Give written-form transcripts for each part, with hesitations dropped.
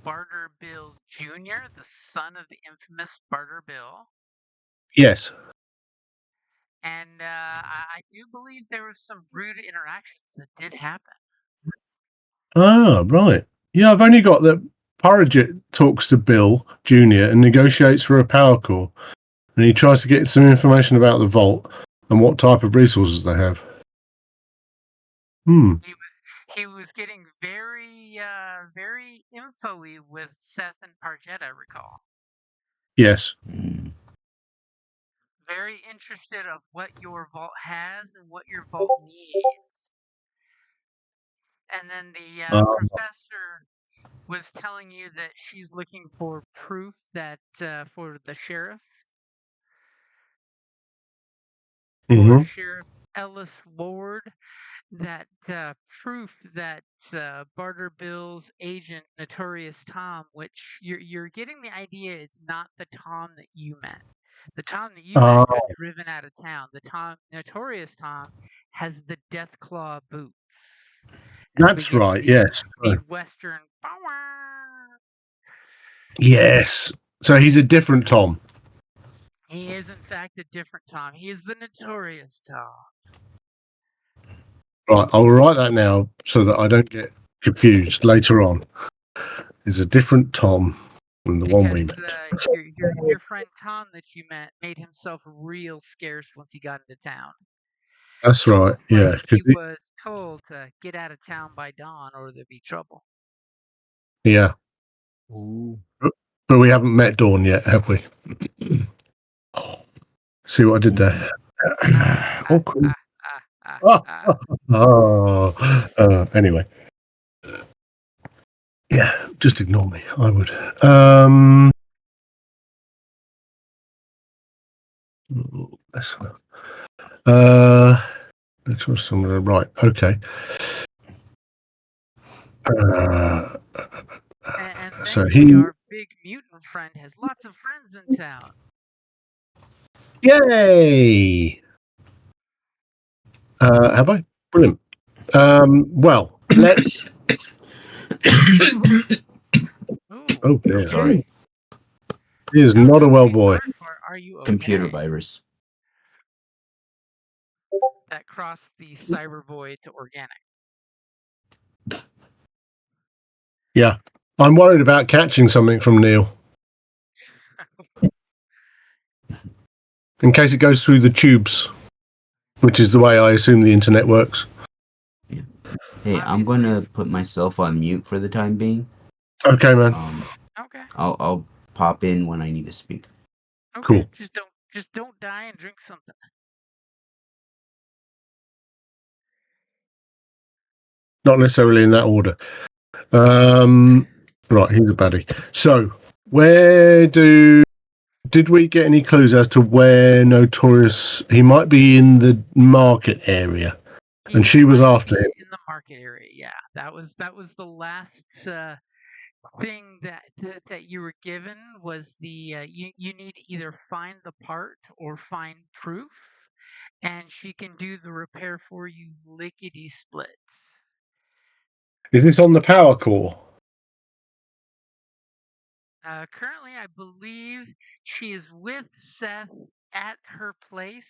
Barter Bill Jr., the son of the infamous Barter Bill. Yes. And I do believe there was some rude interactions that did happen. Ah, right. Yeah, I've only got that Porridget talks to Bill Jr. and negotiates for a power core. And he tries to get some information about the vault and what type of resources they have. He was getting very info-y with Seth and Parjet, I recall. Yes. Very interested of what your vault has and what your vault needs. And then the professor was telling you that she's looking for proof that for the sheriff, for Sheriff Ellis Ward, that proof that Barter Bill's agent, Notorious Tom, which you're getting the idea it's not the Tom that you met. The Tom that you met got driven out of town. The Notorious Tom, has the Deathclaw boots. That's right, yes. Midwestern power. Yes. So he's a different Tom. He is, in fact, a different Tom. He is the Notorious Tom. Right, I'll write that now so that I don't get confused later on. He's a different Tom than the one we met. Your friend Tom that you met made himself real scarce once he got into town. That's right, yeah. He was told to get out of town by dawn or there'd be trouble. Yeah. Ooh. But we haven't met Dawn yet, have we? See what I did there? Anyway. Yeah, just ignore me. I would. Right. Okay. And so our big mutant friend has lots of friends in town. Yay! Have I? Brilliant. Well, let's. Oh, dear. Sorry. He is not a well boy. Are you okay? Computer virus. That crossed the cyber void to organic. Yeah. I'm worried about catching something from Neil. In case it goes through the tubes, which is the way I assume the internet works. Yeah. Hey, I'm going to put myself on mute for the time being. Okay, man. Okay. I'll pop in when I need to speak. Okay. Cool. Just don't die and drink something. Not necessarily in that order. Right, he's a baddie. So, did we get any clues as to where Notorious? He might be in the market area, and she was after him. In the market area, yeah. That was the last thing that you were given was the you need to either find the part or find proof, and she can do the repair for you lickety split. Is this on the power core? Currently, I believe she is with Seth at her place,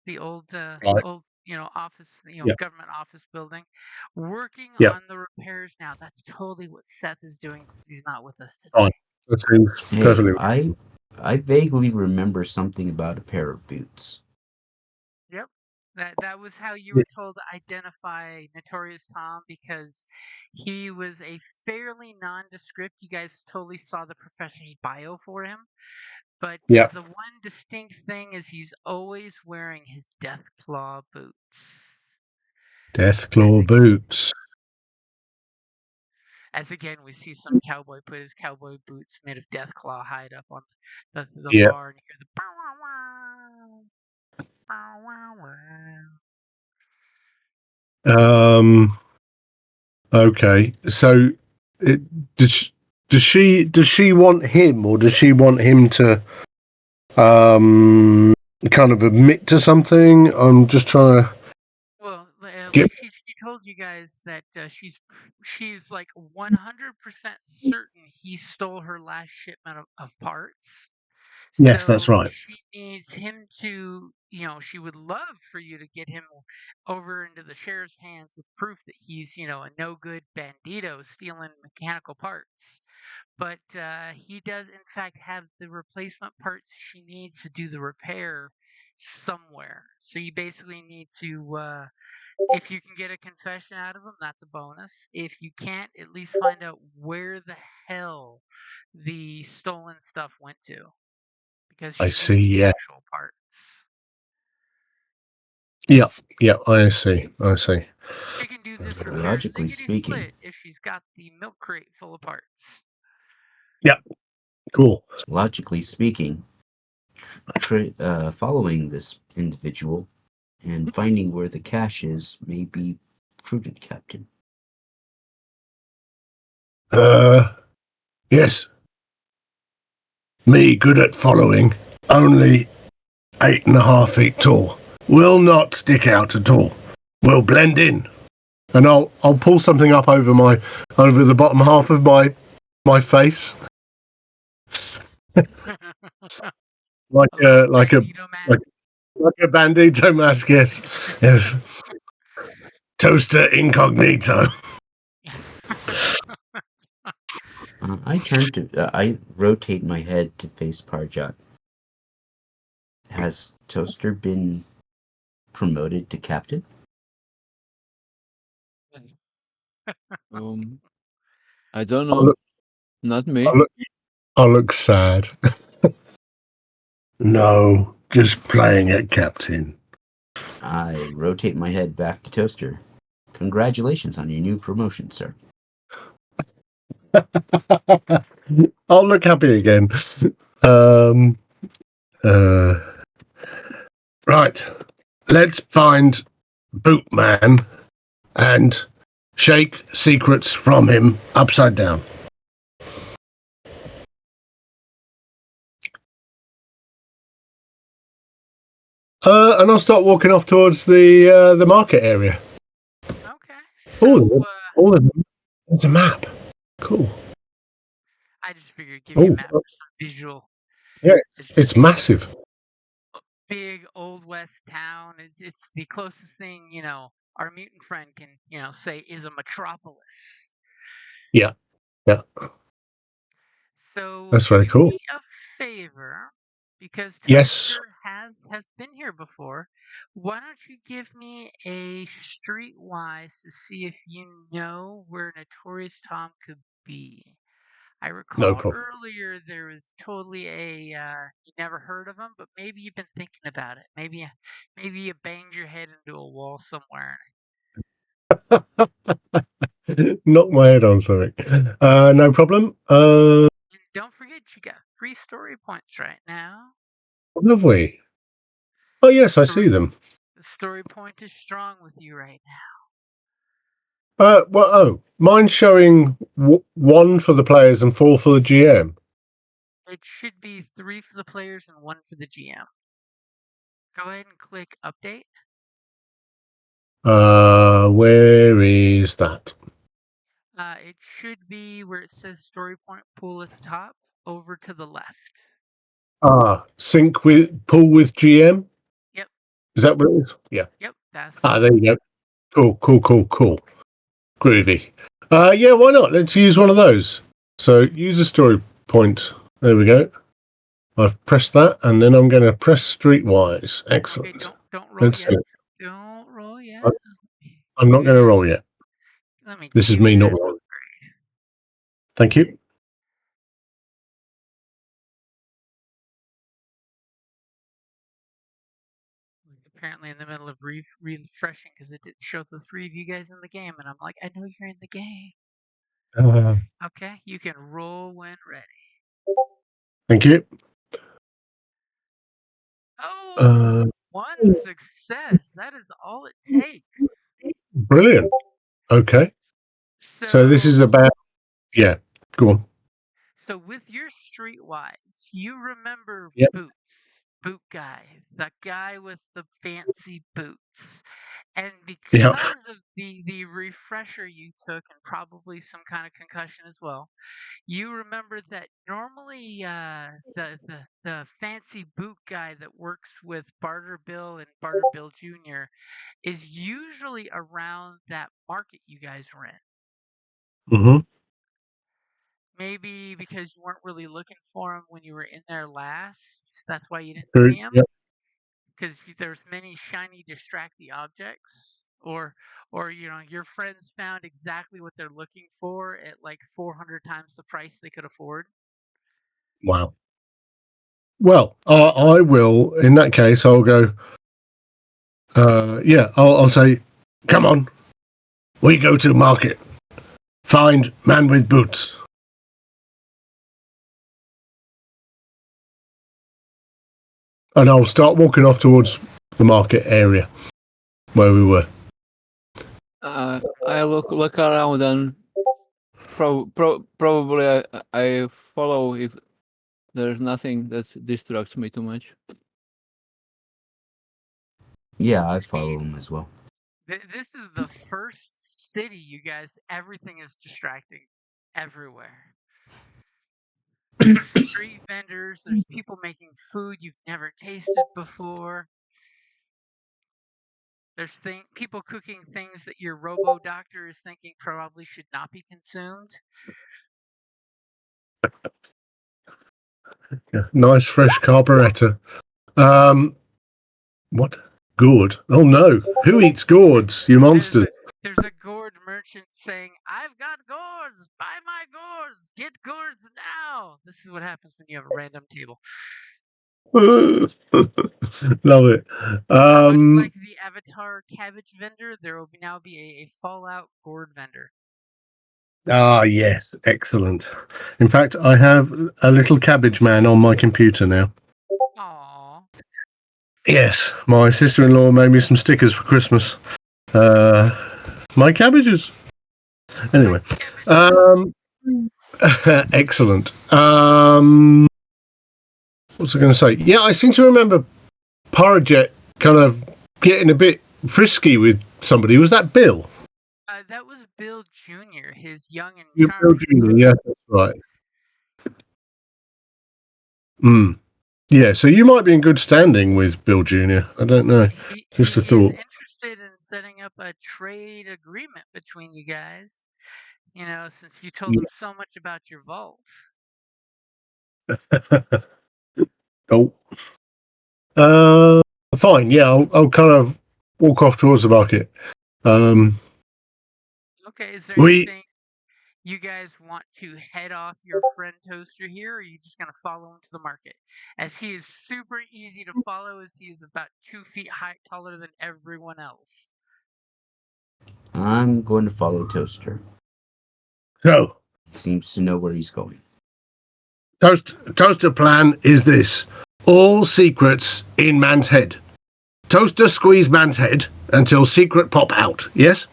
the old office, government office building, working on the repairs now. That's totally what Seth is doing since he's not with us today. Fine. That seems perfectly right. I vaguely remember something about a pair of boots. Yep. That was how you were told to identify Notorious Tom, because he was a fairly nondescript. You guys totally saw the professor's bio for him. But the one distinct thing is he's always wearing his Deathclaw boots. Deathclaw boots. As again, we see some cowboy put his cowboy boots made of Deathclaw hide up on the bar, and you hear the bow wow wow. Okay. So, does she want him, or does she want him to kind of admit to something? I'm just trying to. Well, she told you guys that she's like 100% certain he stole her last shipment of parts. Yes, that's So right. she needs him to, she would love for you to get him over into the sheriff's hands with proof that he's, a no good bandito stealing mechanical parts. But he does, in fact, have the replacement parts she needs to do the repair somewhere. So you basically need to, if you can get a confession out of him, that's a bonus. If you can't, at least find out where the hell the stolen stuff went to, because I she see. needs the Yeah. actual parts. Yeah. Yeah. I see. I see. She can do this repair Logically lickety speaking, split if she's got the milk crate full of parts. Yeah. Cool. logically speaking, following this individual and finding where the cache is may be prudent, Captain. Yes. Me good at following. Only 8.5 feet tall. Will not stick out at all. Will blend in. And I'll pull something up over the bottom half of my face, like A little like a bandito like mask. like a bandito mask. Yes, yes. Toaster incognito. I rotate my head to face Parjat. Has Toaster been promoted to captain? I don't I'll know. look, Not I'll me. look, I'll look sad. No, just playing at captain. I rotate my head back to Toaster. Congratulations on your new promotion, sir. I'll look happy again. Um. Right. Let's find Bootman and shake secrets from him upside down. And I'll start walking off towards the market area. Okay, Oh, so there's a map. Cool. I just figured give you a Oh, map for some visual. yeah, It's just it's massive. big old west town. It's the closest thing our mutant friend can say is a metropolis. Yeah, yeah, So that's very do cool. me a favor, because Yes, Toaster has been here before. Why don't you give me a streetwise to see if you know where Notorious Tom could be? I no recall problem. earlier there was totally you never heard of him, but maybe you've been thinking about it. Maybe you banged your head into a wall somewhere. Knock my head on something. No problem. And don't forget, you got 3 story points right now. Have we? Oh yes, I The, see them. the story point is strong with you right now. Mine's showing 1 for the players and 4 for the GM. It should be 3 for the players and 1 for the GM. Go ahead and click update. Where is that? It should be where it says story point pool at the top, over to the left. Sync with pool with GM. Yep. Is that what it is? Yeah. Yep, that's the one. There you go. Cool. Groovy. Yeah, why not? Let's use one of those. So use a story point. There we go. I've pressed that, and then I'm going to press streetwise. Excellent. Okay, don't roll Let's yet. see. Don't roll yet. I'm not going to roll yet. Let me This is give me you not that rolling. upgrade. Thank you. Apparently in the middle of refreshing because it didn't show the 3 of you guys in the game, and I'm like, I know you're in the game. Okay, you can roll when ready. Thank you. Oh, 1 success. That is all it takes. Brilliant. Okay. So this is So, about, yeah, go on. with your streetwise, you remember Yeah. Boots. boot guy, the guy with the fancy boots. And Yep. because of the refresher you took and probably some kind of concussion as well, you remember that normally the fancy boot guy that works with Barter Bill and Barter Bill Jr. is usually around that market you guys were in. Mm-hmm. Maybe because you weren't really looking for him when you were in there last. That's why you didn't True. see him. Yep. Because there's many shiny distracty objects, or your friends found exactly what they're looking for at like 400 times the price they could afford. Wow. Well, I will. In that case, I'll go. Yeah, I'll say, come on, we go to market. Find man with boots. And I'll start walking off towards the market area where we were. I look around and probably I follow if there's nothing that distracts me too much. Yeah, I follow him as well. This is the first city, you guys. Everything is distracting everywhere. There's street vendors. There's people making food you've never tasted before. There's people cooking things that your robo doctor is thinking probably should not be consumed. Yeah, nice fresh carburetor. What? Gourd? Oh no! Who eats gourds? You monsters! There's a gourd merchant saying, "I've got gourds. Buy my gourds. Get gourds now." This is what happens when you have a random table. Love it. Much like the Avatar cabbage vendor, there will now be a Fallout gourd vendor. Ah, yes, excellent. In fact, I have a little cabbage man on my computer now. Aww. Yes, my sister-in-law made me some stickers for Christmas. My cabbages. Anyway, excellent. What's I going to say? Yeah, I seem to remember Parajet kind of getting a bit frisky with somebody. Was that Bill? That was Bill Jr., his young and Bill charming Jr. son. Yeah, that's right. Yeah, so you might be in good standing with Bill Jr. I don't know. Just a He is thought. interested in setting up a trade agreement between you guys. Since you told him so much about your vault. Oh. Fine. Yeah, I'll kind of walk off towards the market. Okay, is there anything you guys want to head off your friend Toaster here, or are you just going to follow him to the market? As he is super easy to follow, as he is about 2 feet taller than everyone else. I'm going to follow Toaster. So, Seems to know where he's going. Toaster plan is this: all secrets in man's head. Toaster squeeze man's head until secret pop out. Yes.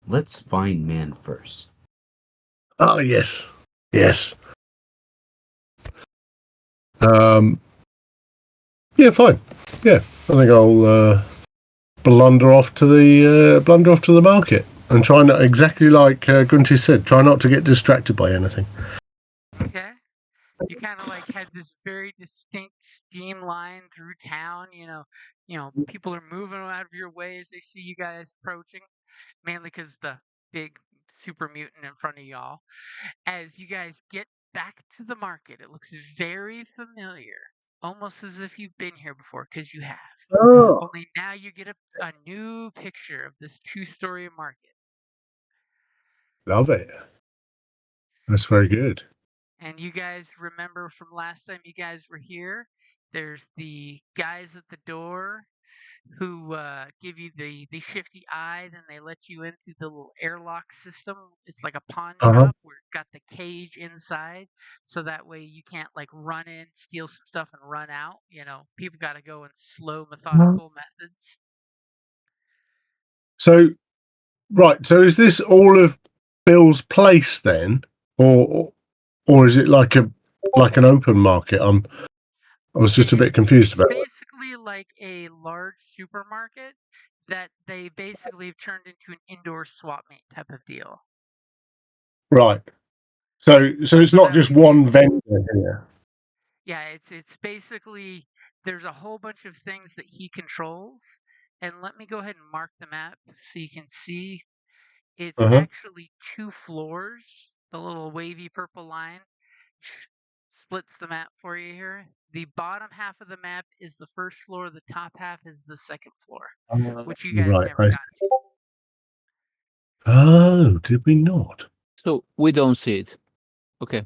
Let's find man first. Oh yes, yes. Yeah, fine. Yeah, I think I'll blunder off to the market and try not, exactly like Gunty said, try not to get distracted by anything. Okay. You kind of like had this very distinct steam line through town. People are moving out of your way as they see you guys approaching, mainly because the big super mutant in front of y'all. As you guys get back to the market, it looks very familiar, almost as if you've been here before, because you have. Oh, Only now you get a new picture of this two-story market. love it. That's very good. And you guys remember from last time you guys were here, there's the guys at the door who give you the shifty eye, then they let you into the little airlock system. It's like a pawn shop where it's got the cage inside, so that way you can't like run in, steal some stuff, and run out. People got to go in slow, methodical methods. So, right. So, is this all of Bill's place then, or is it like a like an open market? I was just a bit confused about It's that. basically like a large supermarket that they basically have turned into an indoor swap meet type of deal. Right. So it's not just one vendor here. Yeah, it's basically there's a whole bunch of things that he controls. And let me go ahead and mark the map so you can see it's Uh-huh. actually 2 floors. The little wavy purple line splits the map for you here. The bottom half of the map is the first floor, the top half is the second floor, which you guys Right. never got to. Oh, did we not? So we don't see it. Okay.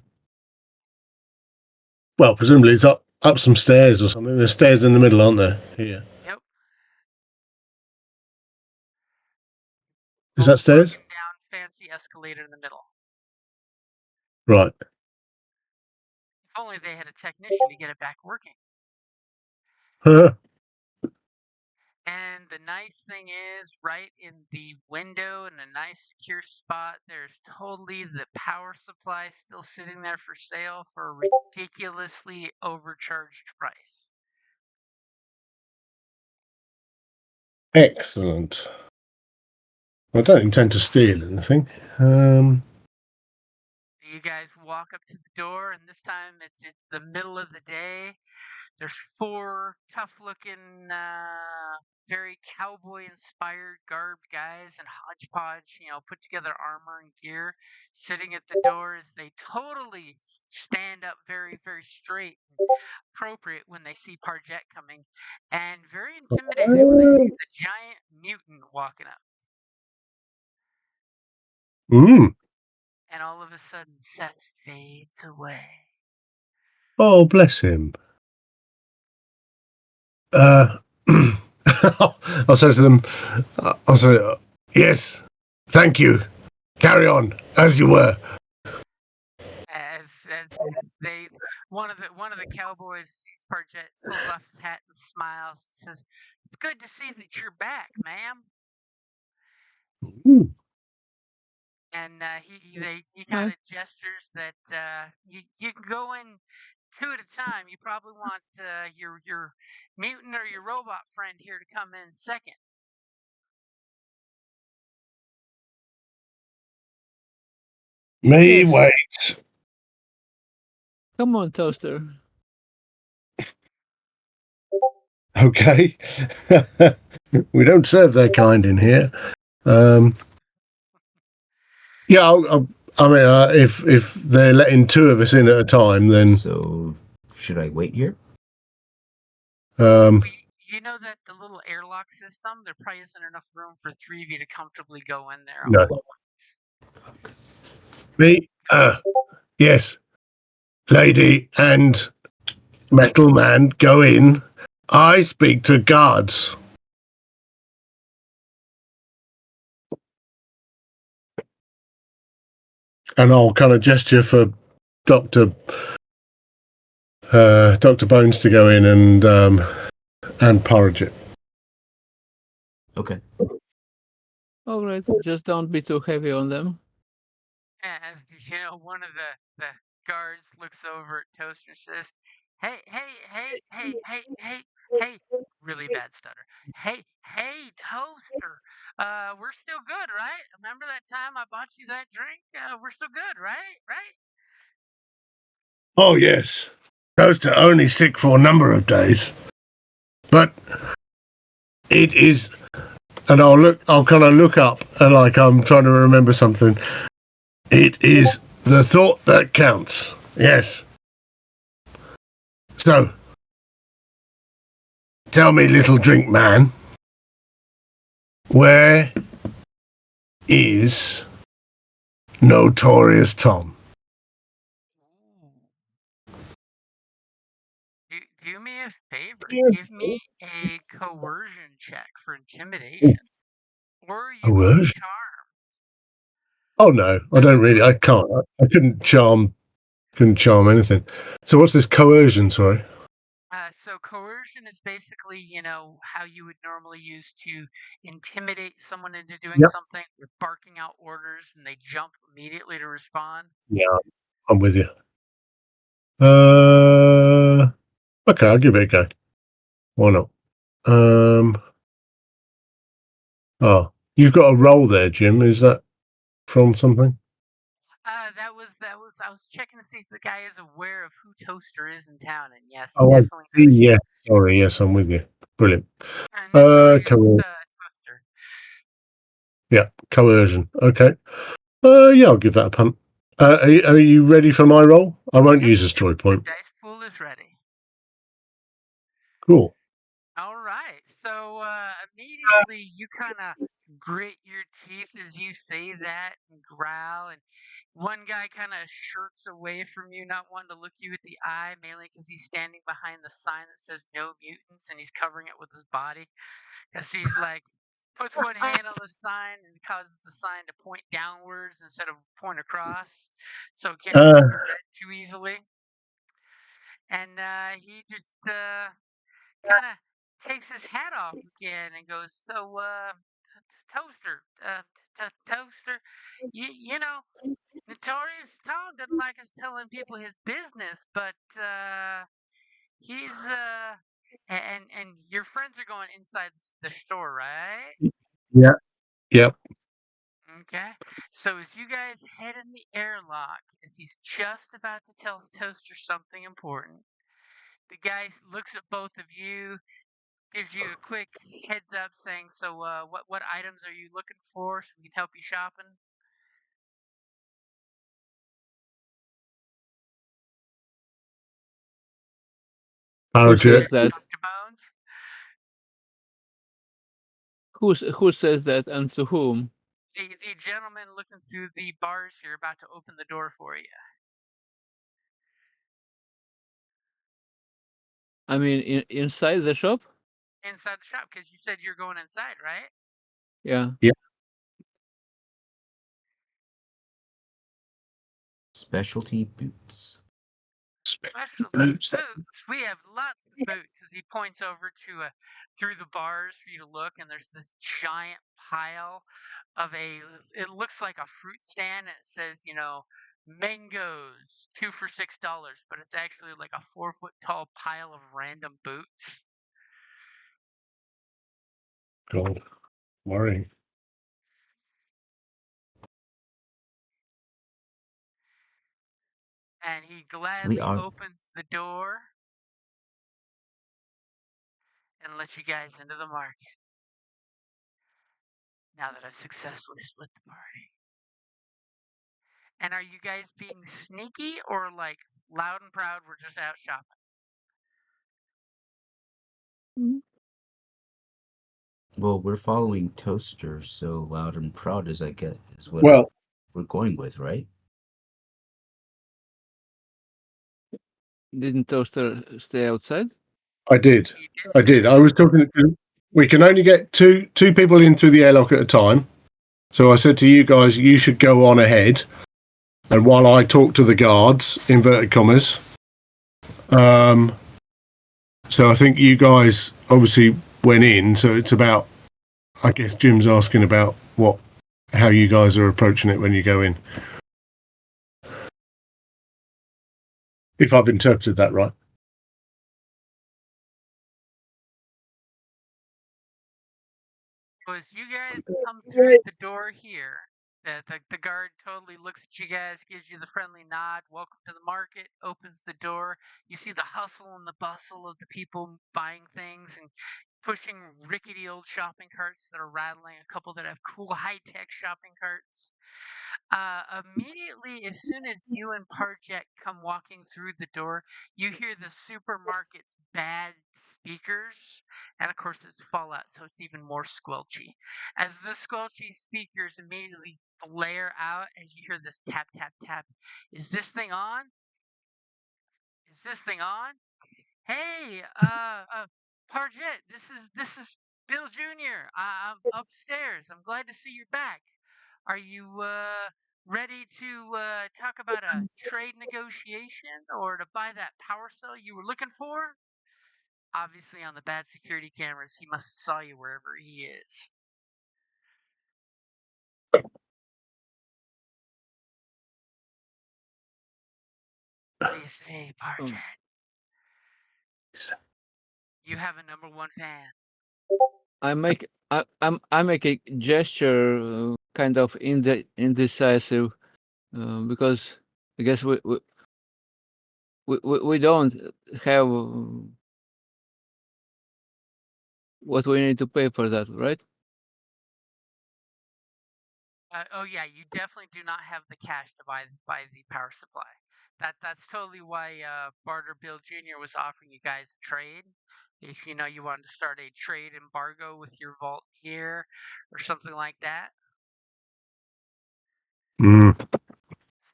Well, presumably it's up some stairs or something. There's stairs in the middle, aren't there? Here. Yep. Is that stairs? Broken down fancy escalator in the middle. Right. If only they had a technician to get it back working. And the nice thing is, right in the window in a nice secure spot, there's totally the power supply still sitting there for sale for a ridiculously overcharged price. Excellent. I don't intend to steal anything. You guys walk up to the door, and this time it's the middle of the day. There's 4 tough-looking, very cowboy-inspired garbed guys in hodgepodge, put together armor and gear, sitting at the door as they totally stand up very, very straight and appropriate when they see Parjet coming, and very intimidated when they see the giant mutant walking up. Mm. And all of a sudden, Seth fades away. Oh, bless him. I'll say to them, I'll say, yes, thank you. Carry on as you were. As they one of the cowboys sees Parjet, pulls off his hat and smiles, and says, "It's good to see that you're back, ma'am." Ooh. And he kind of gestures that you can go in 2 at a time. You probably want your mutant or your robot friend here to come in second. Me Yes. wait. Come on, Toaster. Okay. We don't serve their kind in here. Yeah, I mean, if they're letting 2 of us in at a time, then So, should I wait here? You know that the little airlock system, there probably isn't enough room for 3 of you to comfortably go in there no. all at once. Me, yes, lady and metal man, go in. I speak to guards. And I'll kind of gesture for Dr. Bones to go in and porridge it. Okay. All right. Just don't be too heavy on them. And one of the guards looks over at Toaster and says, hey, really bad stutter. Hey, Toaster, we're still good, right? Remember that time I bought you that drink? We're still good, right? Oh, yes. Toaster only sick for a number of days. But it is, and I'll kind of look up and like I'm trying to remember something. It is the thought that counts. Yes. So, tell me, little drink man, where is Notorious Tom? Do me a favor. Give me a coercion check for intimidation. Or you can Coercion? charm. Oh no, I don't really. I can't. I couldn't charm anything. So what's this coercion? Sorry. So coercion is basically, how you would normally use to intimidate someone into doing Yep. something with barking out orders and they jump immediately to respond. Yeah, I'm with you. Okay, I'll give it a go. Why not? Oh, you've got a roll there, Jim. Is that from something? That was. I was checking to see if the guy is aware of who Toaster is in town, and yes, he Oh, I definitely see. knows you. Yeah. Sorry. Yes, I'm with you. Brilliant. And that's all right. Cool. Toaster. Yeah, coercion. Okay. Yeah, I'll give that a punt. Are you ready for my roll? I won't use a story The point. dice pool is ready. Cool. All right. So immediately you kind of grit your teeth as you say that and growl, and one guy kind of shirks away from you, not wanting to look you at the eye, mainly because he's standing behind the sign that says "No Mutants" and he's covering it with his body. Because he's like, puts one hand on the sign and causes the sign to point downwards instead of point across, so it can't really be read too easily. And he just kind of takes his hat off again and goes, "So, Toaster, Toaster, you know, Notorious Tom doesn't like us telling people his business, but he's and your friends are going inside the store, right?" Yeah. Yep. Okay. So as you guys head in the airlock, as he's just about to tell Toaster something important, the guy looks at both of you, gives you a quick heads up saying, "So what items are you looking for so we can help you shopping?" Who Power says that? Dr. Bones? Who says that, and to whom? The gentleman looking through the bars here about to open the door for you. I mean, inside the shop? Inside the shop, because you said you're going inside, right? Yeah. Specialty boots. Special boots. We have lots of boots. As he points over to through the bars for you to look, and there's this giant pile of it looks like a fruit stand, and it says, mangoes 2 for $6, but it's actually like a 4-foot tall pile of random boots. God. Worrying. And he gladly are opens the door and lets you guys into the market. Now that I've successfully split the party. And are you guys being sneaky or like loud and proud? We're just out shopping. well, we're following Toaster, so loud and proud as I get is what Well, we're going with, right? Didn't Toaster stay outside? I did. You did I say did. I was talking. We can only get two people in through the airlock at a time. So I said to you guys, you should go on ahead, and while I talk to the guards, inverted commas. So I think you guys obviously went in. So it's about. I guess Jim's asking about how you guys are approaching it when you go in. If I've interpreted that right. was you guys come through the door here. The guard totally looks at you guys, gives you the friendly nod. Welcome to the market. Opens the door. You see the hustle and the bustle of the people buying things and pushing rickety old shopping carts that are rattling. A couple that have cool high tech shopping carts. Immediately, as soon as you and Parjet come walking through the door, you hear the supermarket's bad speakers, and of course it's Fallout, so it's even more squelchy. As the squelchy speakers immediately flare out, as you hear this tap tap tap, is this thing on? Is this thing on? Hey, Parjet, this is Bill Jr. I'm upstairs. I'm glad to see you're back. Are you ready to talk about a trade negotiation or to buy that power cell you were looking for? Obviously, on the bad security cameras, he must have saw you wherever he is. you say, Parjet? You have a number one fan. I make a gesture, kind of indecisive, because I guess we don't have what we need to pay for that, right? Oh yeah, you definitely do not have the cash to buy the power supply. That's totally why Barter Bill Jr. was offering you guys a trade. If you know you wanted to start a trade embargo with your vault here or something like that. Mm.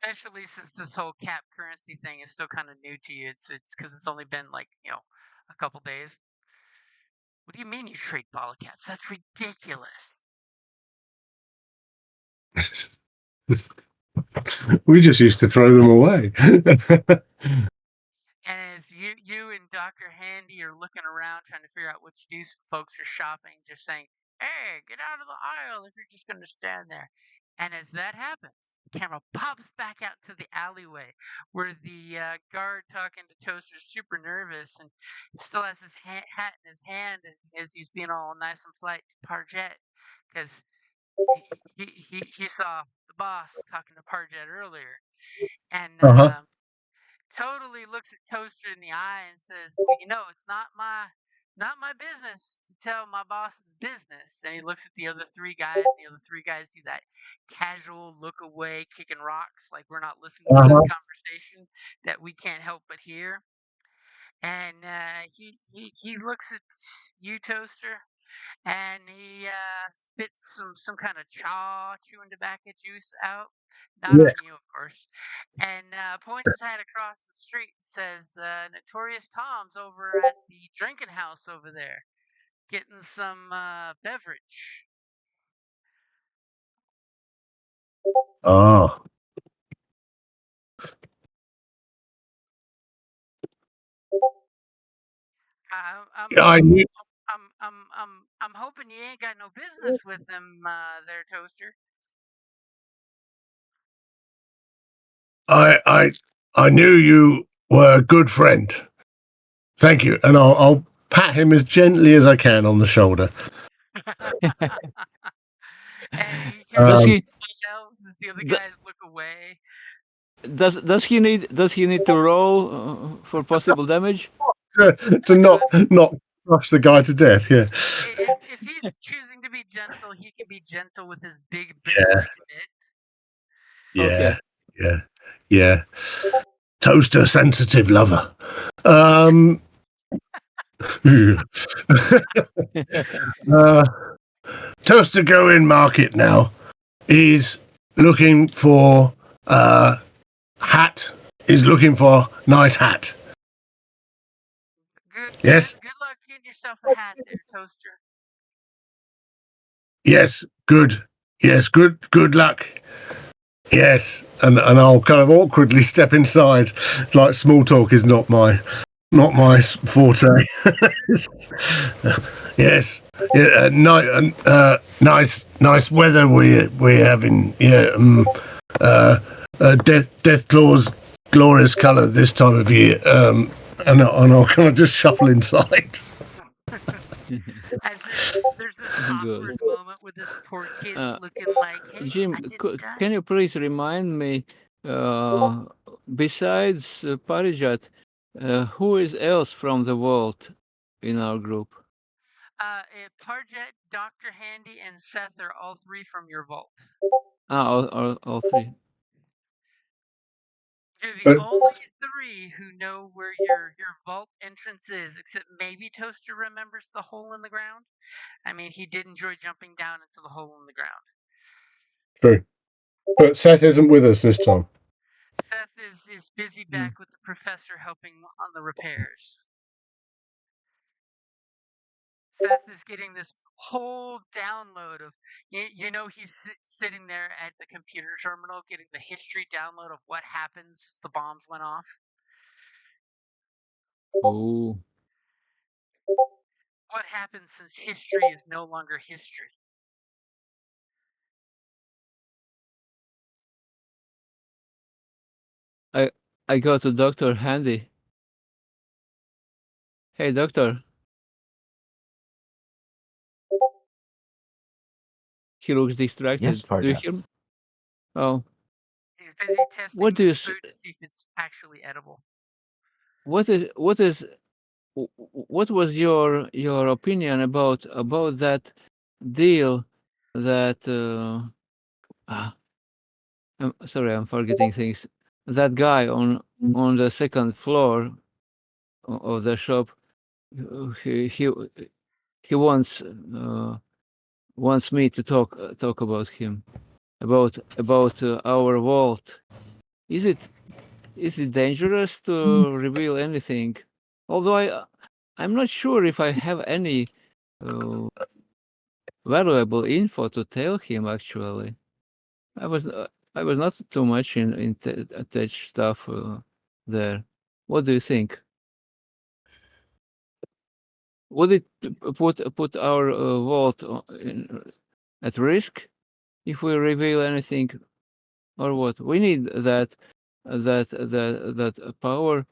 Especially since this whole cap currency thing is still kind of new to you. It's because it's only been like a couple days. What do you mean you trade bottle caps? That's ridiculous. We just used to throw them away. And as you and Dr. Handy are looking around trying to figure out which decent folks are shopping, just saying, "Hey, get out of the aisle if you're just going to stand there." And as that happens, the camera pops back out to the alleyway where the guard talking to Toaster is super nervous and still has his hat in his hand as he's being all nice and polite to Parjet because he saw the boss talking to Parjet earlier. And Uh-huh. totally looks at Toaster in the eye and says, "Well, it's not my business to tell my boss's business." And he looks at the other three guys, and the other three guys do that casual look away, kicking rocks, like we're not listening to this Uh-huh. conversation that we can't help but hear. And he looks at you, Toaster, and he spits some kind of chewing tobacco juice out, not Yeah. on you, of course, and points his hat across the street and says, "Notorious Tom's over at the drinking house over there, getting some beverage." Ah. I'm I I'm knew. I'm hoping you ain't got no business with them there, Toaster. I knew you were a good friend. Thank you, and I'll pat him as gently as I can on the shoulder. And he kind of Does Um, he smells as the other d- guys look away. does he need to roll for possible damage? to not crush the guy to death. Yeah. If he's choosing to be gentle, he can be gentle with his big Yeah. bear-like mitt. Yeah. Okay. Yeah. Yeah. Toaster sensitive lover. Um. uh, Toaster go in market now. He's looking for hat. He's looking for nice hat. Yes. Good luck getting yourself a hat there, Toaster. Yes. Good. Yes. Good luck. Yes. And I'll kind of awkwardly step inside. Like small talk is not my forte. Yes. Yeah. Nice weather we're having. Yeah. Death Claw's glorious colour this time of year. And I'll kind of just shuffle inside. As there's this Good. awkward moment with this poor kid's looking like, "Hey, Jim, I didn't die." can you please remind me, besides Parijat, who is else from the vault in our group? Parjet, Dr. Handy, and Seth are all three from your vault. All three. You're the But only three who know where your vault entrance is, except maybe Toaster remembers the hole in the ground. I mean, he did enjoy jumping down into the hole in the ground. true. But Seth isn't with us this time. Seth is busy back with the professor helping on the repairs. Seth is getting this whole download of, he's sitting there at the computer terminal getting the history download of what happened since the bombs went off. Oh. What happened since history is no longer history. I go to Dr. Handy. Hey, doctor. He looks distracted. Yes, Do you Parja. hear me? Oh, He's busy testing what do this you food to see if it's actually edible. what was your opinion about that deal that I'm sorry, I'm forgetting things. That guy on the second floor of the shop, he wants me to talk about him, about our vault. Is it dangerous to reveal anything? Although I'm not sure if I have any uh, valuable info to tell him. Actually, I was not too much in tech stuff there. What do you think? Would it put our vault at risk if we reveal anything, or what? We need that power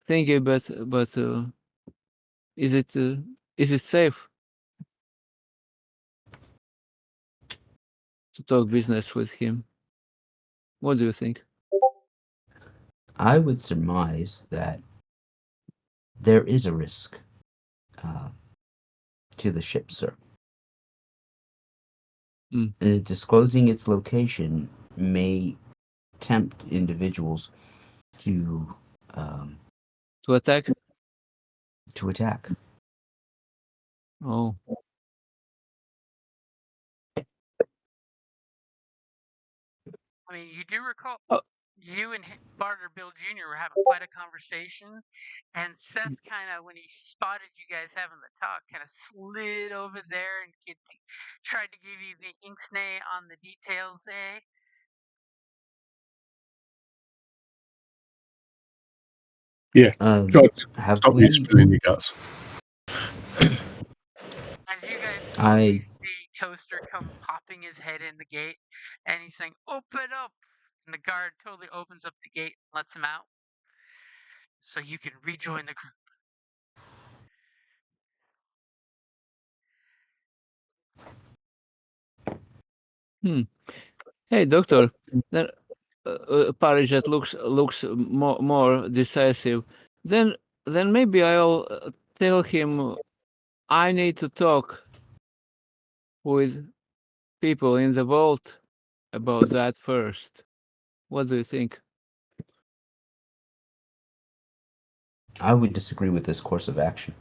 thingy, but is it safe to talk business with him? What do you think? I would surmise that there is a risk to the ship, sir. Disclosing its location may tempt individuals to attack? to attack. Oh, I mean, you do recall oh you and Barter Bill Jr. were having quite a conversation, and Seth kind of, when he spotted you guys having the talk, kind of slid over there and tried to give you the inksnay on the details, eh? Yeah. Try to Have stop you we? spilling your guts. As you guys calmly I see Toaster come popping his head in the gate, and he's saying, "Open up!" And the guard totally opens up the gate and lets him out, so you can rejoin the group. Hey, doctor. Then Parijat looks more decisive. Then maybe I'll tell him I need to talk with people in the vault about that first. What do you think? would disagree with this course of action.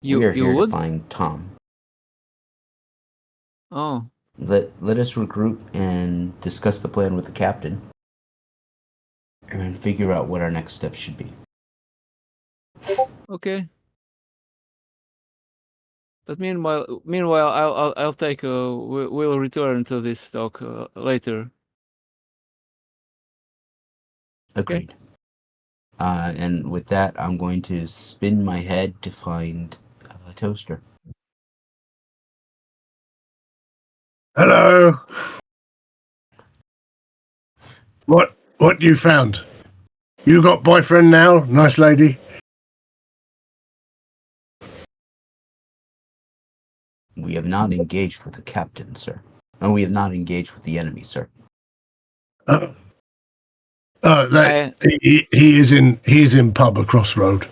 We You are here to would? find Tom. Oh, Let us regroup and discuss the plan with the captain, and figure out what our next steps should be. okay. But meanwhile, I'll take. We'll return to this talk later. Agreed. And with that, I'm going to spin my head to find Toaster. Hello. What you found? You got boyfriend now, nice lady? We have not engaged with the captain, sir. And we have not engaged with the enemy, sir. He is in pub across road.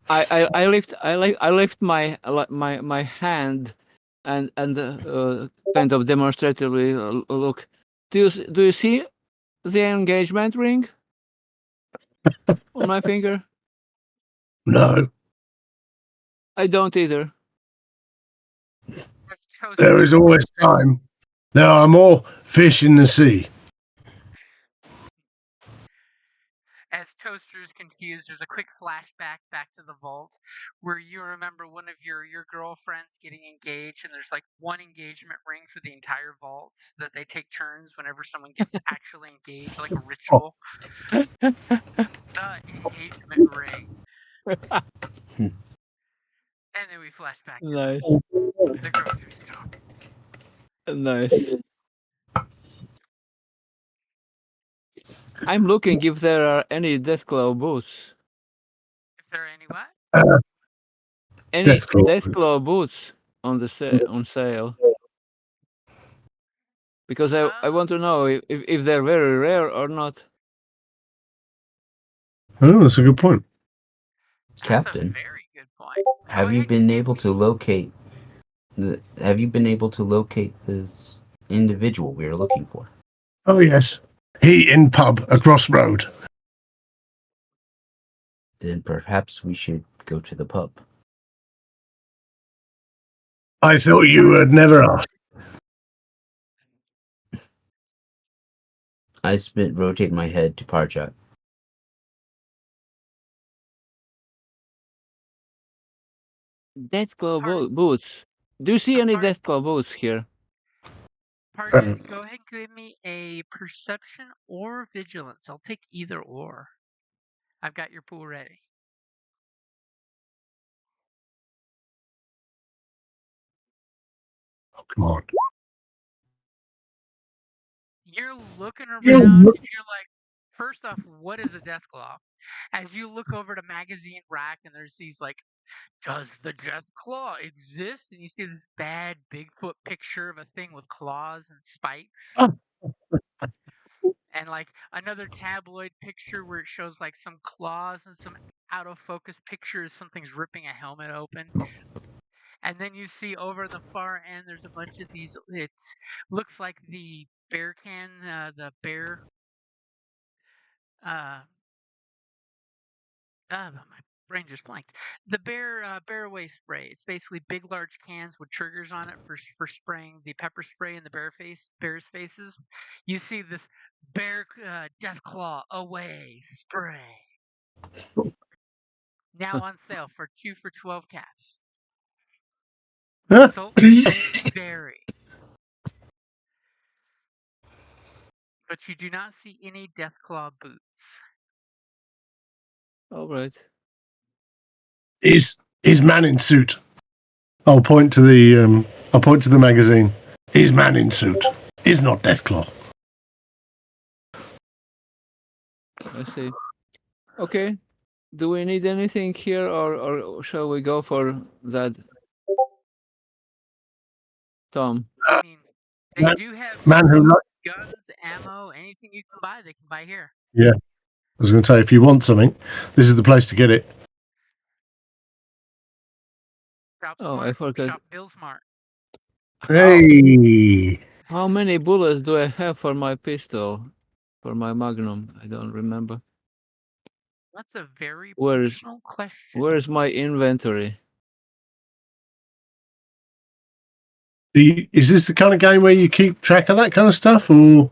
I lift my hand and kind of demonstratively look. Do you see the engagement ring on my finger? No, I don't either. As Toaster there is always time. There are more fish in the sea. As Toaster's confused, there's a quick flashback back to the vault where you remember one of your girlfriends getting engaged, and there's like one engagement ring for the entire vault that they take turns whenever someone gets actually engaged, like a ritual. The engagement ring. And then we flash back to Nice, the grocery store. nice. I'm looking if there are any Deathclaw boots. If there are any what? Any Deathclaw. Deathclaw boots on the on sale. Because I want to know if they're very rare or not. Oh, that's a good point. That's Captain, a very good point. Go have you ahead, been give able to me- locate have you been able to locate this individual we are looking for? Oh, yes. He in pub across road. Then perhaps we should go to the pub. I thought you would never ask. I rotate my head to Parjat. Deathclaw boots. Do you see any Deathclaw boots here? Parjat, go ahead and give me a perception or vigilance. I'll take either or. I've got your pool ready. Oh, come on. You're looking around and you're like, first off, what is a death claw? As you look over the magazine rack and there's these like, does the death claw exist? And you see this bad Bigfoot picture of a thing with claws and spikes. Oh. And like another tabloid picture where it shows like some claws and some out of focus pictures, something's ripping a helmet open. And then you see over in the far end, there's a bunch of these. It looks like the bear can, the bear. My brain just blanked. The bear away spray. It's basically big, large cans with triggers on it for spraying the pepper spray in the bear's faces. You see this bear death claw away spray now on sale for 2 for 12 caps. Salt may vary, but you do not see any Deathclaw boots. All right. He's man in suit. I'll point to the magazine. He's man in suit. He's not Deathclaw. I see. Okay. Do we need anything here, or shall we go for that, Tom? I mean, they Man- do have Man who guns, ammo, anything you can buy, they can buy here. Yeah. I was going to say, if you want something, this is the place to get it. Shop Oh, Smart, I forgot. Shop Bill Smart. Hey. How many bullets do I have for my pistol? For my Magnum? I don't remember. That's a very Where's personal question. Where's my inventory? Is this the kind of game where you keep track of that kind of stuff, or?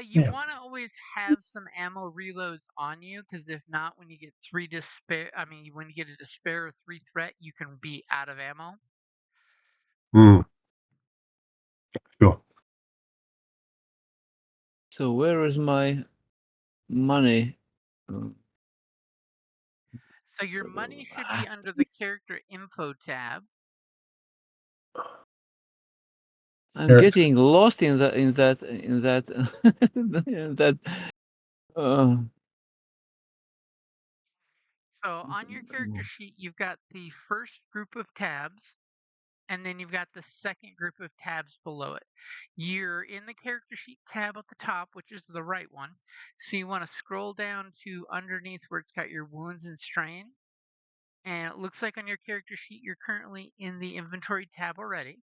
You want to always have some ammo reloads on you, because if not, when you get when you get a despair or 3 threat, you can be out of ammo. Sure. So where is my money? So your money should be under the character info tab. I'm getting lost in that in that. So on your character sheet, you've got the first group of tabs, and then you've got the second group of tabs below it. You're in the character sheet tab at the top, which is the right one. So you want to scroll down to underneath where it's got your wounds and strain. And it looks like on your character sheet, you're currently in the inventory tab already.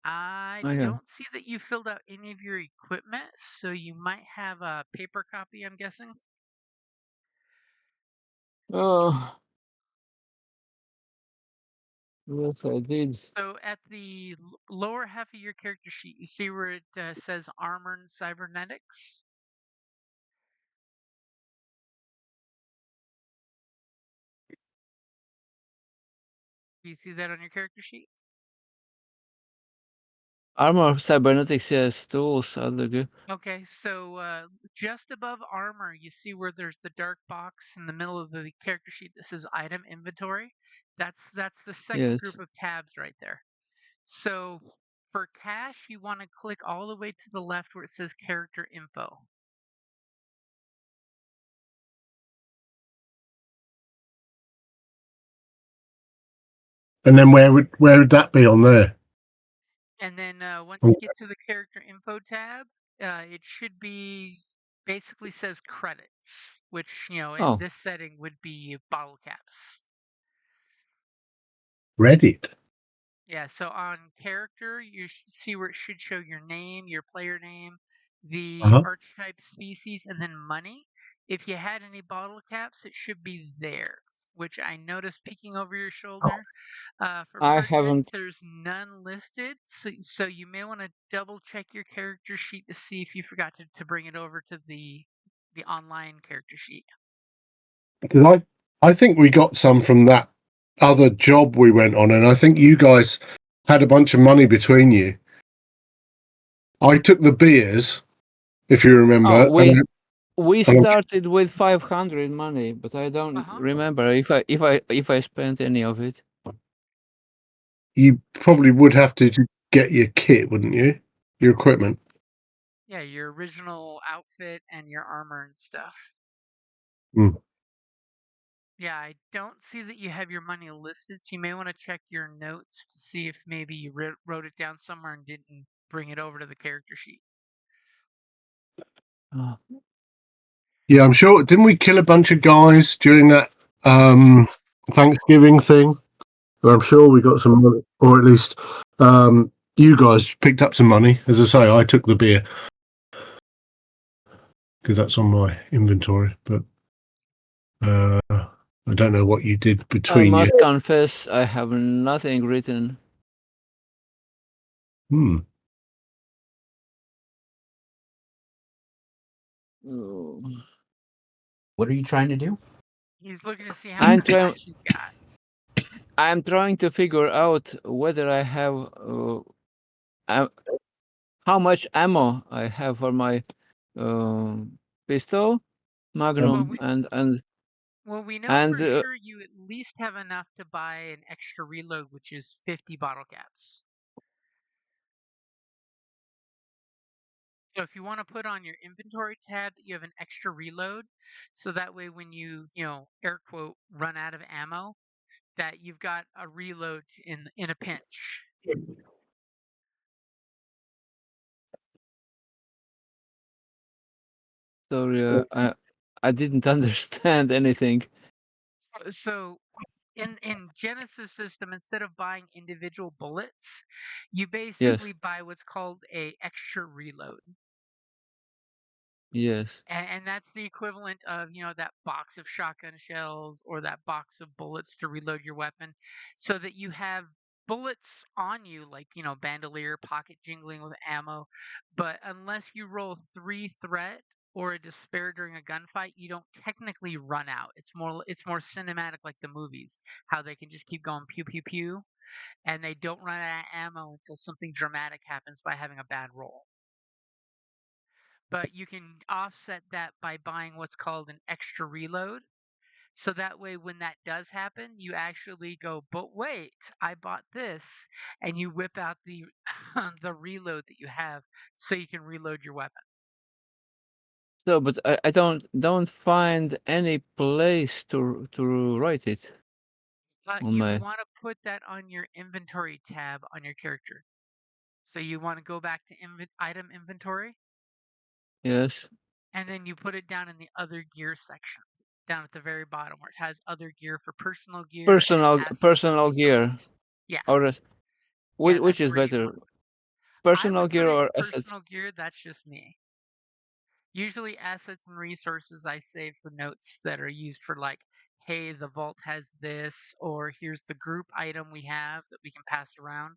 I don't see that you filled out any of your equipment, so you might have a paper copy, I'm guessing. Oh, yes, I did. So at the lower half of your character sheet, you see where it says Armor and Cybernetics? Do you see that on your character sheet? Armor cybernetics, yes. Tools, other good. Okay, so just above armor, you see where there's the dark box in the middle of the character sheet that says item inventory. That's the second Yes. group of tabs right there. So For cash, you want to click all the way to the left where it says character info. And then where would that be on there? And then once you get to the character info tab, it should be basically says credits, which in this setting would be bottle caps. Reddit. Yeah, so on character, you see where it should show your name, your player name, the archetype species, and then money. If you had any bottle caps, it should be there, which I noticed peeking over your shoulder. For I purchase, haven't. there's none listed, so you may want to double check your character sheet to see if you forgot to bring it over to the online character sheet. Because I think we got some from that other job we went on, and I think you guys had a bunch of money between you. I took the beers, if you remember. We started with 500 money, but I don't remember if I spent any of it. You probably would have to get your kit, wouldn't you? Your equipment. Yeah, your original outfit and your armor and stuff. Yeah, I don't see that you have your money listed, so you may want to check your notes to see if maybe you wrote it down somewhere and didn't bring it over to the character sheet. Yeah, I'm sure. Didn't we kill a bunch of guys during that Thanksgiving thing? I'm sure we got some money, or at least you guys picked up some money. As I say, I took the beer because that's on my inventory, but I don't know what you did between you. I must confess, I have nothing written. What are you trying to do? He's looking to see how much cash he's got. I'm trying to figure out whether I have how much ammo I have for my pistol, Magnum, Well, we know for sure you at least have enough to buy an extra reload, which is 50 bottle caps. So if you want to put on your inventory tab that you have an extra reload, so that way when you air quote, run out of ammo, that you've got a reload in a pinch. Sorry, I didn't understand anything. So in Genesys system, instead of buying individual bullets, you basically buy what's called a extra reload. Yes. And that's the equivalent of, that box of shotgun shells or that box of bullets to reload your weapon, so that you have bullets on you, like, bandolier, pocket jingling with ammo. But unless you roll 3 threat or a despair during a gunfight, you don't technically run out. It's more cinematic, like the movies, how they can just keep going pew pew pew, and they don't run out of ammo until something dramatic happens by having a bad roll. But you can offset that by buying what's called an extra reload. So that way, when that does happen, you actually go, but wait, I bought this, and you whip out the the reload that you have, so you can reload your weapon. So, but I don't find any place to write it. You want to put that on your inventory tab on your character. So you want to go back to item inventory. Yes. And then you put it down in the other gear section, down at the very bottom where it has other gear for personal gear. Personal gear. Yeah. Or which is better? Personal gear or assets? Personal gear, that's just me. Usually assets and resources I save for notes that are used for, like, hey, the vault has this, or here's the group item we have that we can pass around.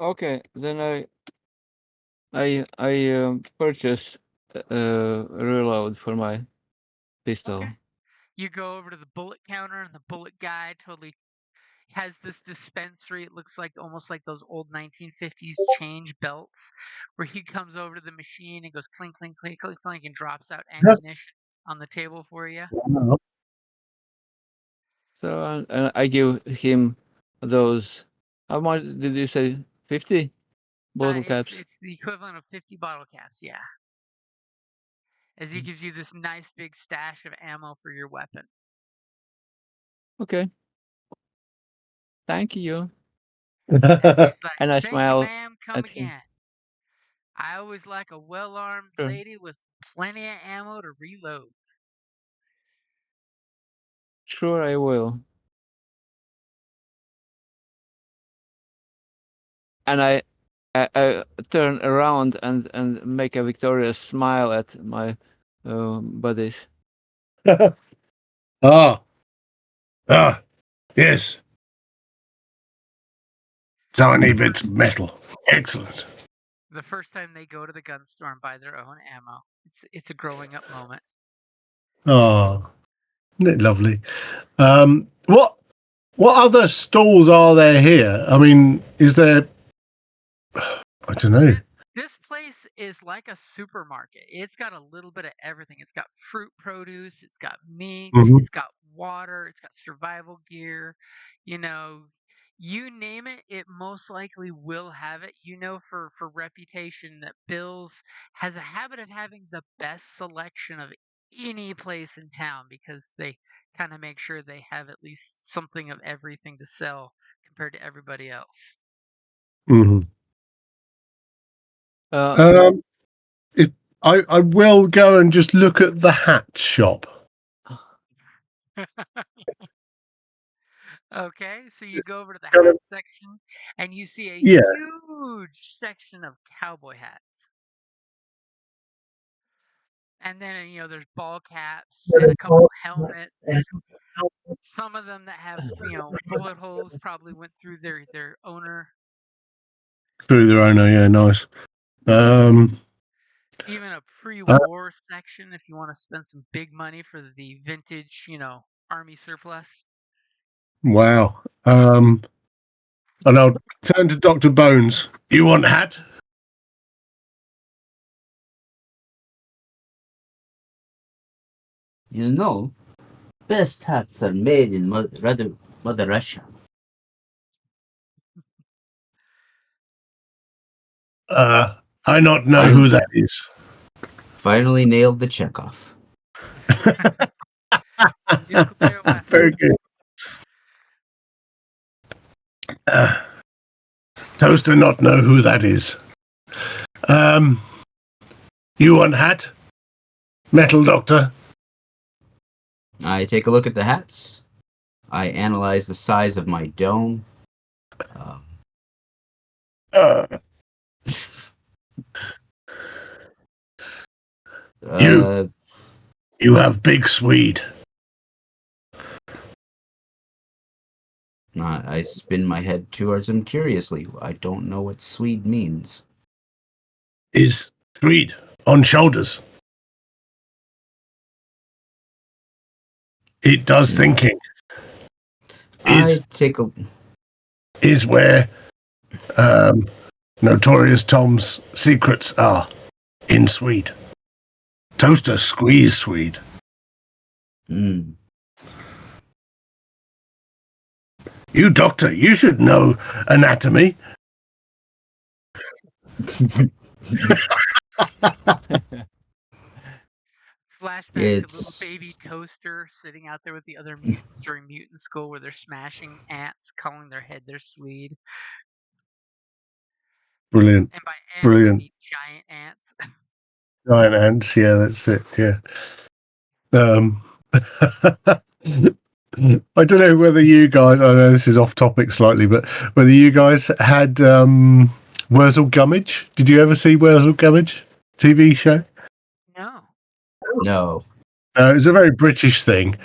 Okay, then I purchase reload for my pistol. Okay. You go over to the bullet counter, and the bullet guy totally has this dispensary. It looks like almost like those old 1950s change belts, where he comes over to the machine and goes clink, clink, clink, clink, clink, and drops out ammunition on the table for you. So and I give him those How much did you say? 50 bottle caps? It's the equivalent of 50 bottle caps, yeah. As he gives you this nice big stash of ammo for your weapon. Okay. Thank you. As he's like, And I thank you, smile ma'am, come at him. again. I always like a well-armed Sure. lady with plenty of ammo to reload. Sure, I will. And I turn around and make a victorious smile at my buddies. Yes. Tiny bits of metal. Excellent. The first time they go to the gun store and buy their own ammo. It's a growing up moment. Oh, isn't it lovely? What other stalls are there here? I mean, is there? I don't know. This place is like a supermarket. It's got a little bit of everything. It's got fruit produce, it's got meat, it's got water, it's got survival gear. You know, you name it, it most likely will have it. You know, for reputation that Bill's has a habit of having the best selection of any place in town because they kind of make sure they have at least something of everything to sell compared to everybody else. Mm-hmm. I will go and just look at the hat shop. Okay, so you go over to the Kind hat of- section and you see a Yeah. huge section of cowboy hats. And then, you know, there's ball caps and a couple helmets. Some of them that have, you know, bullet holes probably went through their owner. Through their owner, yeah, nice. Even a pre-war section if you want to spend some big money for the vintage, you know, army surplus. Wow. And I'll turn to Dr. Bones. You want a hat? You know, best hats are made in Mother Russia. I not know who that is. Finally nailed the checkoff. Nuclear weapon. Very good. Toaster not know who that is. You want hat? Metal Doctor? I take a look at the hats. I analyze the size of my dome. Uh, Uh, you have big Swede. I spin my head towards him curiously. I don't know what Swede means. Is Swede on shoulders. It does thinking. I take a Is where Notorious Tom's secrets are. In Swede. Toaster squeeze Swede. Hmm. You doctor, you should know anatomy. Flashback to little baby It's Toaster sitting out there with the other mutants during mutant school where they're smashing ants, calling their head their Swede. Brilliant. And by ants, I Brilliant. mean giant ants. Giant ants, yeah, that's it, yeah. I don't know whether you guys, I know this is off topic slightly, but whether you guys had Wurzel Gummidge. Did you ever see Wurzel Gummidge TV show? No. no. It was a very British thing.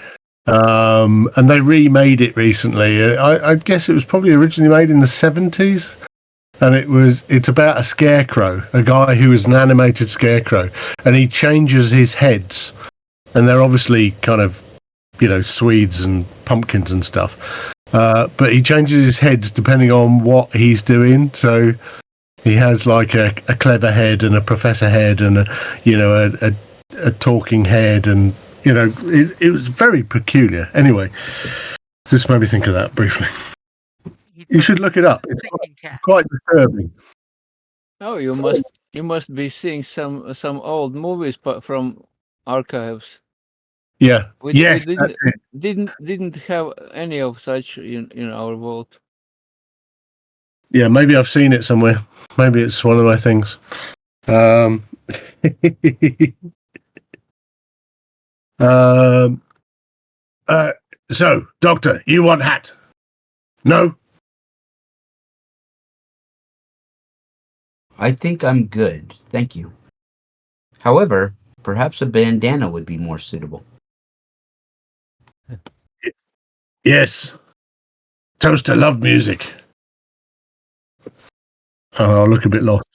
And they remade it recently. I guess it was probably originally made in the 70s. And it's about a scarecrow, a guy who is an animated scarecrow, and he changes his heads. And they're obviously kind of, Swedes and pumpkins and stuff. But he changes his heads depending on what he's doing. So he has like a clever head and a professor head and a talking head, and it was very peculiar. Anyway, just made me think of that briefly. He You took should look it up. It's thinking cap. quite disturbing. Oh, you must be seeing some old movies from archives. Yeah. We Yes, that's didn't it. didn't have any of such in our vault. Yeah, maybe I've seen it somewhere. Maybe it's one of my things. Um, um, uh, so, Doctor, you want hat? No? I think I'm good, thank you. However, perhaps a bandana would be more suitable. Yes. Toaster loved music. Oh, I look a bit lost.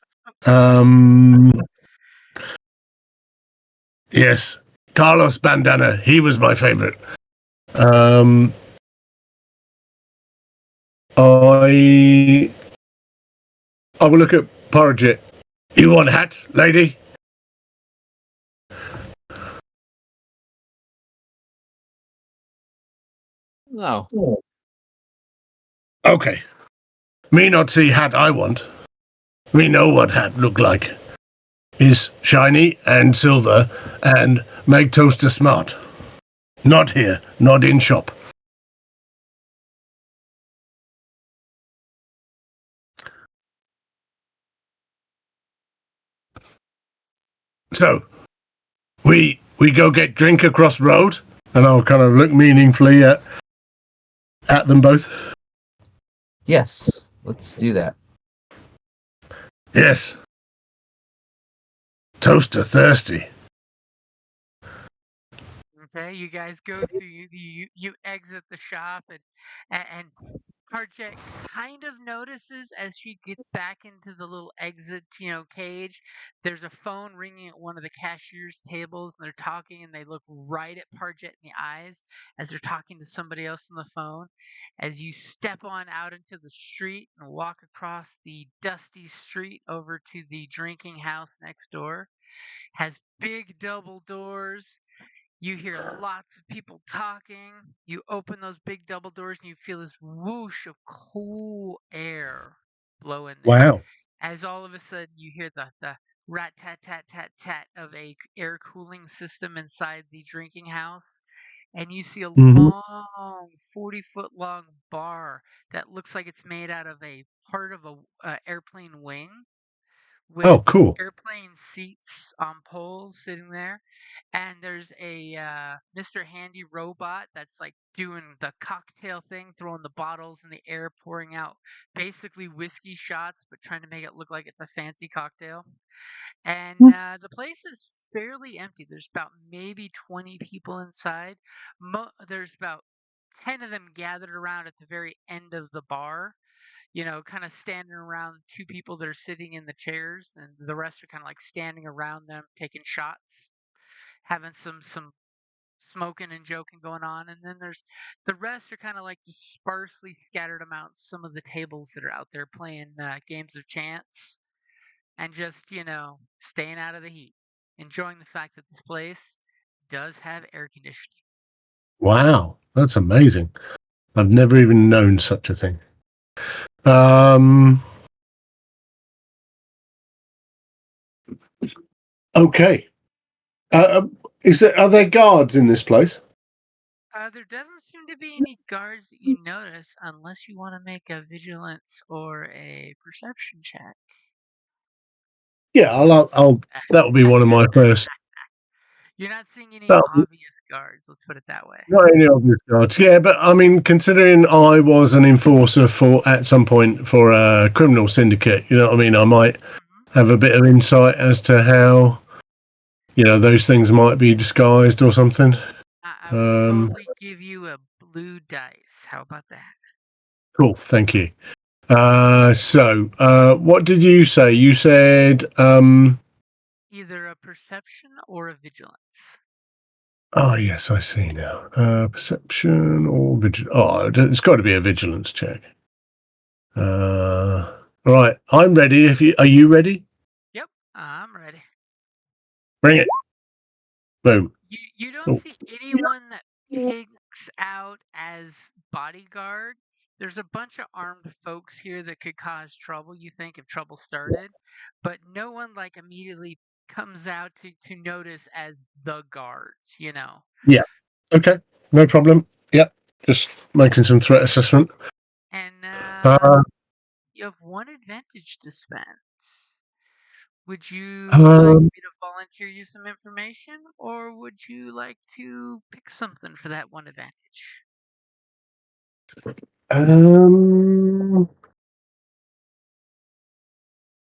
Yes. Carlos Bandana. He was my favorite. I will look at Porridge. You want hat, lady? No. Okay. Me not see hat I want. Me know what hat look like. Is shiny and silver and make toaster smart. Not here, not in shop. So, we go get drink across road, and I'll kind of look meaningfully at them both. Yes, let's do that. Yes. Toaster thirsty. Okay, you guys go through. You exit the shop, and Karjek kind of notices as she gets back into the little exit, cage. There's a phone ringing at one of the cashier's tables, and they're talking, and they look right at Parjet in the eyes as they're talking to somebody else on the phone. As you step on out into the street and walk across the dusty street over to the drinking house next door, has big double doors. You hear lots of people talking. You open those big double doors and you feel this whoosh of cool air blow in there. Wow. As all of a sudden you hear the rat tat tat tat tat of a air cooling system inside the drinking house. And you see a Mm-hmm. long 40-foot long bar that looks like it's made out of a part of a airplane wing with Oh, cool. airplane seats on poles sitting there. And there's a Mr. Handy robot that's like doing the cocktail thing, throwing the bottles in the air, pouring out basically whiskey shots, but trying to make it look like it's a fancy cocktail. And the place is fairly empty. There's about maybe 20 people inside. There's about 10 of them gathered around at the very end of the bar, kind of standing around two people that are sitting in the chairs, and the rest are kind of like standing around them, taking shots, having some smoking and joking going on. And then there's the rest are kind of like just sparsely scattered amongst some of the tables that are out there playing games of chance and just staying out of the heat, enjoying the fact that this place does have air conditioning. Wow. That's amazing. I've never even known such a thing. Um. Okay. Are there guards in this place? There doesn't seem to be any guards that you notice unless you want to make a vigilance or a perception check. Yeah, I'll. That'll be one of my first. You're not seeing any That'll obvious guards, let's put it that way. Not any obvious guards. Yeah, but I mean, considering I was an enforcer at some point for a criminal syndicate, you know what I mean? I might have a bit of insight as to how, those things might be disguised or something. I will totally give you a blue dice. How about that? Cool, thank you. So, what did you say? You said, Either a perception or a vigilance. oh yes, I see now. Perception or vigilance? Oh, it's got to be a vigilance check. Right, I'm ready. Are you ready? Yep, I'm ready. Bring it. Boom. You don't Oh. see anyone that picks out as bodyguard. There's a bunch of armed folks here that could cause trouble, you think, if trouble started, but no one like immediately comes out to notice as the guards, you know. Yeah. Okay. No problem. Yep. Just making some threat assessment. And Uh, you have one advantage to spend. Would you like um, me to volunteer you some information, or would you like to pick something for that one advantage? um,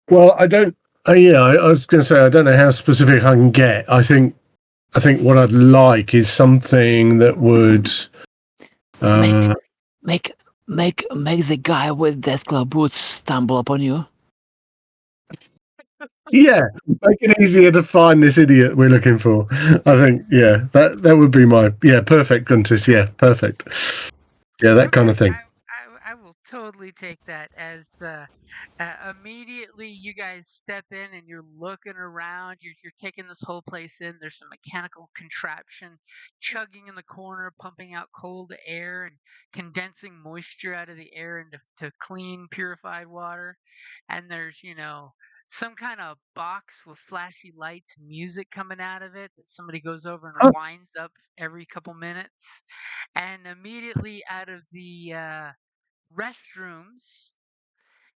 well, I don't. Yeah, I was going to say I don't know how specific I can get. I think what I'd like is something that would Make the guy with death claw boots stumble upon you. yeah, make it easier to find this idiot we're looking for. I think that would be my perfect, Guntis. Yeah, perfect. Yeah, that kind Okay, of thing. I will totally take that as the immediately you guys step in and you're looking around. You're taking this whole place in. There's some mechanical contraption chugging in the corner, pumping out cold air and condensing moisture out of the air into to clean, purified water. And there's some kind of box with flashy lights and music coming out of it that somebody goes over and Oh, winds up every couple minutes. And immediately out of the restrooms,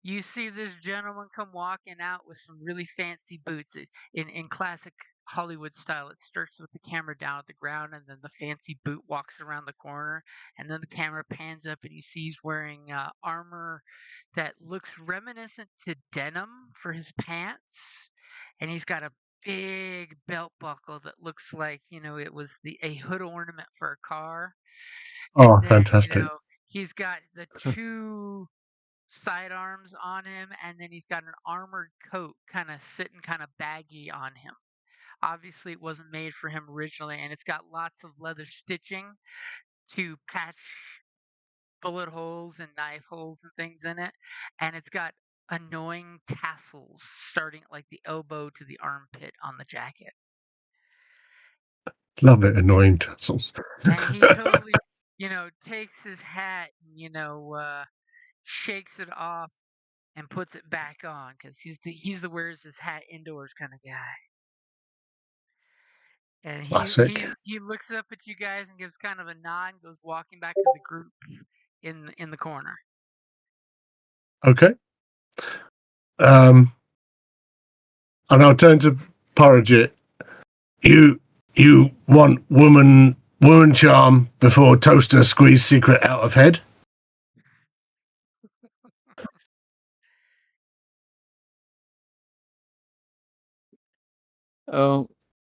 you see this gentleman come walking out with some really fancy boots in classic Hollywood style. It starts with the camera down at the ground, and then the fancy boot walks around the corner, and then the camera pans up, and you see he's wearing armor that looks reminiscent to denim for his pants, and he's got a big belt buckle that looks like it was a hood ornament for a car. And then fantastic. he's got the two sidearms on him, and then he's got an armored coat kind of sitting kind of baggy on him. Obviously, it wasn't made for him originally, and it's got lots of leather stitching to patch bullet holes and knife holes and things in it. And it's got annoying tassels starting at like the elbow to the armpit on the jacket. Love it, annoying tassels. And he totally, takes his hat and, shakes it off and puts it back on because he's the wears his hat indoors kind of guy. And Classic. he looks up at you guys and gives kind of a nod and goes walking back to the group in the corner. Okay. And I'll turn to Porridge. You want woman charm before toaster squeeze secret out of head?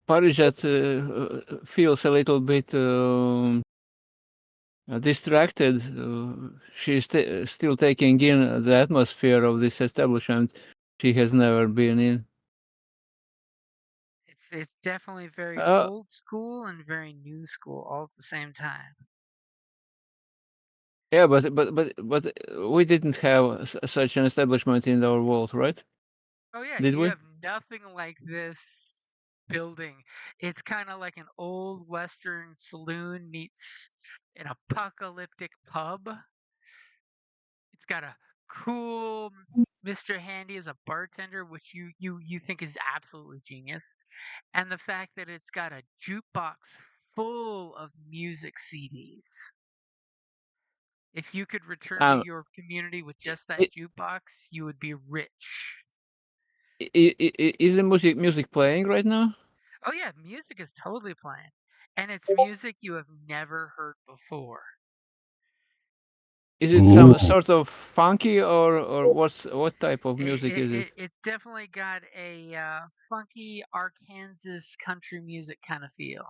Parijat feels a little bit distracted. She's still taking in the atmosphere of this establishment she has never been in. It's definitely very Uh, old school and very new school all at the same time. yeah, but we didn't have such an establishment in our world, right? Oh yeah, Did you we? have nothing like this building. It's kind of like an old western saloon meets an apocalyptic pub. It's got a cool Mr. Handy as a bartender, which you think is absolutely genius. And the fact that it's got a jukebox full of music CDs. If you could return to Um, your community with just that i- jukebox, you would be rich. is the music playing right now? Oh yeah, music is totally playing. And it's music you have never heard before. Is it Ooh, some sort of funky or what type of music is it? It's definitely got a funky Arkansas country music kind of feel.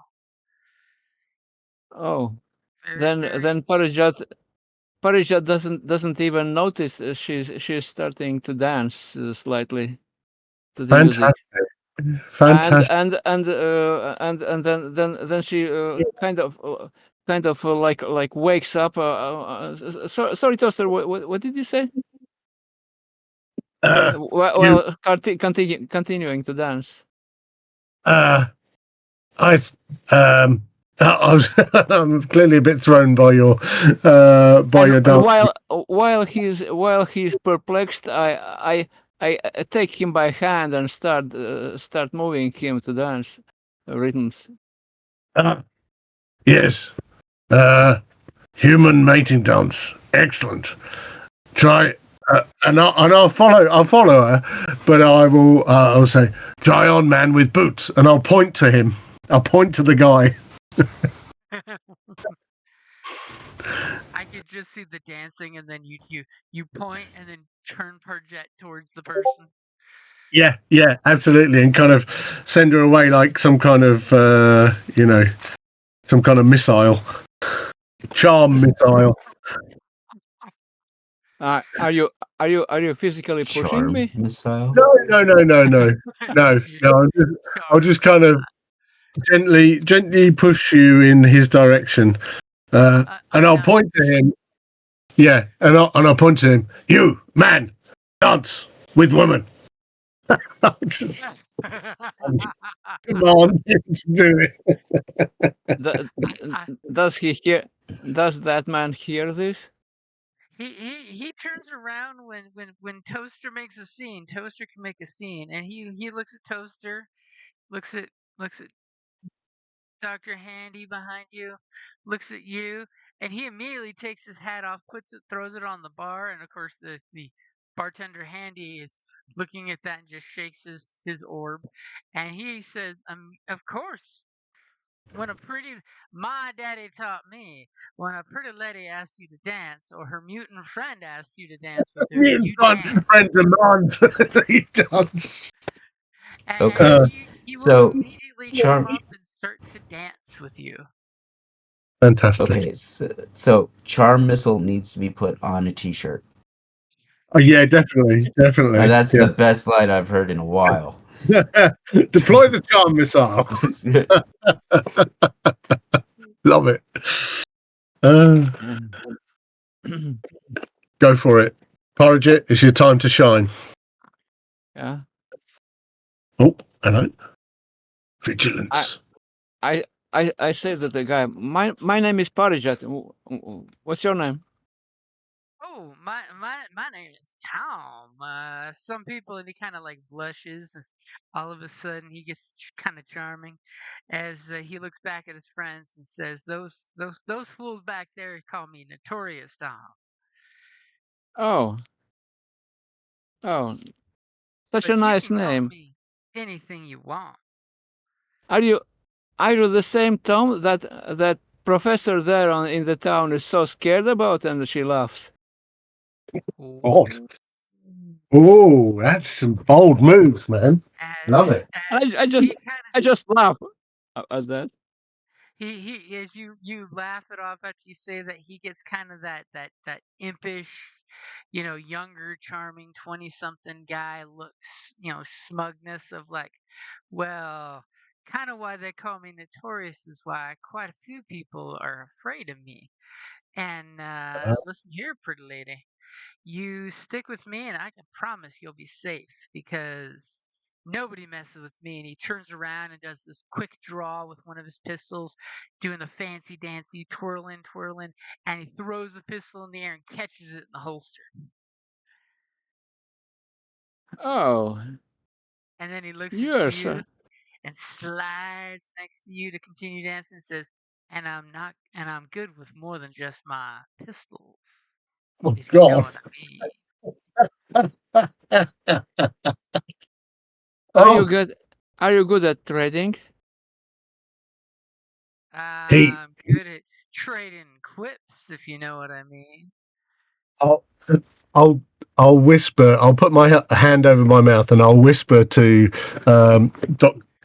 Oh, Very, then very. Parijat doesn't even notice she's starting to dance slightly to the music. fantastic. Fantastic. Then she kind of like wakes up. Sorry, Toaster. What did you say? Uh, you, Well, continuing to dance. I, um, I'm clearly a bit thrown by your And dance. while he's perplexed, I take him by hand and start moving him to dance rhythms. Yes. Human mating dance. Excellent. Try. I'll follow. I'll follow her, but I will. I'll say, "Try on, man with boots," and I'll point to him. I'll point to the guy. I could just see the dancing, and then you point, and then turn project towards the person. Yeah, absolutely, and kind of send her away like some kind of, some kind of missile, charm missile. Are you physically pushing Charm me? missile. No. I'll just kind of gently push you in his direction, and I'll Enough. point to him. Yeah, and I'll point to him. You man, dance with woman. I'll just command him to do it. Th- I, Does he hear? Does that man hear this? he turns around when Toaster makes a scene. Toaster can make a scene, and he looks at Toaster, looks at looks at Dr. Handy behind you, looks at you, and he immediately takes his hat off, puts it, throws it on the bar, and of course the bartender Handy is looking at that and just shakes his orb, and he says, of course. When a pretty, my daddy taught me, when a pretty lady asks you to dance, or her mutant friend asks you to dance with her, Me and you my dance. friend demands that he dance. And Okay. Uh, he will So immediately come charm. up and start to dance with you. Fantastic. Okay. So charm missile needs to be put on a T-shirt. Oh yeah, definitely. That's Yeah. the best line I've heard in a while. Deploy the charm missile. Love it. Go for it. Porridge, it's your time to shine. Yeah. Oh, hello. Vigilance. I say to the guy, my name is Parijat. What's your name? Oh, my name is Tom. Some people, and he kind of like blushes. As all of a sudden, he gets kind of charming, as he looks back at his friends and says, "Those fools back there call me Notorious Tom, Oh, oh, such a but you nice can call name. me anything you want." Are you the same Tom that professor there in the town is so scared about, and she laughs? God. Ooh. Oh, that's some bold moves, man. As Love it. as I he kind of I just laugh at that. he as you laugh it off after you say that, he gets kind of that impish, younger, charming 20 something guy looks, smugness of like, well, kind of why they call me Notorious is why quite a few people are afraid of me. And listen here, pretty lady, you stick with me, and I can promise you'll be safe because nobody messes with me. And he turns around and does this quick draw with one of his pistols, doing the fancy dancy, twirling, and he throws the pistol in the air and catches it in the holster. Oh, And then he looks at you're you so. and slides next to you to continue dancing and says, and I'm good with more than just my pistols, Oh, if you know God. what I mean. Are you Oh, good? Are you good at trading? he. I'm good at trading quips, if you know what I mean. I'll, I'll, I'll whisper. I'll put my hand over my mouth and I'll whisper to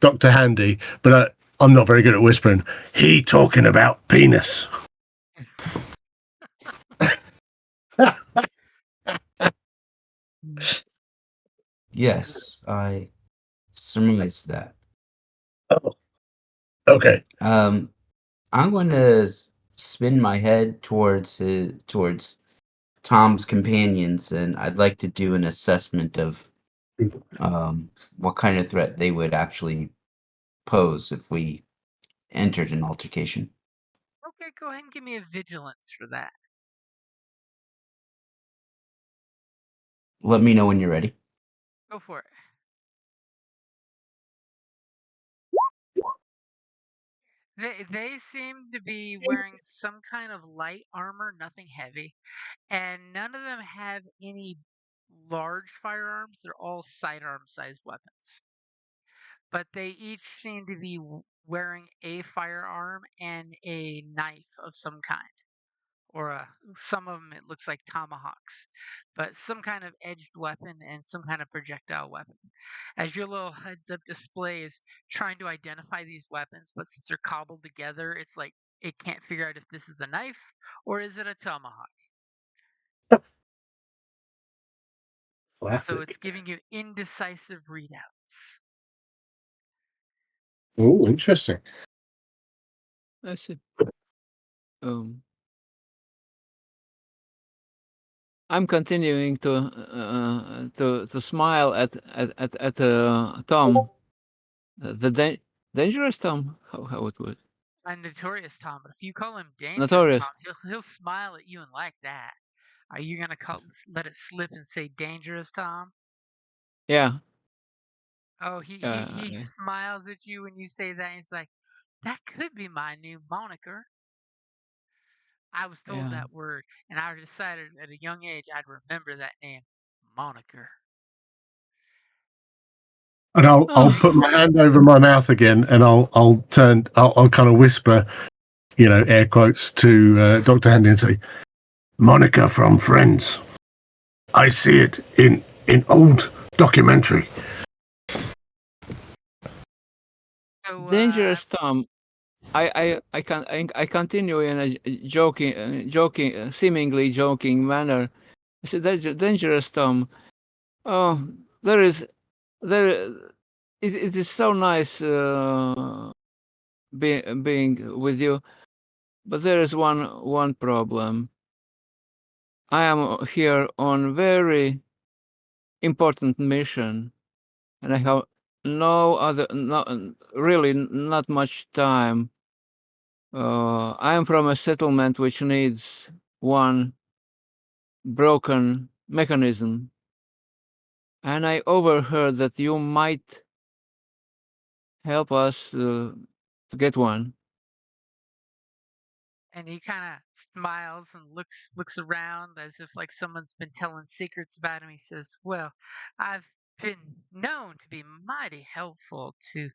Dr. Handy, but I'm not very good at whispering. He talking about penis. Yes, I surmise that. Oh, okay. I'm going to spin my head towards Tom's companions, and I'd like to do an assessment of what kind of threat they would actually pose if we entered an altercation. Okay, go ahead and give me a vigilance for that. Let me know when you're ready. Go for it. They seem to be wearing some kind of light armor, nothing heavy, and none of them have any large firearms. They're all sidearm sized weapons. But they each seem to be wearing a firearm and a knife of some kind. Or some of them, it looks like tomahawks, but some kind of edged weapon and some kind of projectile weapon. As your little heads up display is trying to identify these weapons, but since they're cobbled together, it's like it can't figure out if this is a knife or is it a tomahawk. Classic. So it's giving you indecisive readouts. Oh, interesting. I see. I'm continuing to smile at Tom, the dangerous Tom. How it would A notorious Tom, but if you call him dangerous Tom, notorious. he'll smile at you and like that. Are you gonna let it slip and say dangerous Tom? Yeah. Oh, he smiles at you when you say that. And he's like, that could be my new moniker. I was told Yeah. that word, and I decided at a young age I'd remember that name, moniker. And I'll put my hand over my mouth again, and I'll kind of whisper, air quotes to Dr. Handy and say, "Monica from Friends. I see it in old documentary." So, Dangerous Tom. I continue in a joking, seemingly joking manner. I said, dangerous Tom. Oh, there. It is so nice being with you, but there is one problem. I am here on very important mission, and I have really not much time. I am from a settlement which needs one broken mechanism, and I overheard that you might help us to get one. and he kind of smiles and looks around as if like someone's been telling secrets about him. He says, "Well, I've been known to be mighty helpful to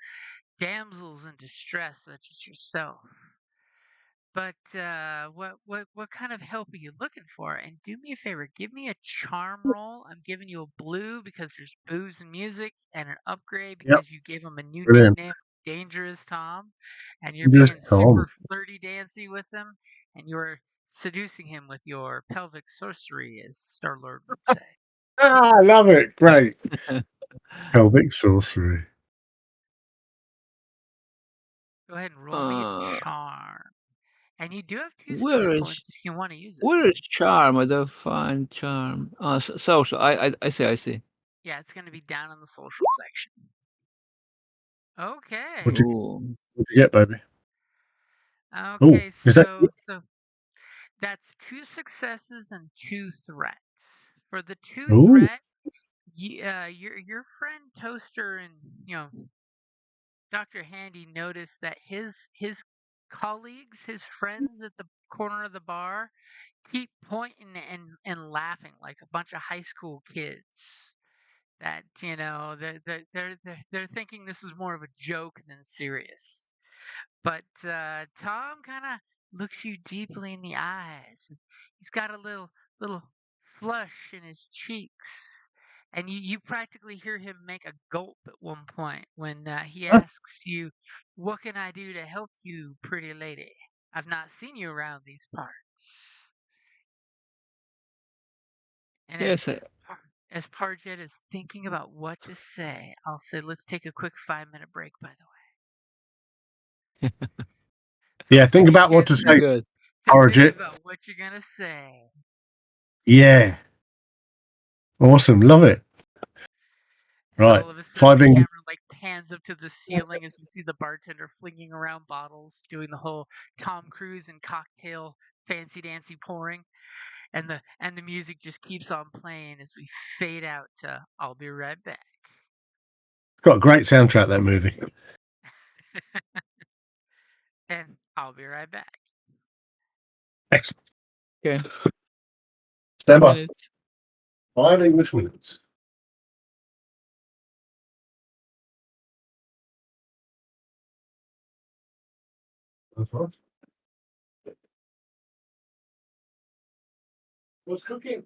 damsels in distress such as yourself. But what kind of help are you looking for? And do me a favor, give me a charm roll. I'm giving you a blue because there's booze and music, and an upgrade Yep. because you gave him a new Brilliant. nickname, Dangerous Tom, and you're Dangerous being Tom. super flirty dancy with him, and you're seducing him with your pelvic sorcery, as Star Lord would say. I love it. Great. Pelvic sorcery. Go ahead and roll me a charm. And you do have two Where skill is points if you want to use it. where is charm? I don't find charm. Oh, social. I see. Yeah, it's going to be down in the social section. Okay. What'd you get, baby? Okay, is that so that's 2 successes and 2 threats. For the 2 Ooh. threat, your friend Toaster and Dr. Handy noticed that his colleagues, his friends at the corner of the bar, keep pointing and laughing like a bunch of high school kids. That they're thinking this is more of a joke than serious. But Tom kind of looks you deeply in the eyes. He's got a little flush in his cheeks, and you practically hear him make a gulp at one point when he asks you, "What can I do to help you, pretty lady? I've not seen you around these parts." And Yes. as Parjet is thinking about what to say, I'll say, let's take a quick 5-minute break, by the way. So Yeah, think you about what get to say, Good. to think Origin. about what you're going to say. Yeah. Awesome. Love it. And Right. all of a sudden, 5 the English. camera like hands up to the ceiling as we see the bartender flinging around bottles, doing the whole Tom Cruise and cocktail fancy dancy pouring, and the music just keeps on playing as we fade out to "I'll be right back." Got a great soundtrack, that movie. And I'll be right back. Excellent. Okay. Stand by. Minutes. 5 English minutes. That's right. What's cooking?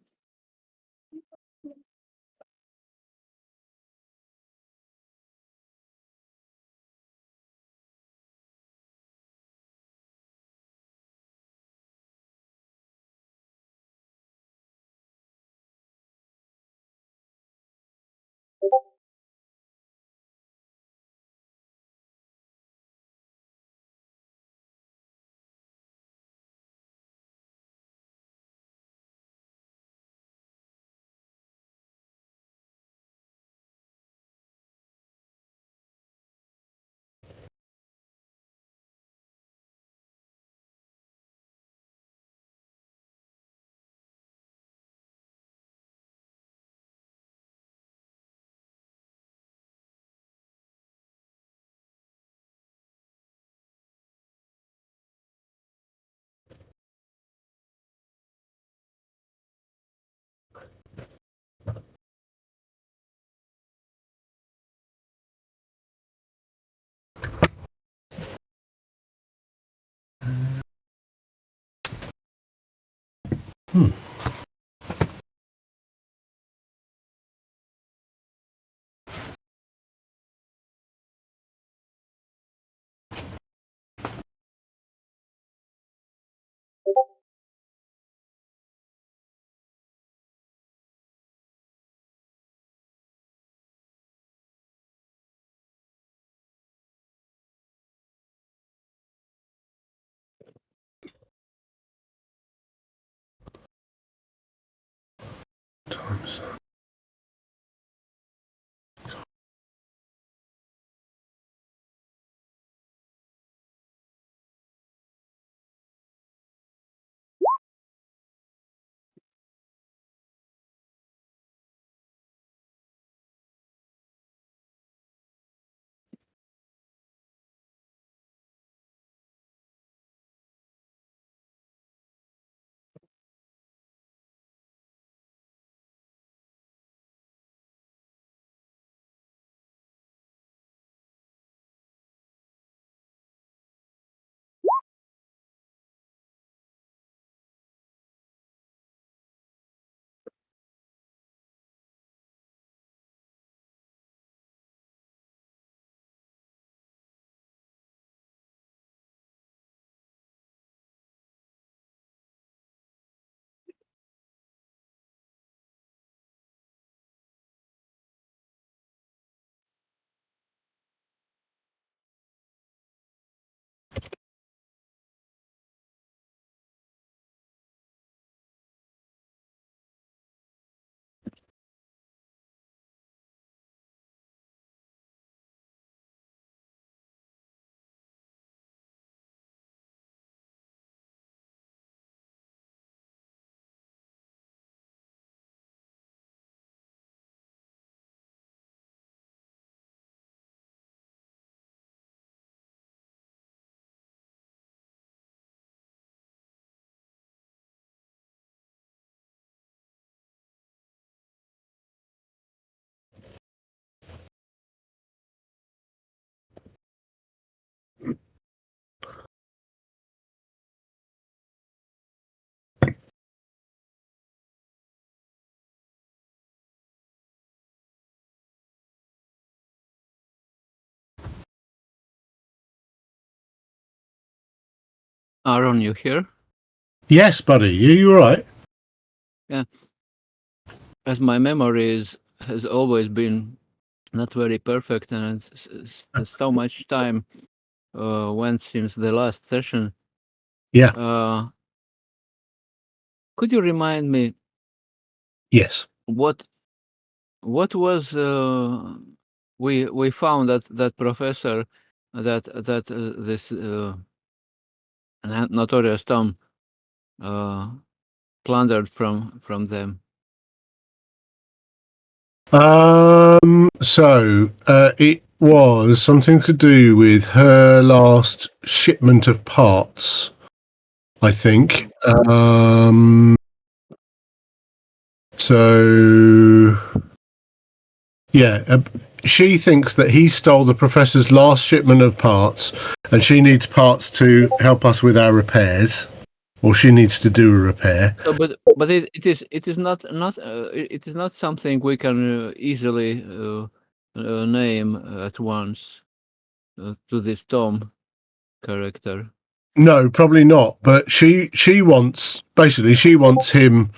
Times. Aaron, you here? Yes, buddy. You all right? Yeah. As my memory has always been not very perfect, and so much time went since the last session. Yeah. Could you remind me Yes. what was we found that professor that this notorious Tom plundered from them. So it was something to do with her last shipment of parts, I think. So yeah, she thinks that he stole the professor's last shipment of parts, and she needs parts to help us with our repairs, or she needs to do a repair. So, but it is not it is not something we can easily name at once to this Tom character. No, probably not. But she wants him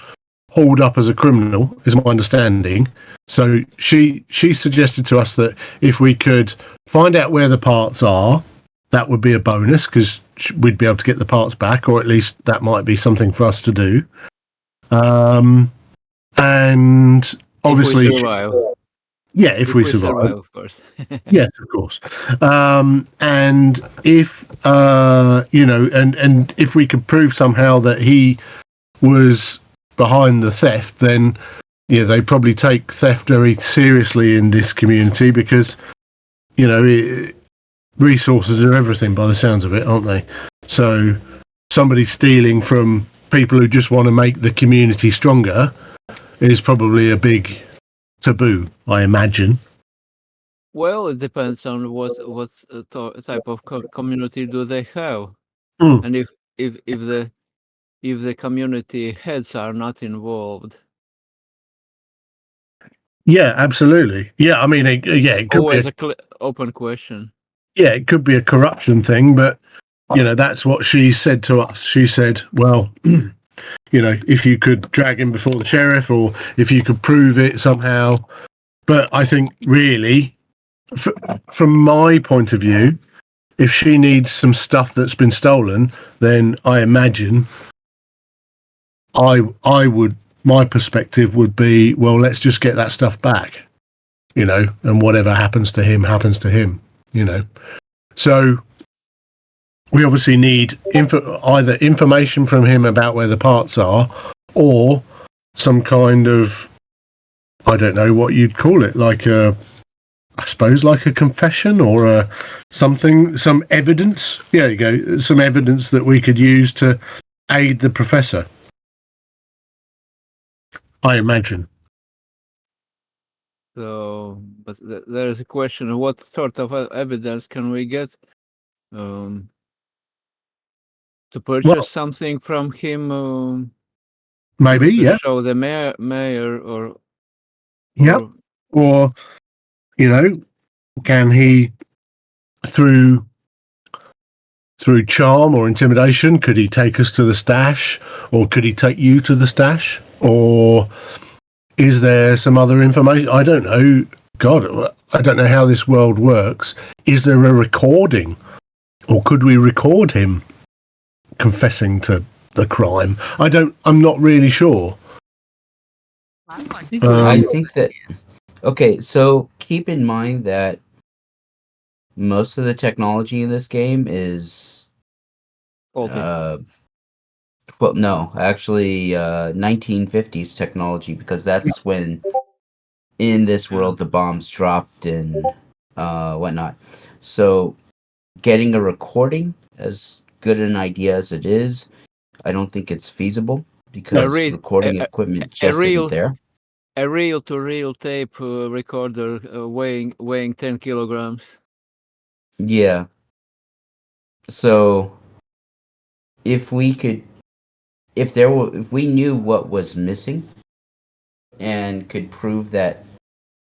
hauled up as a criminal, is my understanding. So she suggested to us that if we could find out where the parts are, that would be a bonus because we'd be able to get the parts back, or at least that might be something for us to do. And obviously, if we survive. if we survive, of course. yes, of course. And if and if we could prove somehow that he was behind the theft, then they probably take theft very seriously in this community because resources are everything by the sounds of it, aren't they? So somebody stealing from people who just want to make the community stronger is probably a big taboo, I imagine. Well, it depends on what type of community do they have, and if the community heads are not involved. Yeah, absolutely. Yeah, I mean, it could always be a open question. Yeah, it could be a corruption thing, but that's what she said to us. She said, well, if you could drag him before the sheriff or if you could prove it somehow. But I think really, from my point of view, if she needs some stuff that's been stolen, then I imagine I would, my perspective would be, well, let's just get that stuff back, and whatever happens to him, happens to him, So we obviously need either information from him about where the parts are or some kind of, I don't know what you'd call it, I suppose like a confession or some evidence. Yeah, there you go. Some evidence that we could use to aid the professor, I imagine. So, but there is a question of what sort of evidence can we get to purchase something from him? Maybe, to yeah. show the mayor or Yep. Or, can he, through charm or intimidation, could he take us to the stash, or could he take you to the stash, or is there some other information? I don't know. God, I don't know how this world works. Is there a recording, or could we record him confessing to the crime? I'm not really sure. I think that. Okay, so keep in mind that most of the technology in this game is well, no, actually 1950s technology, because that's when in this world the bombs dropped and whatnot. So getting a recording, as good an idea as it is, I don't think it's feasible because recording equipment just isn't there. A reel-to-reel tape recorder weighing 10 kilograms. Yeah. So if we knew what was missing and could prove that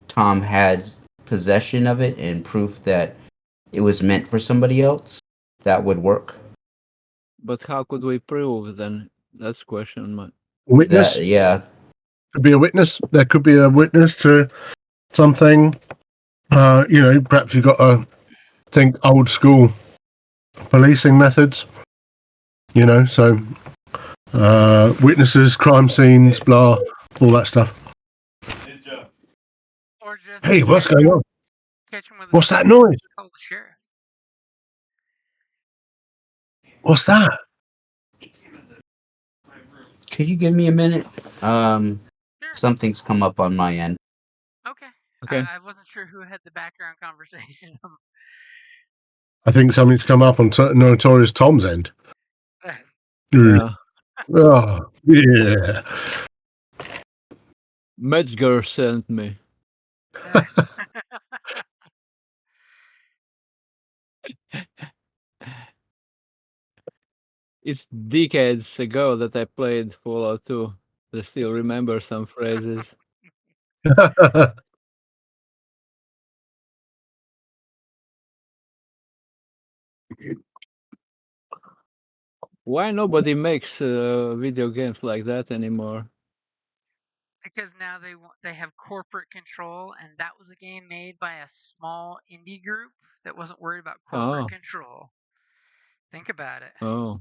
Tom had possession of it and proof that it was meant for somebody else, that would work. But how could we prove then? That's question. Witness? Yeah. Could be a witness. There could be a witness to something. Perhaps you've got to think old school policing methods. So witnesses, crime scenes, blah, all that stuff. Or just Hey, what's going on? Catch him with a What's that stick. noise? Call the sheriff. What's that? Could you give me a minute? Sure. Something's come up on my end. Okay. Okay. I wasn't sure who had the background conversation. I think something's come up on Notorious Tom's end. Yeah. Oh, yeah. Metzger sent me. It's decades ago that I played Fallout 2. I still remember some phrases. Why nobody makes video games like that anymore? Because now they have corporate control, and that was a game made by a small indie group that wasn't worried about corporate Oh, control. Think about it. oh,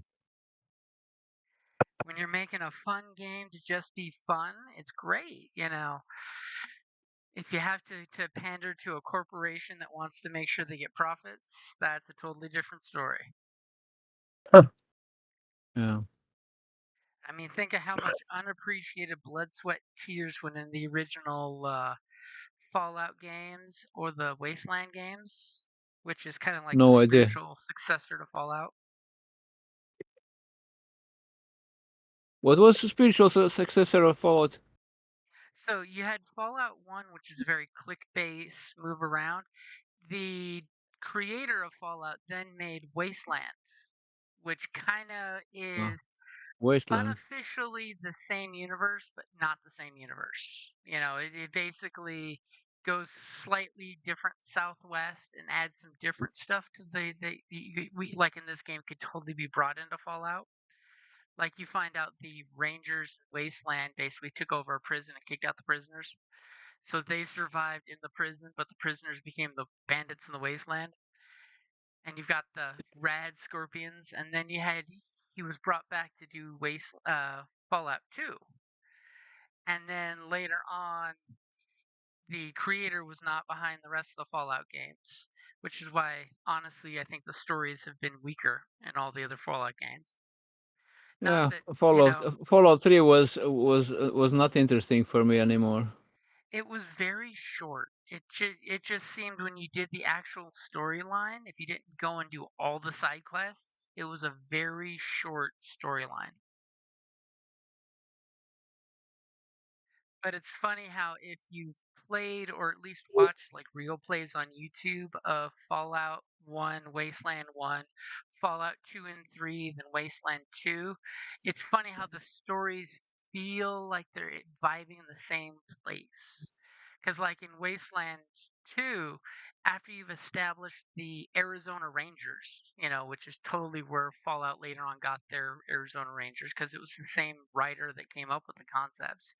When you're making a fun game to just be fun, it's great, you know. If you have to pander to a corporation that wants to make sure they get profits, that's a totally different story. yeah. I mean, think of how much unappreciated blood, sweat, tears went in the original Fallout games or the Wasteland games, which is kind of like the No idea. spiritual successor to Fallout. What was the spiritual successor of Fallout? So you had Fallout 1, which is very click-based, move around. The creator of Fallout then made Wasteland, which kind of is Wasteland. unofficially the same universe, but not the same universe. You know, it basically goes slightly different southwest and adds some different stuff to we like in this game could totally be brought into Fallout. Like you find out the Rangers Wasteland basically took over a prison and kicked out the prisoners. So they survived in the prison, but the prisoners became the bandits in the Wasteland. And you've got the rad scorpions, and then he was brought back to do Fallout 2. And then later on, the creator was not behind the rest of the Fallout games, which is why, honestly, I think the stories have been weaker in all the other Fallout games. Not Yeah, that, Fallout 3 was not interesting for me anymore. it was very short. It just seemed when you did the actual storyline, if you didn't go and do all the side quests, it was a very short storyline. But it's funny how if you've played or at least watched like real plays on YouTube of Fallout 1, Wasteland 1, Fallout 2 and 3, then Wasteland 2, it's funny how the stories feel like they're vibing in the same place. Because, like in Wasteland 2, after you've established the Arizona Rangers, you know, which is totally where Fallout later on got their Arizona Rangers, because it was the same writer that came up with the concepts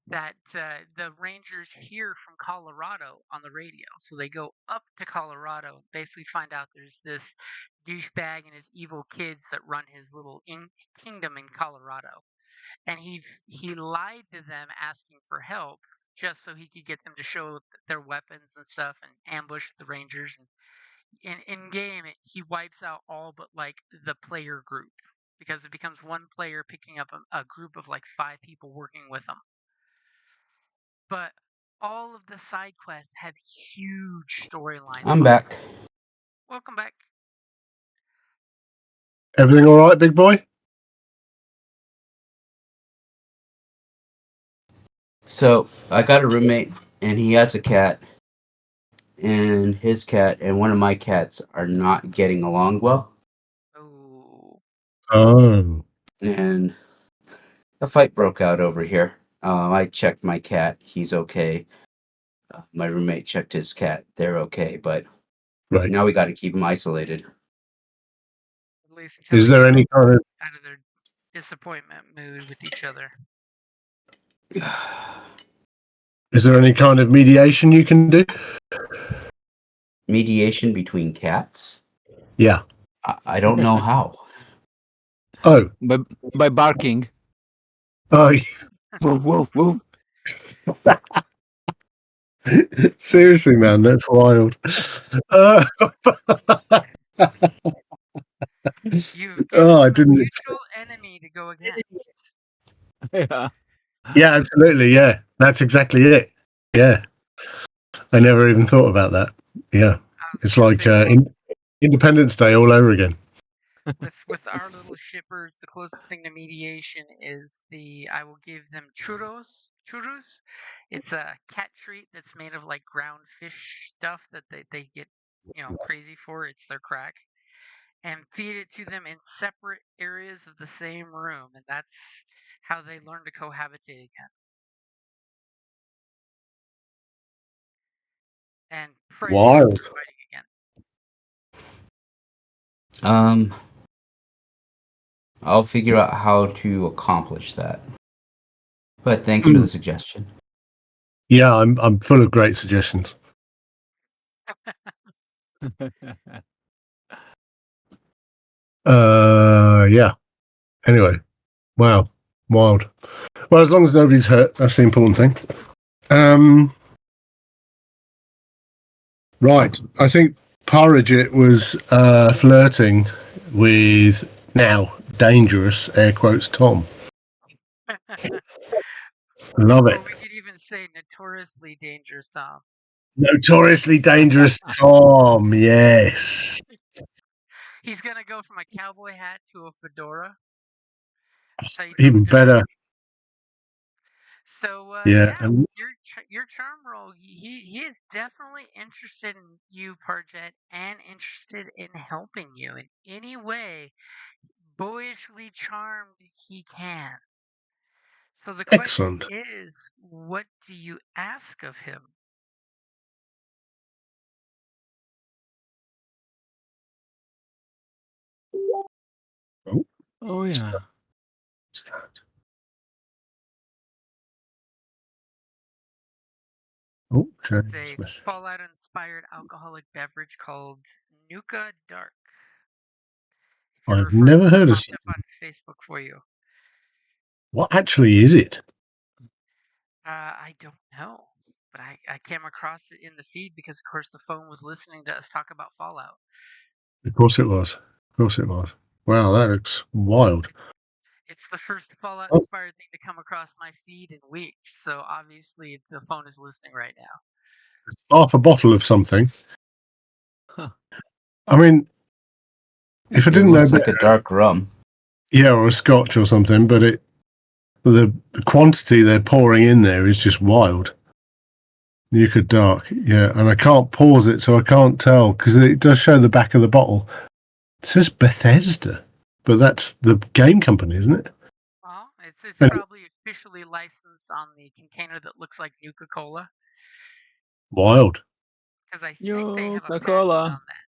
that the Rangers hear from Colorado on the radio. So they go up to Colorado and basically find out there's this douchebag and his evil kids that run his little kingdom in Colorado. And he lied to them asking for help just so he could get them to show their weapons and stuff and ambush the Rangers. And in game, he wipes out all but like the player group because it becomes one player picking up a group of like 5 people working with them. But all of the side quests have huge storylines. I'm back. Welcome back. Everything all right, big boy? So I got a roommate, and he has a cat, and his cat and one of my cats are not getting along well, Oh, Oh, and a fight broke out over here. I checked my cat; he's okay. My roommate checked his cat; they're okay. But right. now we got to keep them isolated. at least until Is they there get any kind of out of their disappointment mood with each other. mediation you can do? Mediation between cats? Yeah. I don't know how. Oh. By barking. Oh. Woof, woof, woof. Seriously, man, that's wild. You've given I him a didn't expect. mutual enemy to go against. Yeah. Yeah, absolutely. Yeah, that's exactly it. Yeah, I never even thought about that. Yeah, I was it's gonna like say, well, Independence Day all over again. with our little shippers, the closest thing to mediation is the I will give them churros. Churros. It's a cat treat that's made of like ground fish stuff that they get, crazy for. It's their crack. And feed it to them in separate areas of the same room, and that's how they learn to cohabitate again and pray against Wild. their fighting again. I'll figure out how to accomplish that. But thanks for the suggestion. Yeah, I'm full of great suggestions. Yeah. Anyway, wow, wild. Well, as long as nobody's hurt, that's the important thing. Right. I think Parajit was flirting with now dangerous air quotes Tom. Love Or it. we could even say notoriously dangerous Tom. Notoriously dangerous Tom. Yes. He's gonna go from a cowboy hat to a fedora. That's how you tell the Even difference. better. So Yeah. yeah, And your charm roll, he is definitely interested in you, Parjet, and interested in helping you in any way boyishly charmed he can. So the question excellent. is, what do you ask of him? Oh, Oh yeah. what's that? Oh, It's James a Smith. Fallout inspired alcoholic beverage called Nuka Dark. If you're I've referring never to what heard of popped up something. on Facebook for you, What actually is it? I don't know, but I came across it in the feed because, of course, the phone was listening to us talk about Fallout. Of course it was. Of course it was. Wow, that looks wild. It's the first Fallout Oh, inspired thing to come across my feed in weeks, so obviously the phone is listening right now. half a bottle of something. Huh. I mean, if I It didn't know looks better, like a dark rum. yeah, or a scotch or something, but the quantity they're pouring in there is just wild. Nuka Dark, yeah, and I can't pause it, so I can't tell because it does show the back of the bottle. It says Bethesda, but that's the game company, isn't it? Well, it's And probably officially licensed on the container that looks like Nuka Cola, wild. because I think they Yo, have a patent Coca-Cola. on that.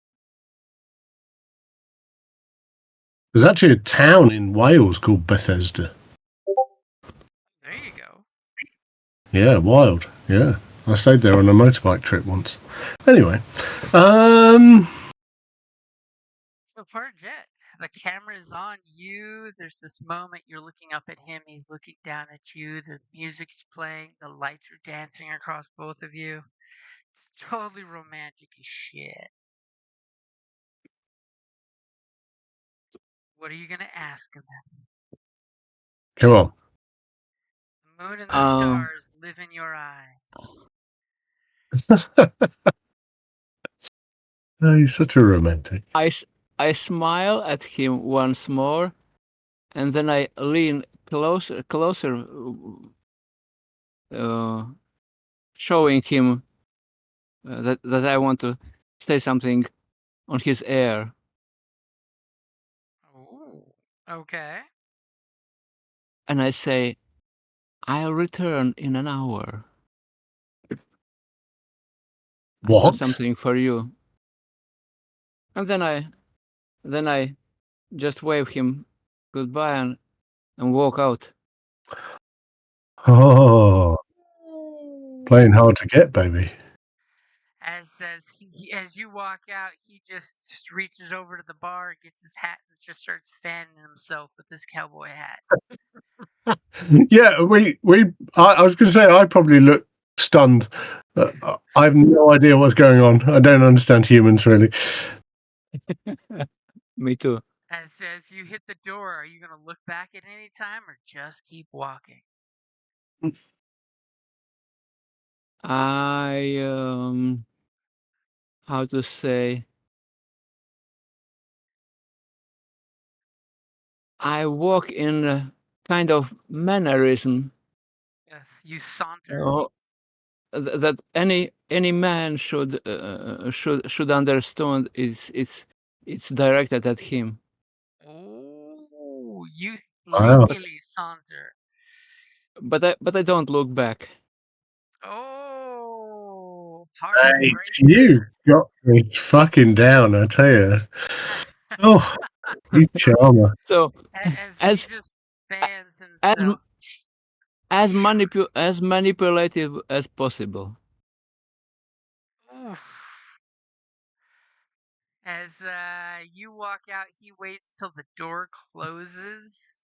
There's actually a town in Wales called Bethesda. There you go. Yeah, wild. Yeah, I stayed there on a motorbike trip once. Anyway, um, So far, Jet, the camera is on you. There's this moment you're looking up at him. He's looking down at you. The music's playing. The lights are dancing across both of you. It's totally romantic as shit. What are you gonna ask of him? come on. The moon and the Um, stars live in your eyes. Oh, you're such a romantic. I smile at him once more, and then I lean closer, uh, showing him that I want to say something on his ear. Ooh. Okay. And I say, "I'll return in an hour. I've got What? something for you." And then I just wave him goodbye and walk out. Oh, playing hard to get, baby. As you walk out, he just reaches over to the bar, gets his hat, and just starts fanning himself with his cowboy hat. Yeah, I was going to say I probably look stunned. I have no idea what's going on. I don't understand humans really. Me too. As you hit the door, are you gonna look back at any time or just keep walking? I how to say? I walk in a kind of mannerism Yes, you saunter. that any man should understand. It's directed at him. Oh, you Wow. really saunter. But I don't look back. Oh, hard Hey, breaker. you got me fucking down, I tell you. Oh, you charmer. So As he as just fans as himself. as manipulative as possible. Oof. As you walk out, he waits till the door closes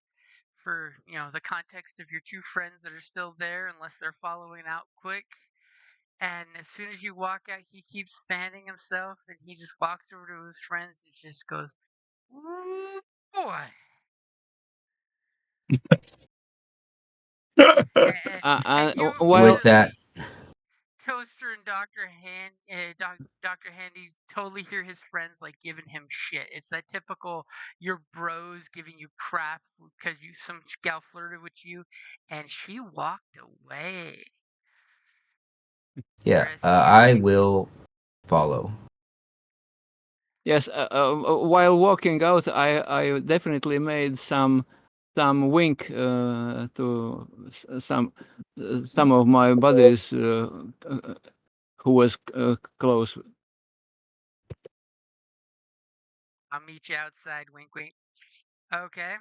for, the context of your two friends that are still there, unless they're following out quick. And as soon as you walk out, he keeps fanning himself, and he just walks over to his friends and just goes, "Ooh, boy." And you With immediately, that, Toaster and Dr. Handy totally hear his friends like giving him shit. It's that typical your bros giving you crap because some gal flirted with you and she walked away. yeah, Whereas I will follow. Yes, while walking out, I definitely made some wink to some of my buddies who was close. I'll meet you outside, wink wink. Okay.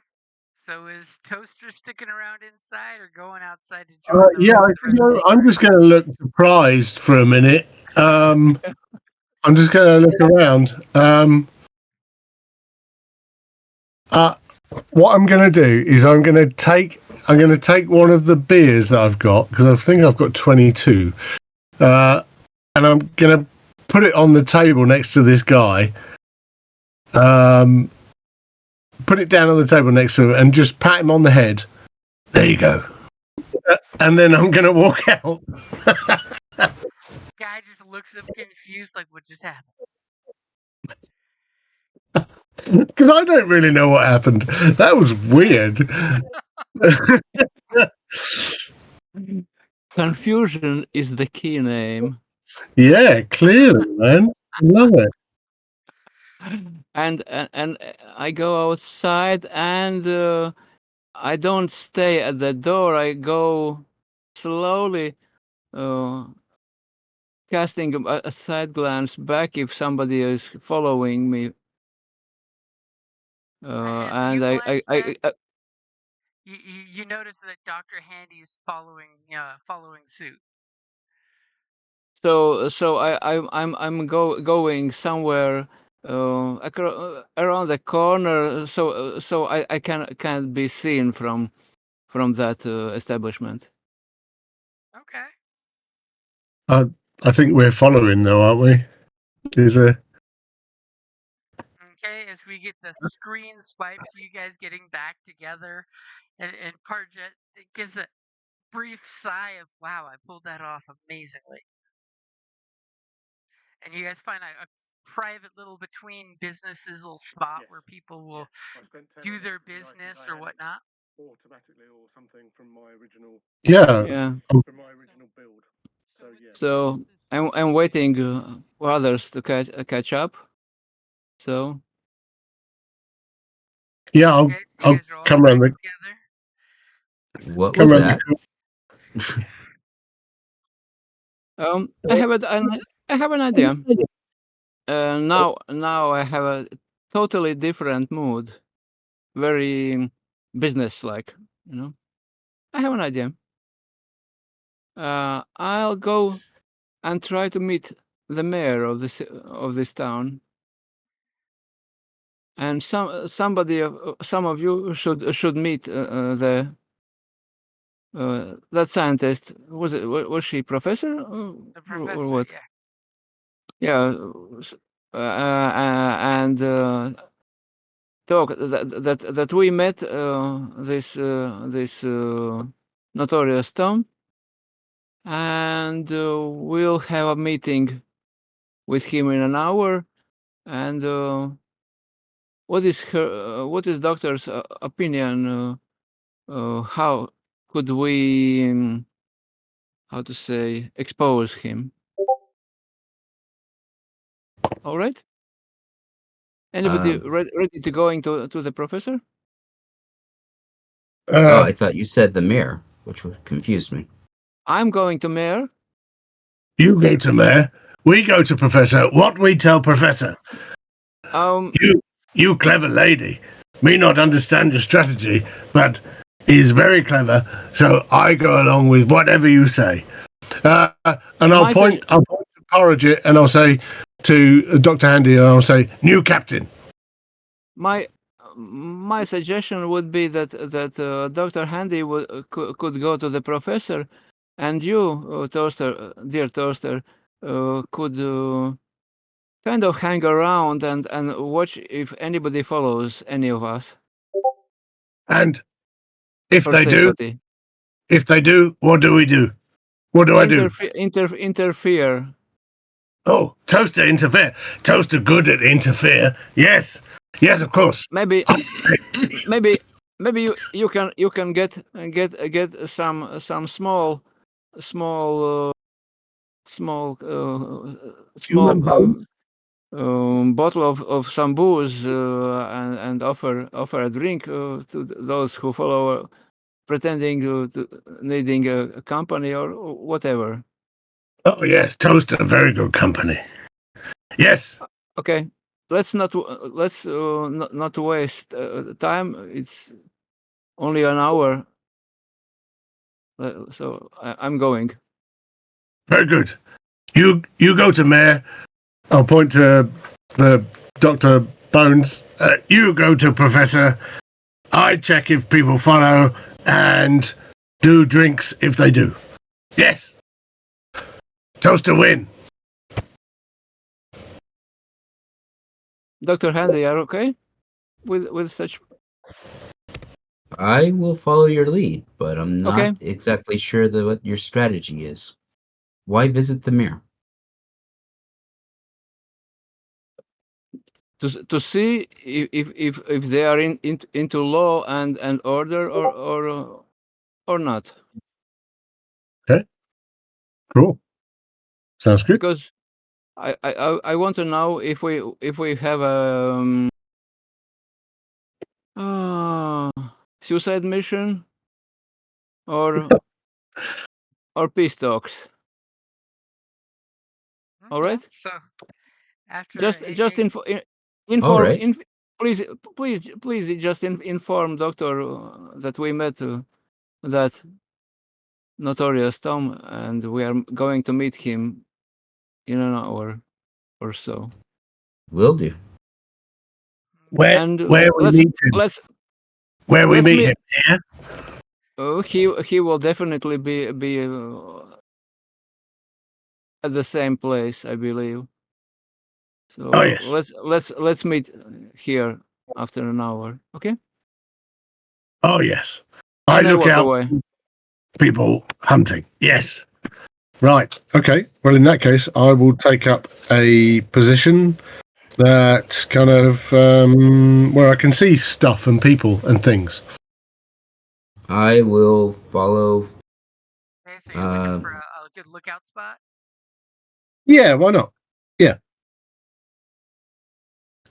So is Toaster sticking around inside or going outside to join Yeah, the rest of the I'm party? just going to look surprised for a minute. I'm just going to look around. What I'm going to do is I'm going to take one of the beers that I've got because I think I've got 22, and I'm going to put it on the table next to this guy. Put it down on the table next to him and just pat him on the head. There you go. And then I'm going to walk out. Guy just looks up confused like what just happened. Because I don't really know what happened. That was weird. Confusion is the key name. Yeah, clearly, man. Love it. And I go outside and I don't stay at the door. I go slowly, casting a side glance back if somebody is following me. As And you glance back, I you notice that Dr. Handy's following suit. so I'm going somewhere around the corner, so I can't be seen from that establishment. Okay. I think we're following, though, aren't we? Is there? Okay, as we get the screen swipes, you guys getting back together, and Parjet it gives a brief sigh of wow, I pulled that off amazingly. And you guys find a private little between businesses little spot where people will do their business or whatnot. Automatically or something from my original. Yeah. Yeah. From my original build. So yeah. So I'm waiting for others to catch up. So Yeah, Okay, so you I'll guys are all come back around the together. What was that? I have an idea. Now I have a totally different mood, very business-like. You know, I have an idea. I'll go and try to meet the mayor of this town, and some of you should meet that scientist, was she professor The or professor, what? yeah. Yeah, and talk that we met this notorious Tom, and we'll have a meeting with him in an hour. And what is doctor's opinion? How could we, how to say, expose him? All right. Anybody ready to go into to the professor? Oh, I thought you said the mayor, which confused me. I'm going to mayor. You go to mayor. We go to professor. What we tell professor? Um, You clever lady. Me not understand your strategy, but he's very clever. So I go along with whatever you say. And I'll my point to Porridge and I'll say to Dr. Handy, and I'll say, new captain. my suggestion would be that Dr. Handy could go to the professor, and you, Toaster, dear Toaster, could kind of hang around and watch if anybody follows any of us And if for they do, safety. what do we do? What do I do? Interfere. Oh, Toaster interfere. Toaster good at interfere. Yes. Yes, of course. Maybe maybe you can get some small small Human bone. bottle of some booze and offer a drink to those who follow, pretending to needing a company or whatever. Oh, yes. Toaster, very good company. Yes. Okay, let's not waste time. It's only an hour, so I'm going. Very good. You go to mayor. I'll point to the Dr. Bones. You go to professor. I check if people follow and do drinks if they do. Yes. Toaster win. Dr. Handy, are okay with such? I will follow your lead, but I'm not Okay, exactly sure what your strategy is. Why visit the mayor? to see if they are into law and order or not, Okay. Cool. Sounds good. because I want to know if we have a uh, suicide mission or peace talks. All Okay, right, so after just a All inform right. please just inform doctor that we met that notorious Tom, and we are going to meet him in an hour or so. Will do. Where And where we meet him? let's Where we let's meet meet. him? Here. He will definitely be at the same place, I believe. Oh So yes. let's meet here after an hour, okay? Oh yes. I And I look walk out away. for people hunting. Yes. Right. Okay. Well, in that case, I will take up a position that kind of where I can see stuff and people and things. I will follow. okay, so you're looking for a good lookout spot. Yeah. Why not? Yeah.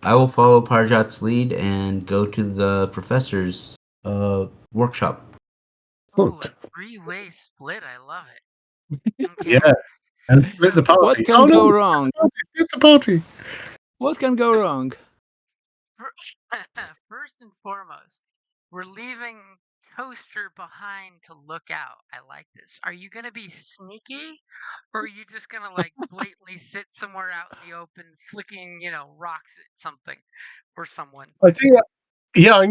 I will follow Parjat's lead and go to the professor's workshop. Oh, Good. a three-way split. I love it. Okay. Yeah. And split the What party. can Oh no! go wrong? Split the party. What can go So wrong? first and foremost, we're leaving Toaster behind to look out. I like this. Are you gonna be sneaky, or are you just gonna like blatantly sit somewhere out in the open, flicking, rocks at something or someone? I think. Yeah,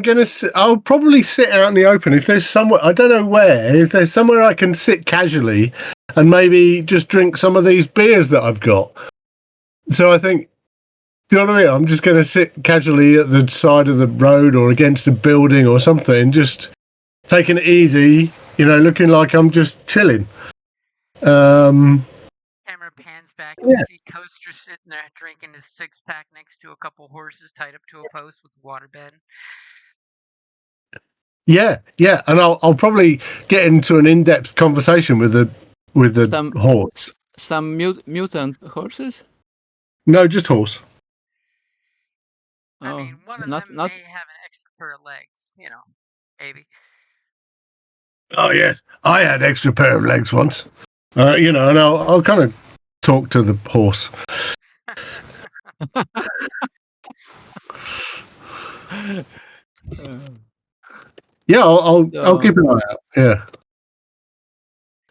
I'll probably sit out in the open if there's somewhere. I don't know where. If there's somewhere I can sit casually and maybe just drink some of these beers that I've got. So I think, do you know what I mean? I'm just going to sit casually at the side of the road or against a building or something, just taking it easy. Looking like I'm just chilling. Camera pans back and you Yeah. see Coaster sitting there drinking his 6-pack next to a couple horses tied up to a post with a waterbed. Yeah, and I'll probably get into an in-depth conversation with the horse. Some mutant horses? No, just horse. I Oh, mean, one of them not. may have an extra pair of legs, maybe. Oh yes, I had extra pair of legs once. And I'll kind of talk to the horse. Yeah, I'll keep an eye out. Yeah.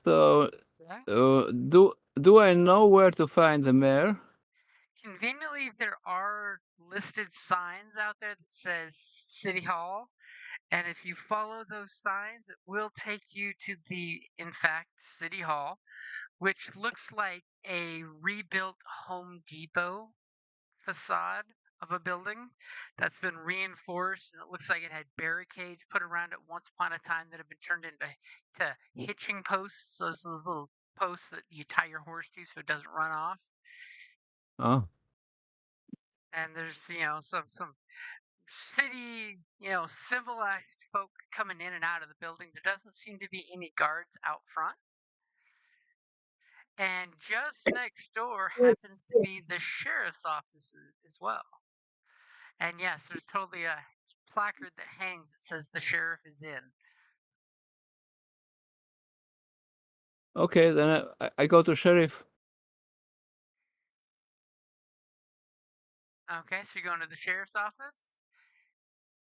So, Yeah. do I know where to find the mayor? Conveniently, there are listed signs out there that says City Hall, and if you follow those signs, it will take you to in fact, City Hall, which looks like a rebuilt Home Depot facade of a building that's been reinforced, and it looks like it had barricades put around it once upon a time that have been turned into hitching posts. Those little posts that you tie your horse to so it doesn't run off. Oh, And there's some city civilized folk coming in and out of the building. There doesn't seem to be any guards out front. And just next door happens to be the sheriff's office as well. And yes, there's totally a placard that hangs that says the sheriff is in. okay. Then I go to sheriff. Okay, so you're going to the sheriff's office.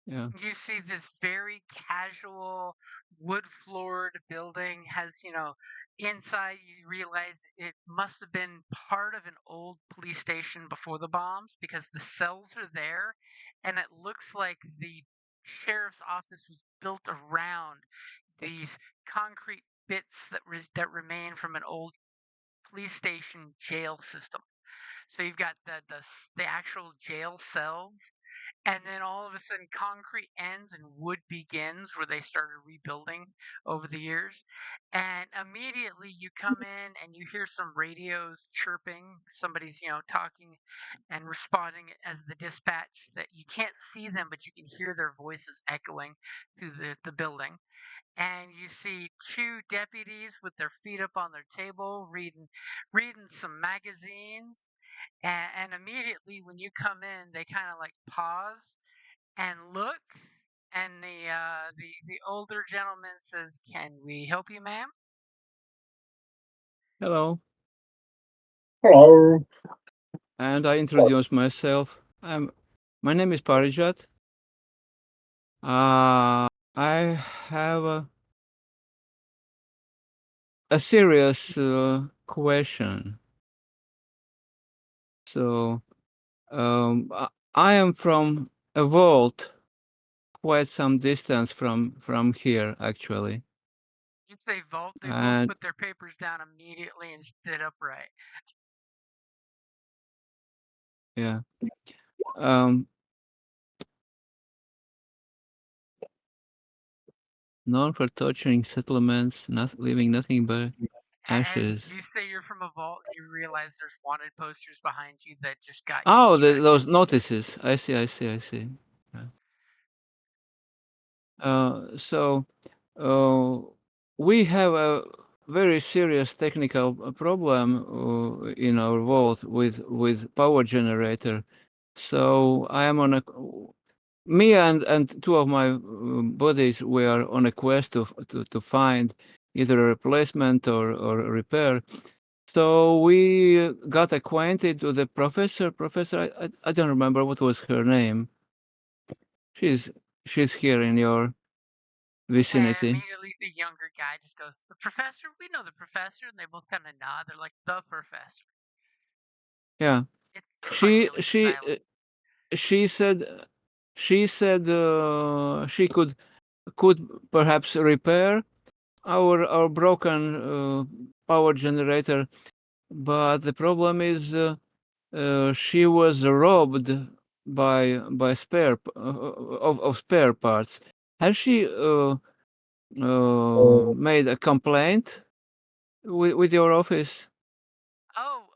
Yeah. You see this very casual wood floored building has, inside you realize it must have been part of an old police station before the bombs because the cells are there and it looks like the sheriff's office was built around these concrete bits that remain from an old police station jail system. So you've got the actual jail cells, and then all of a sudden concrete ends and wood begins where they started rebuilding over the years. And immediately you come in and you hear some radios chirping. Somebody's, talking and responding as the dispatch that you can't see them, but you can hear their voices echoing through the building. And you see two deputies with their feet up on their table reading some magazines, and immediately when you come in, they kind of like pause and look. And the older gentleman says, "Can we help you, ma'am?" Hello. Hello. And I introduce myself. My name is Parijat. I have a serious question. So, I am from a vault quite some distance from here, actually. You say vault, they both And put their papers down immediately and stood upright. yeah, um, known for torturing settlements, not leaving nothing but As ashes. you say you're from a vault, you realize there's wanted posters behind you that just got you Oh, distracted. those notices. I see. Yeah. So, uh, we have a very serious technical problem in our vault with power generator. So I am on a me and two of my buddies we are on a quest to find either a replacement or a repair. So we got acquainted with the professor. I don't remember what was her name. She's she's here in your And vicinity. immediately the younger guy just goes, "The professor? We know the professor." And they both kind of nod. They're like, "The professor." Yeah. It's like She Gilligan's she Island. she said she said she could perhaps repair our broken power generator, but the problem is she was robbed by of spare parts. Has she made a complaint with your office?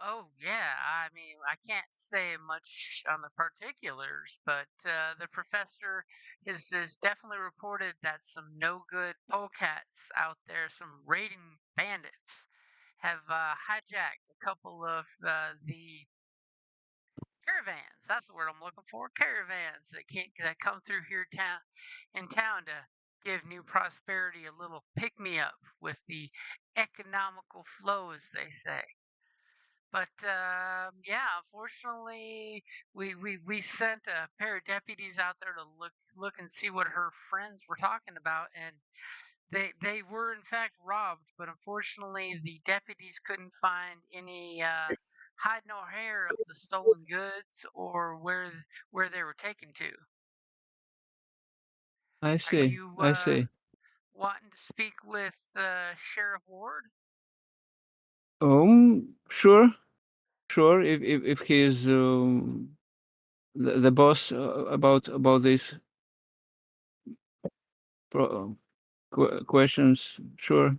Oh, yeah. I mean, I can't say much on the particulars, but the professor has definitely reported that some no good polecats out there, some raiding bandits, have hijacked a couple of the caravans. That's the word I'm looking for. Caravans that come through here in town to give New Prosperity a little pick me up with the economical flow, as they say. But yeah, unfortunately, we sent a pair of deputies out there to look and see what her friends were talking about, and they were in fact robbed. But unfortunately, the deputies couldn't find any hide nor hair of the stolen goods or where they were taken to. I Are see. you I see. wanting to speak with Sheriff Ward? Sure, sure. If he is the boss about these questions, sure.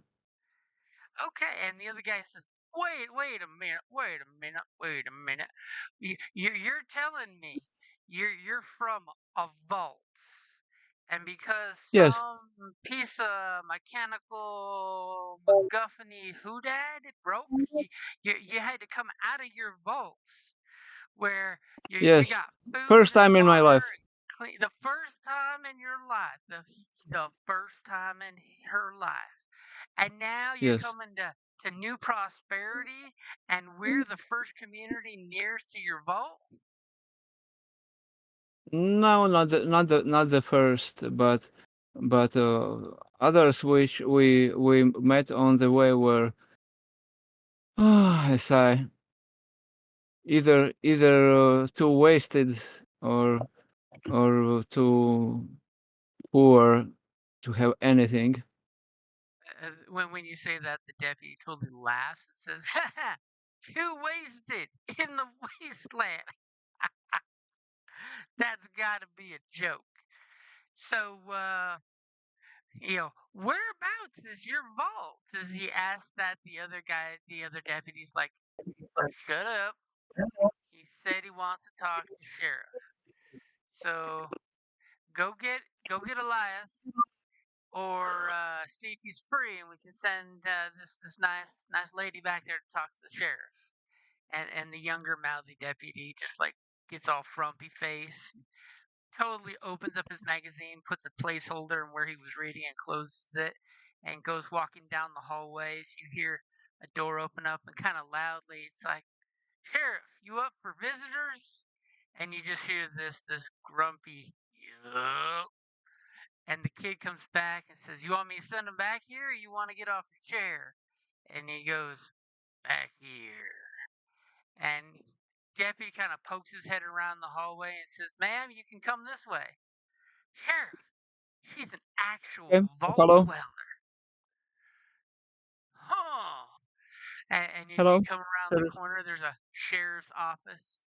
Okay, and the other guy says, wait a minute, wait a minute, wait a minute. You're telling me you're from a vault, and because Yes, some piece of mechanical MacGuffin hoodad broke, you had to come out of your vaults where you yes. got food First and time in my water life. and clean. The first time in your life, the first time in her life. And now you're Yes. coming to New Prosperity, and we're the first community nearest to your vault. No, not the first, but others which we met on the way were, as I either too wasted or too poor to have anything. When you say that, the deputy totally laughs and says, "Ha ha! Too wasted in the wasteland. That's got to be a joke." So, whereabouts is your vault? Does he ask that the other deputy's like, shut up. He said he wants to talk to sheriff. So go get Elias, or see if he's free, and we can send this nice lady back there to talk to the sheriff. And the younger mouthy deputy just like gets all frumpy face, totally opens up his magazine, puts a placeholder in where he was reading, and closes it, and goes walking down the hallways. You hear a door open up, and kind of loudly, it's like, "Sheriff, you up for visitors?" And you just hear this grumpy, yup. And the kid comes back and says, "You want me to send him back here, or you want to get off your chair?" And he goes, "Back here." And Deputy kind of pokes his head around the hallway and says, "Ma'am, you can come this way." "Sheriff, she's an actual Okay, vault hello, dweller." Huh. And as you hello. come around the Hello. corner, there's a sheriff's office.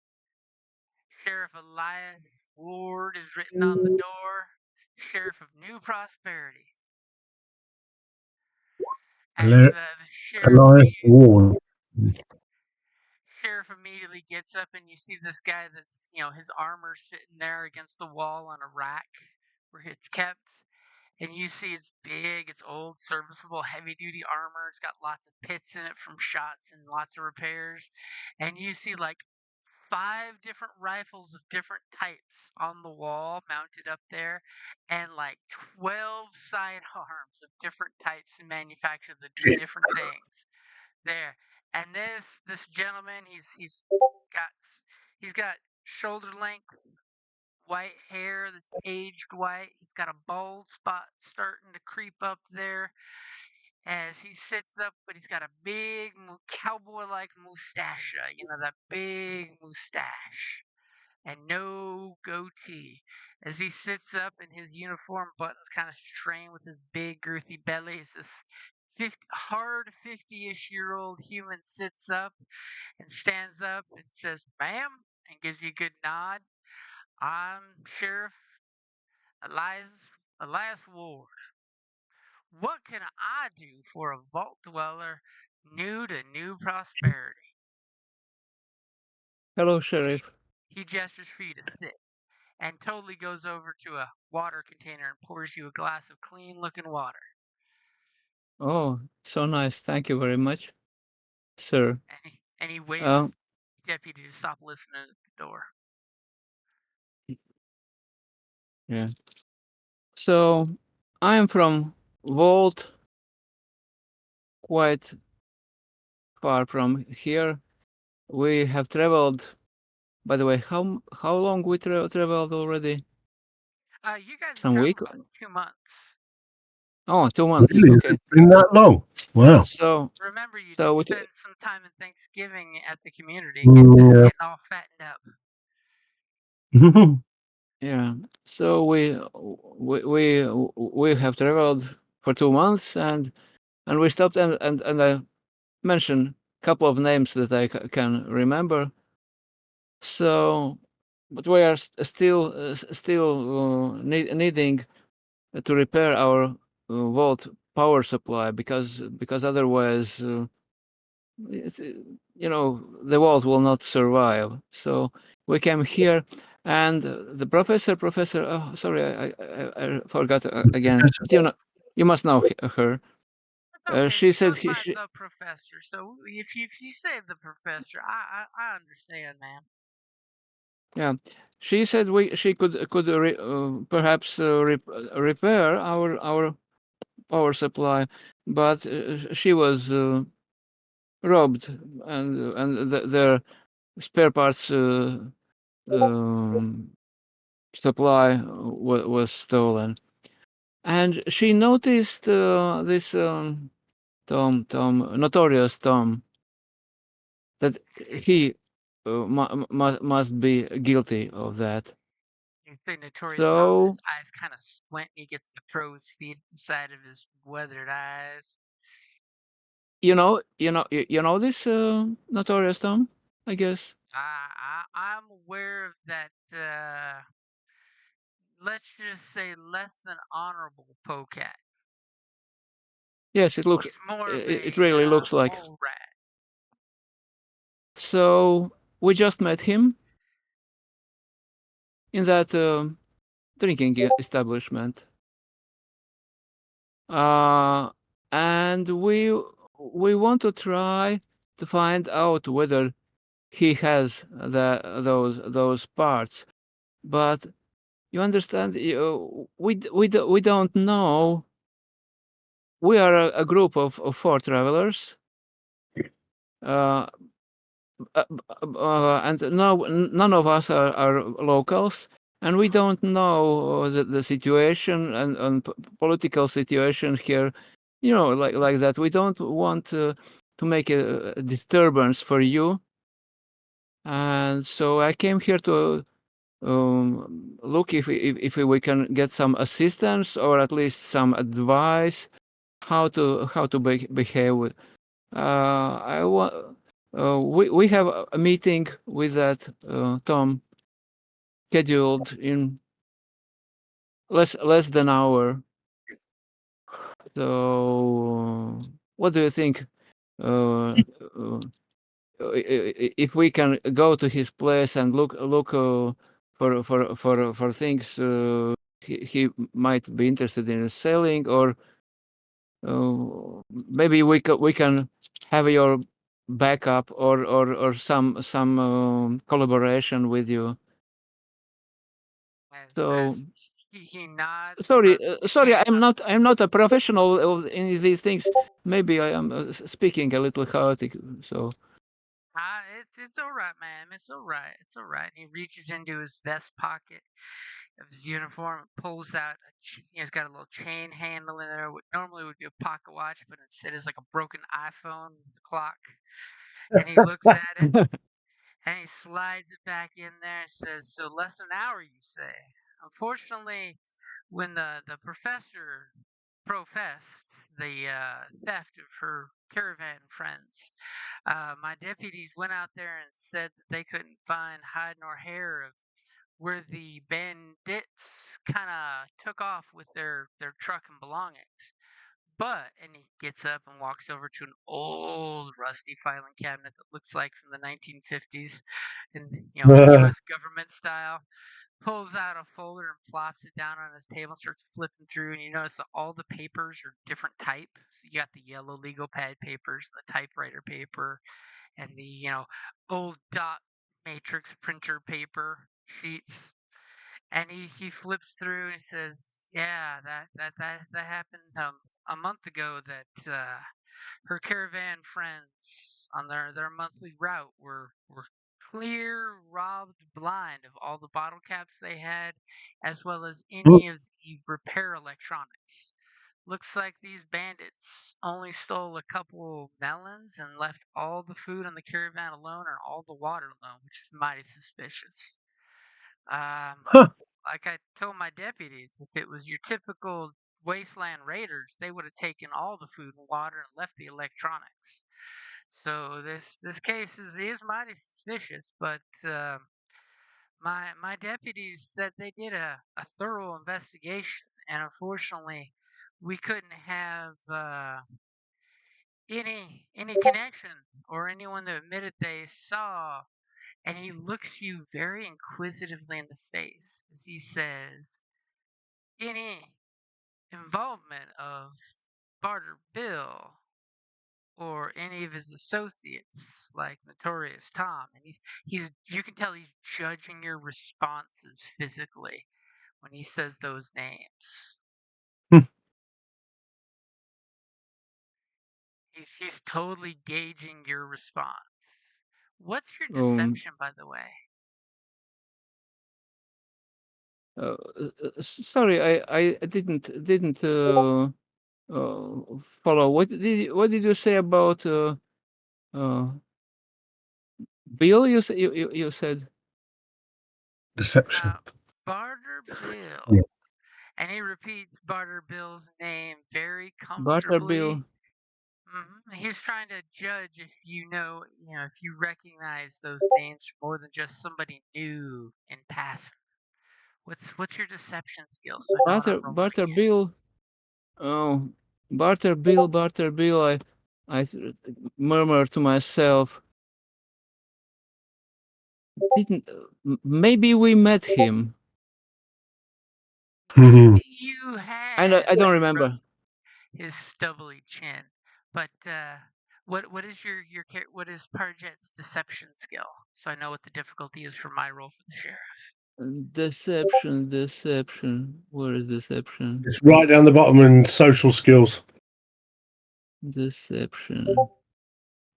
Sheriff Elias Ward is written on the door. Sheriff of New Prosperity. As the Elias Ward. sheriff immediately gets up, and you see this guy that's, his armor sitting there against the wall on a rack where it's kept. And you see it's big, it's old, serviceable, heavy duty armor. It's got lots of pits in it from shots and lots of repairs. And you see like 5 different rifles of different types on the wall mounted up there, and like 12 sidearms of different types and manufactured that do different things there. And this gentleman, got he's got shoulder length white hair that's aged white. He's got a bald spot starting to creep up there as he sits up, but he's got a big cowboy like mustache, that big mustache. and no goatee. As he sits up and his uniform buttons kind of strain with his big, girthy belly, as this hard 50-ish-year-old human sits up and stands up and says, "Ma'am," and gives you a good nod. "I'm Sheriff Elias Ward. What can I do for a vault dweller new to new prosperity?" Hello, And Sheriff. he gestures for you to sit and totally goes over to a water container and pours you a glass of clean looking water. Oh, so nice. Thank you very much, sir. And he waves Um, the deputy to stop listening at the door. yeah. So I am from Vault, quite far from here. We have traveled. By the way, how long we traveled already? You guys have Some traveled week? about 2 months. Oh, 2 months. Really? Okay. It's been that long? Wow. So Remember, you so did we spend some time in Thanksgiving at the community getting all fattened up. Yeah. yeah. So we have traveled for 2 months, and we stopped, and I mentioned a couple of names that I can remember. So, but we are still needing to repair our vault power supply, because otherwise, it's, the vault will not survive. So we came here, and the professor. Oh, sorry, I forgot again. But you must know her. It's okay. She She said goes by the professor. So if you say the professor, I understand, man. yeah, she said she could perhaps repair our power supply, but she was robbed, and their spare parts um, supply was stolen. And she noticed this notorious Tom, that he must be guilty of that. You say Notorious Tom, his So eyes kind of squint, and he gets the crow's feet at the side of his weathered eyes. you know this notorious Tom, I guess. I'm aware of that. Let's just say less than honorable polecat. Yes, it looks. He's more of It a really looks like. mole rat. So we just met him in that drinking establishment, uh, and we want to try to find out whether he has those parts. But you understand, we don't know. We are a group of four travelers, uh, and none of us are locals, and we don't know the situation and political situation here. Like that. We don't want to make a disturbance for you, and so I came here to look if we can get some assistance, or at least some advice how to behave with. I want. We have a meeting with that Tom scheduled in less than an hour. So, what do you think? Uh, uh, if we can go to his place and look for things he might be interested in selling, or maybe we can have your backup, or some collaboration with you. As So he nods and sorry, rubs his sorry, hand. I'm not a professional in these things. Maybe I am speaking a little chaotic. So It's all right, man. It's all right. It's all right. He reaches into his vest pocket of his uniform, pulls out. He's got a little chain handle in there. What normally would be a pocket watch, but instead is like a broken iPhone with a clock. And he looks at it And he slides it back in there and says, "So less than an hour, you say?" Unfortunately, when the professor professed the theft of her caravan friends, my deputies went out there and said that they couldn't find hide nor hair of where the bandits kind of took off with their truck and belongings. But, and he gets up and walks over to an old rusty filing cabinet that looks like from the 1950s, in U.S. government style. Pulls out a folder and plops it down on his table, starts flipping through, and you notice that all the papers are different type. So you got the yellow legal pad papers, the typewriter paper, and the old dot matrix printer paper sheets. And he flips through and says, "Yeah, that happened a month ago. That her caravan friends on their monthly route were clear robbed blind of all the bottle caps they had, as well as any of the repair electronics. Looks like these bandits only stole a couple melons and left all the food on the caravan alone and all the water alone, which is mighty suspicious." Um, Huh. like I told my deputies, if it was your typical wasteland raiders, they would have taken all the food and water and left the electronics. So this case is mighty suspicious, but my deputies said they did a thorough investigation, and unfortunately, we couldn't have any connection or anyone that admitted they saw. And he looks you very inquisitively in the face as he says, "Any involvement of Barter Bill or any of his associates like Notorious Tom?" And he's you can tell he's judging your responses physically when he says those names. He's totally gauging your response. What's your Um, deception, by the way? Sorry, I didn't follow. What did you say about uh, Bill? You said Deception. Barter Yeah. Bill. And he repeats Barter Bill's name very Barter comfortably. Bill. He's trying to judge if if you recognize those names more than just somebody new in passing. What's your deception skill? So I know what I'm rolling Barter again. Bill. Oh, Barter Bill. I murmur to myself. Didn't maybe we met him? Mhm. You I had, I but don't he rubs remember. his stubbly chin. But what is what is Parjet's deception skill? So I know what the difficulty is for my role for the sheriff. Deception. Where is deception? It's right down the bottom in social skills. Deception.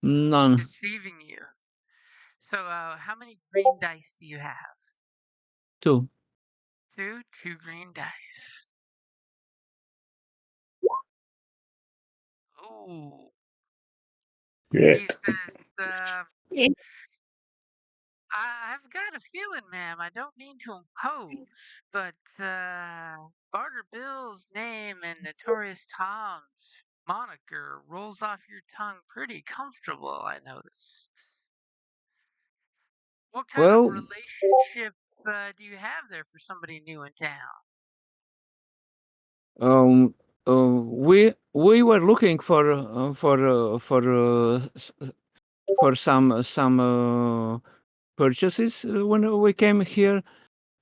None. Deceiving you. So how many green dice do you have? 2. Two green dice. Ooh. Yeah. He says, "I've got a feeling, ma'am. I don't mean to impose, but Barter Bill's name and Notorious Tom's moniker rolls off your tongue pretty comfortable, I notice. What kind of Well, relationship do you have there for somebody new in town?" um, we were looking for some purchases when we came here,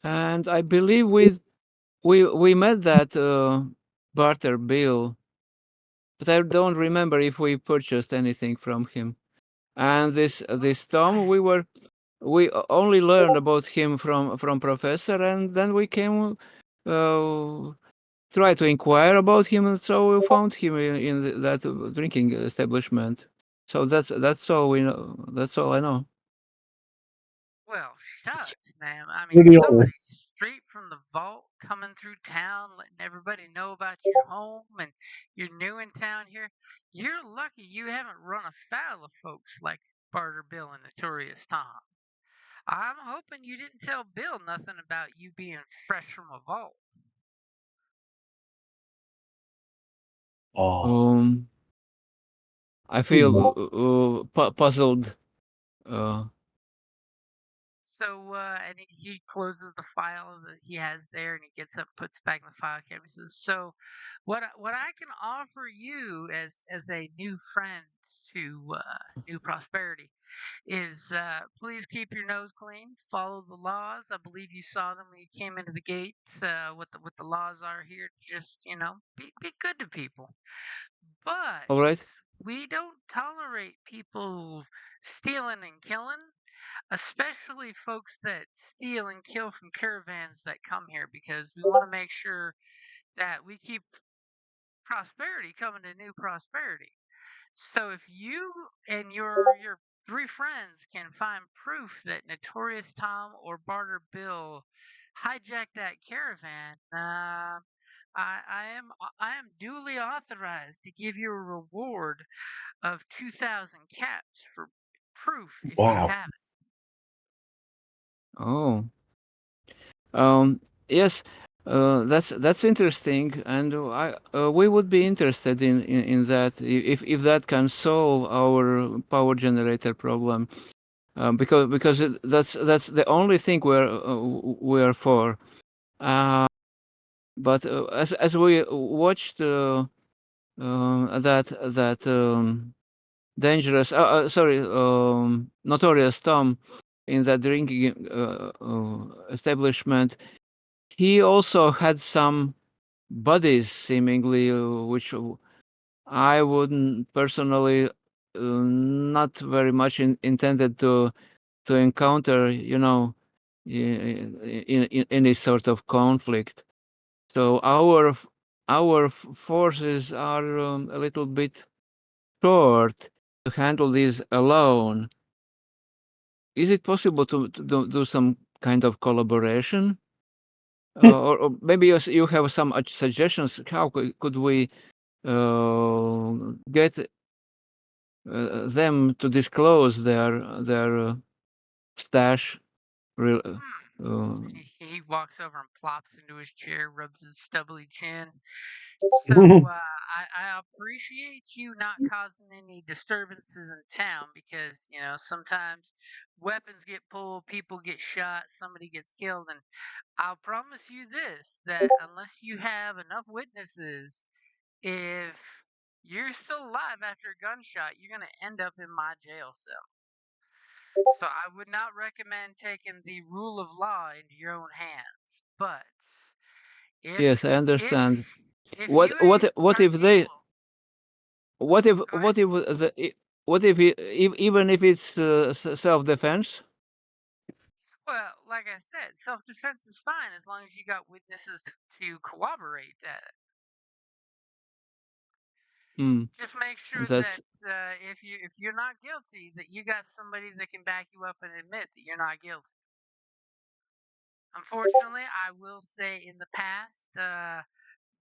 and I believe we met that Barter Bill, but I don't remember if we purchased anything from him. And this Tom, Okay. we only learned about him from professor, and then we came uh, try to inquire about him, and so we found him in that drinking establishment. So that's all we know. That's all I know. Well, shucks, ma'am. I mean, Really somebody old. straight from the vault coming through town, letting everybody know about your home and you're new in town here. You're lucky you haven't run afoul of folks like Barter Bill and Notorious Tom. I'm hoping you didn't tell Bill nothing about you being fresh from a vault. Oh. I feel puzzled. So, and he closes the file that he has there, and he gets up, puts it back in the file cabinet. He says, "So, what I can offer you as a new friend to New Prosperity is please keep your nose clean, follow the laws. I believe you saw them when you came into the gate. What the laws are here. Just be good to people. But All right. we don't tolerate people stealing and killing, especially folks that steal and kill from caravans that come here, because we want to make sure that we keep prosperity coming to New Prosperity. So if you and your three friends can find proof that Notorious Tom or Barter Bill hijacked that caravan, I am duly authorized to give you a reward of 2,000 caps for proof if you Wow. have it. Oh. Yes. That's interesting, and we would be interested in that if that can solve our power generator problem, because that's the only thing we're for. But as we watched that dangerous, sorry, notorious Tom in that drinking establishment, he also had some buddies seemingly, which I wouldn't personally not very much intended to encounter, in any sort of conflict. So our forces are a little bit short to handle this alone. Is it possible to do some kind of collaboration? Or maybe you have some suggestions. How could we get them to disclose their stash? Real, He walks over and plops into his chair, rubs his stubbly chin. So I appreciate you not causing any disturbances in town, because sometimes weapons get pulled, people get shot, somebody gets killed, and I'll promise you this: that unless you have enough witnesses, if you're still alive after a gunshot, you're gonna end up in my jail cell. So I would not recommend taking the rule of law into your own hands. But if yes, I if understand. if What you what what are if they able, what if go ahead. even if it's self defense? Well, like I said, self-defense is fine as long as you got witnesses to corroborate that. Hmm, Just make sure that that's if you're not guilty, that you got somebody that can back you up and admit that you're not guilty. Unfortunately, I will say in the past,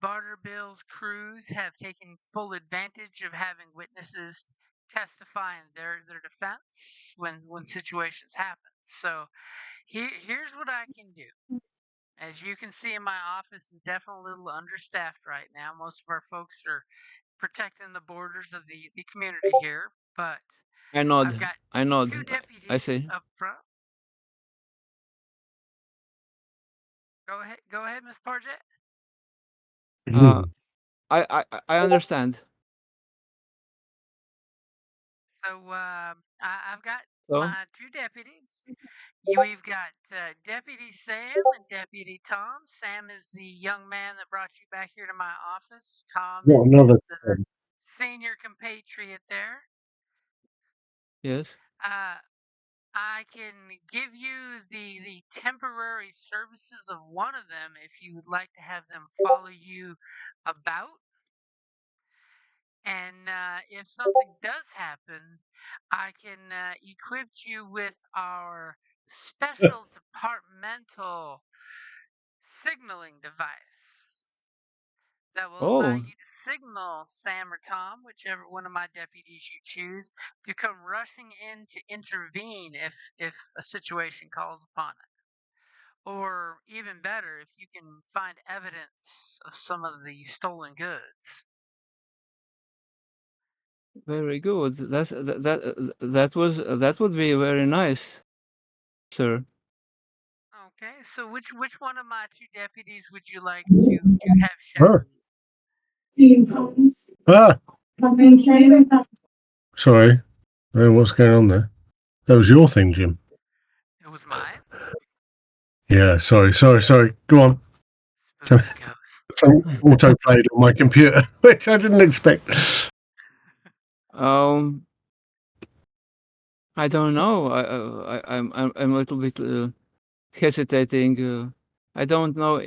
Barter Bill's crews have taken full advantage of having witnesses testify in their defense when situations happen. So here's what I can do. As you can see, my office is definitely a little understaffed right now. Most of our folks are protecting the borders of the community here, but I I've nod. got I two nod. I deputies say. up front. Go ahead, Miss Parjet. Uh, I understand. So I've got So my two deputies. We've got Deputy Sam and Deputy Tom. Sam is the young man that brought you back here to my office. Tom What is another the one? senior compatriot there. yes. Uh, I can give you the temporary services of one of them if you would like to have them follow you about. And if something does happen, I can equip you with our special departmental signaling device. that will allow Oh, you to signal Sam or Tom, whichever one of my deputies you choose, to come rushing in to intervene if a situation calls upon it. Or even better, if you can find evidence of some of the stolen goods. very good. That would be very nice, sir. Okay, so which one of my two deputies would you like to have shadow you? Ah, sorry. I don't know what's going on there. That was your thing, Jim. It was mine. Yeah, sorry. Go on. Spooky ghost. Some auto played on my computer, which I didn't expect. Um, I don't know. I'm a little bit hesitating. I don't know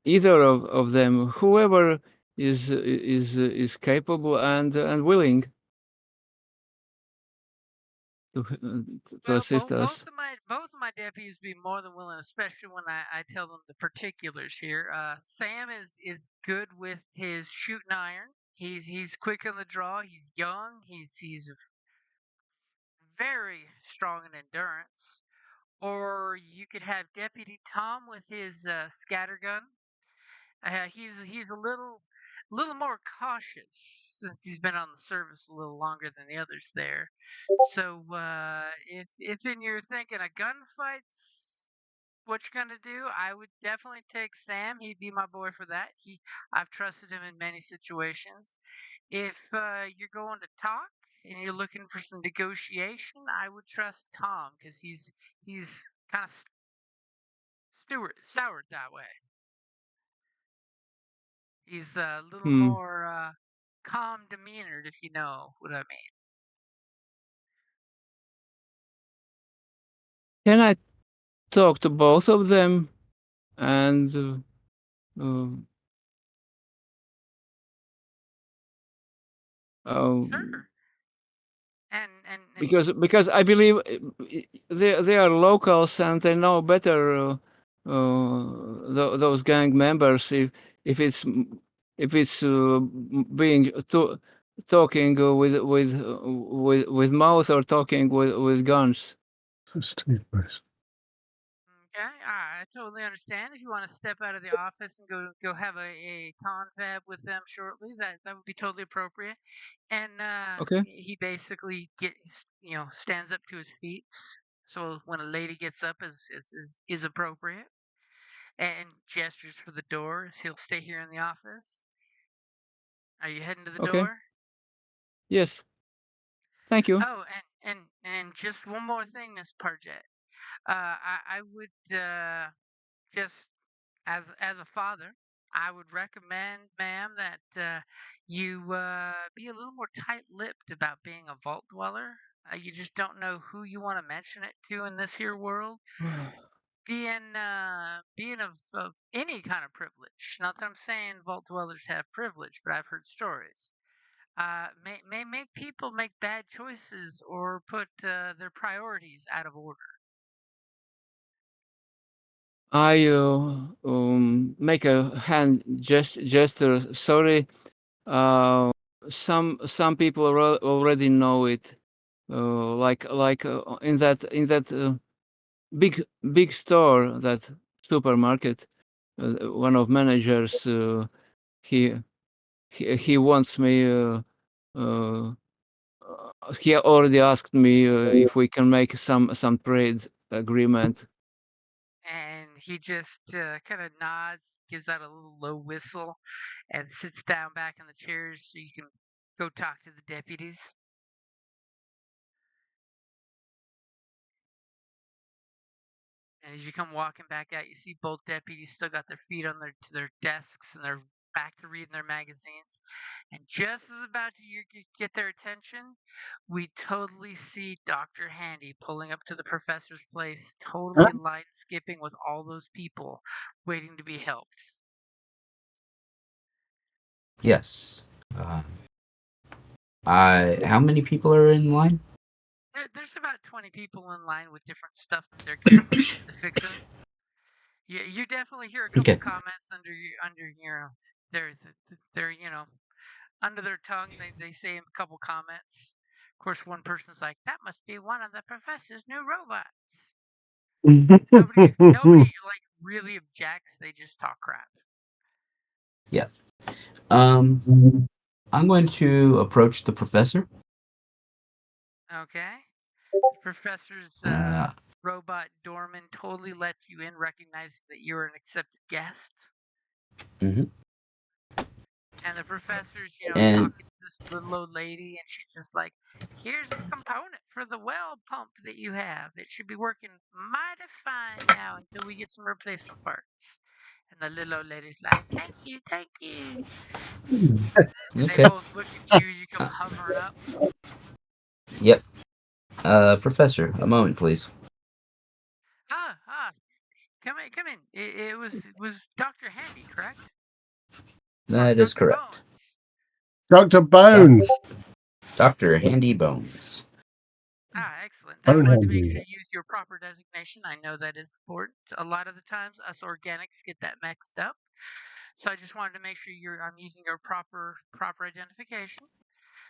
either of them. Whoever is capable and willing to Well, assist us. both of my deputies be more than willing, especially when I tell them the particulars here. Sam is good with his shooting iron. He's quick on the draw. He's young. He's very strong in endurance. Or you could have Deputy Tom with his scattergun. He's a little more cautious since he's been on the service a little longer than the others there. So if in you're thinking a gunfight's what you're gonna do, I would definitely take Sam. He'd be my boy for that. I've trusted him in many situations. If you're going to talk and you're looking for some negotiation, I would trust Tom because he's kind of soured that way. He's a little Hmm. more calm demeanored, if you know what I mean. Can I talk to both of them and Sure. And because I believe they are locals and they know better those gang members if it's if it's being talking with mouth or talking with guns. Steve, please. okay, I totally understand. If you want to step out of the office and go have a confab with them shortly, that would be totally appropriate. And Okay. he basically stands up to his feet. So when a lady gets up is appropriate and gestures for the door. He'll stay here in the office. Are you heading to the Okay. door? Yes. Thank you. Oh, and just one more thing, Miss Parjet. I would just as a father, I would recommend, ma'am, that you be a little more tight-lipped about being a vault dweller. You just don't know who you want to mention it to in this here world. Being of any kind of privilege. Not that I'm saying vault dwellers have privilege, but I've heard stories. May make people make bad choices or put their priorities out of order. I make a hand gesture. Sorry. Uh, some people already know it. Like in that big store, that supermarket. One of managers he he wants me. Uh, he already asked me if we can make some trade agreement. And he just kind of nods, gives out a little low whistle, and sits down back in the chairs so you can go talk to the deputies. And as you come walking back out, you see both deputies still got their feet on their desks and they're back to reading their magazines. And just as about to get their attention, we totally see Dr. Handy pulling up to the professor's place, totally line skipping with all those people waiting to be helped. Yes. Uh, how many people are in line? There's about 20 people in line with different stuff that they're getting the fixing. You definitely hear a couple Okay. comments under your they're under their tongue. They say a couple comments. Of course, one person's like, "That must be one of the professor's new robots." Nobody like really objects. They just talk crap. Yeah. I'm going to approach the professor. Okay. The professor's robot doorman totally lets you in, recognizing that you're an accepted guest. Mm-hmm. And the professor's, And talking to this little old lady, and she's just like, "Here's a component for the well pump that you have. It should be working mighty fine now until we get some replacement parts." And the little old lady's like, "Thank you, thank you." And they okay. both look at you. You come hovering up. Yep. Professor, a moment, please. Ah, come in, come in. It was Dr. Handy, correct? Or That is Dr. correct. Bones? Dr. Bones. Dr. Handy Bones. Excellent. I Bone wanted to make handy. sure to use your proper designation. I know that is important. A lot of the times, us organics get that mixed up. So I just wanted to make sure I'm using your proper identification.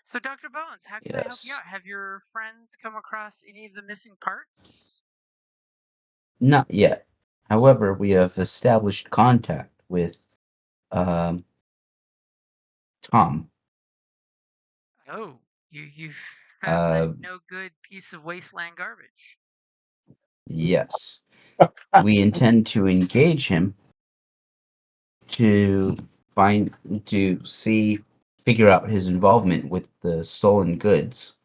So, Dr. Bones, how can I help you Yes. out? Have your friends come across any of the missing parts? Not yet. However, we have established contact with um, Tom. Oh, you found that Uh, no good piece of wasteland garbage. yes. We intend to engage him to figure out his involvement with the stolen goods.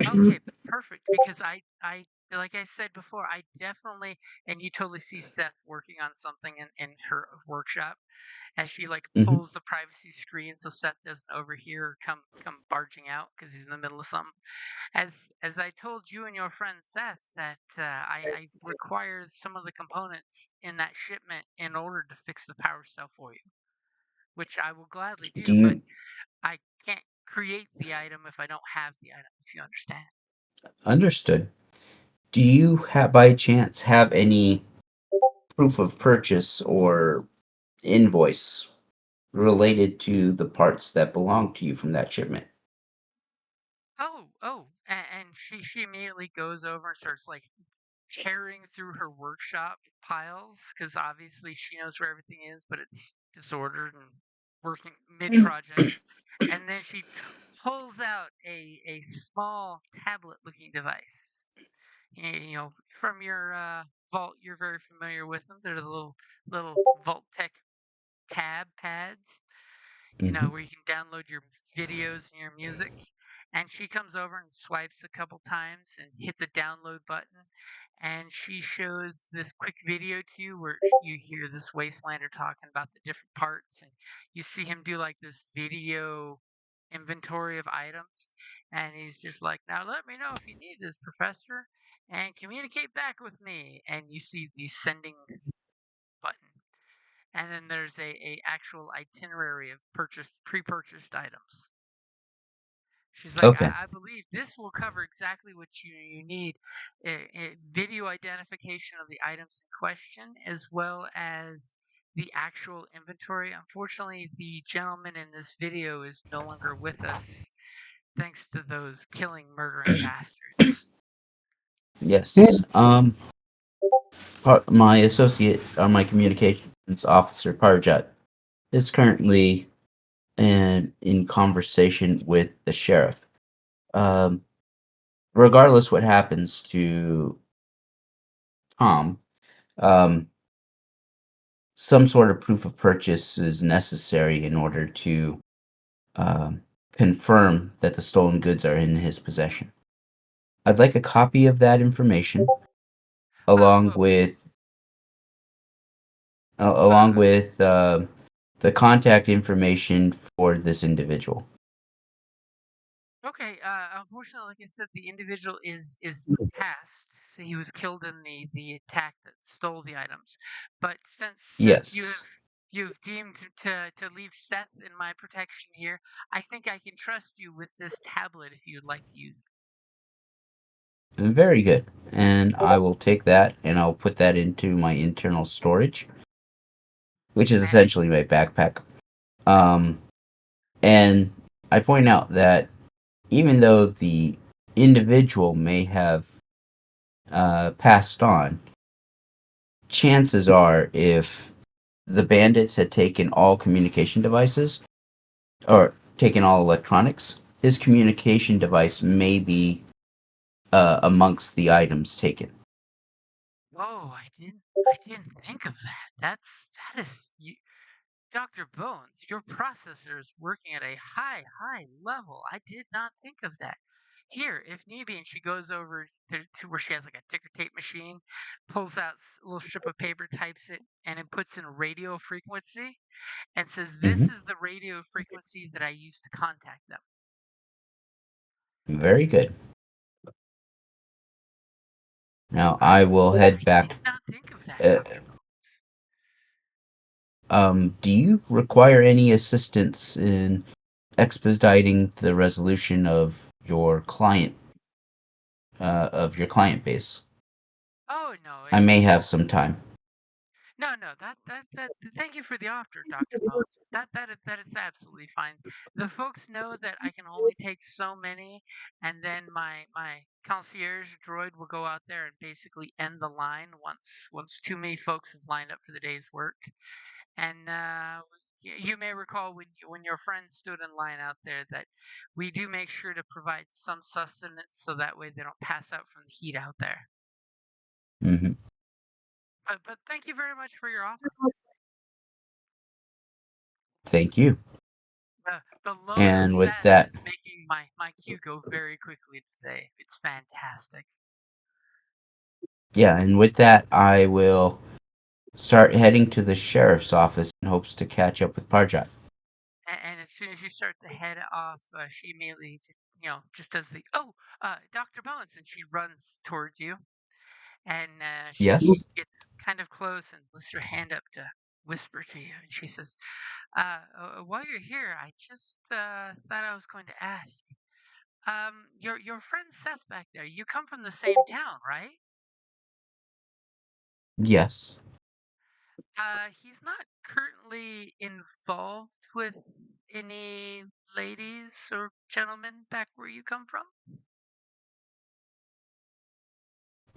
Okay, perfect. Because like I said before, I definitely, and you totally see Seth working on something in her workshop as she like Hmm. pulls the privacy screen so Seth doesn't overhear or come barging out because he's in the middle of something. As I told you and your friend Seth that I require some of the components in that shipment in order to fix the power cell for you, which I will gladly Do do, but you I can't create the item if I don't have the item, if you understand. understood? Do you by chance have any proof of purchase or invoice related to the parts that belong to you from that shipment? Oh, and she immediately goes over and starts like tearing through her workshop piles because obviously she knows where everything is, but it's disordered and working mid project. And then she pulls out a small tablet looking device. From your vault, you're very familiar with them. They're the little Vault Tech tab pads, Hmm. where you can download your videos and your music. And she comes over and swipes a couple times and hits a download button. And she shows this quick video to you where you hear this wastelander talking about the different parts. And you see him do like this video inventory of items. And he's just like, "Now let me know if you need this, Professor, and communicate back with me." And you see the sending button, and then there's a actual itinerary of pre-purchased items. She's like, Okay. I believe this will cover exactly what you need: video identification of the items in question, as well as the actual inventory. Unfortunately, the gentleman in this video is no longer with us, thanks to those killing, murdering bastards. Yes. My associate, my communications officer, Parjat, is currently in conversation with the sheriff. Um, Regardless what happens to Tom, um, some sort of proof of purchase is necessary in order to um, confirm that the stolen goods are in his possession. I'd like a copy of that information along Well, with uh, the contact information for this individual. Okay, unfortunately, like I said, the individual is passed. So he was killed in the attack that stole the items. But since Yes, you've deemed to leave Seth in my protection here, I think I can trust you with this tablet if you'd like to use it. very good. And I will take that and I'll put that into my internal storage, which is And essentially my backpack. And I point out that even though the individual may have passed on, chances are if the bandits had taken all communication devices or taken all electronics, his communication device may be amongst the items taken. Oh, I didn't think of that. That is Dr. Bones, your processor is working at a high level. I did not think of that. Here, if need be, and she goes over to where she has like a ticker tape machine, pulls out a little strip of paper, types it, and it puts in radio frequency and says, "This Hmm. is the radio frequency that I use to contact them." Very good. Now I, I will head I did back. not think of that, Uh, Dr. Bones. do you require any assistance in expediting the resolution of your client base? Oh no, I may have some time. no, that. Thank you for the offer, Doctor Bones. That is absolutely fine. The folks know that I can only take so many, and then my concierge droid will go out there and basically end the line once too many folks have lined up for the day's work. And you may recall when your friend stood in line out there that we do make sure to provide some sustenance so that way they don't pass out from the heat out there. Hmm. But thank you very much for your offer. Thank you. The load of And with Seth that, is making my queue go very quickly today. It's fantastic. yeah, and with that, I will start heading to the sheriff's office in hopes to catch up with Parjat. And as soon as you start to head off, she immediately just does the Dr. Bones, and she runs towards you, and she Yes? gets kind of close and lifts her hand up to whisper to you, and she says, "While you're here, I just thought I was going to ask. Your friend Seth back there. You come from the same town, right?" Yes. He's not currently involved with any ladies or gentlemen back where you come from.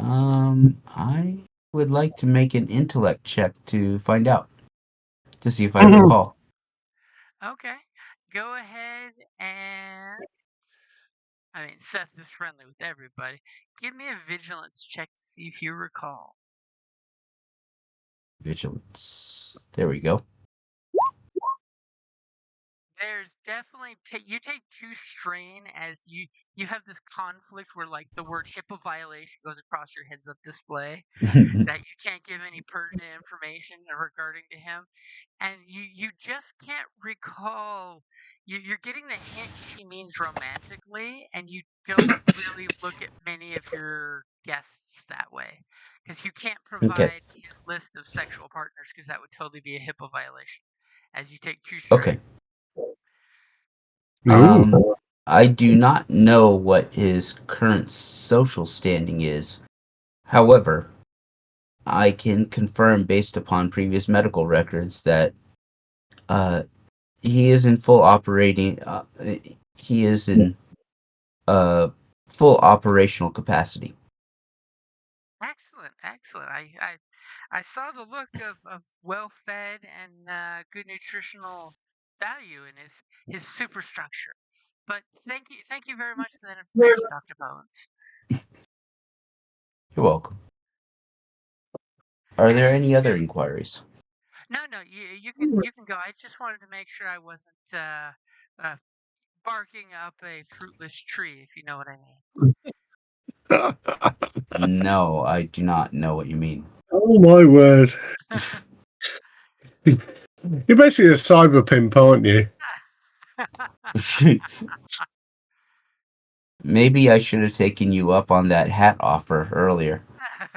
I would like to make an intellect check to find out, to see if I recall. Okay, go ahead and I mean Seth is friendly with everybody. Give me a vigilance check to see if you recall. Vigilance. There we go. There's definitely you take two strain as you have this conflict where like the word HIPAA violation goes across your heads up display that you can't give any pertinent information regarding to him, and you just can't recall. You're getting the hint she means romantically, and you don't really look at many of your guests that way because you can't Okay. provide his list of sexual partners because that would totally be a HIPAA violation. As you take two strain. Okay. Ooh. I do not know what his current social standing is. However, I can confirm based upon previous medical records that uh, he is in full operating. He is in uh, full operational capacity. Excellent, excellent. I saw the look of well fed and good nutritional value in his superstructure. But thank you very much for that information, Dr. Bones. You're welcome. Are And there as any other soon inquiries? no, you can go. I just wanted to make sure I wasn't uh, barking up a fruitless tree, if you know what I No, I do not know what you mean. Oh my word! mean. You're basically a cyber pimp, aren't you? Maybe I should have taken you up on that hat offer earlier.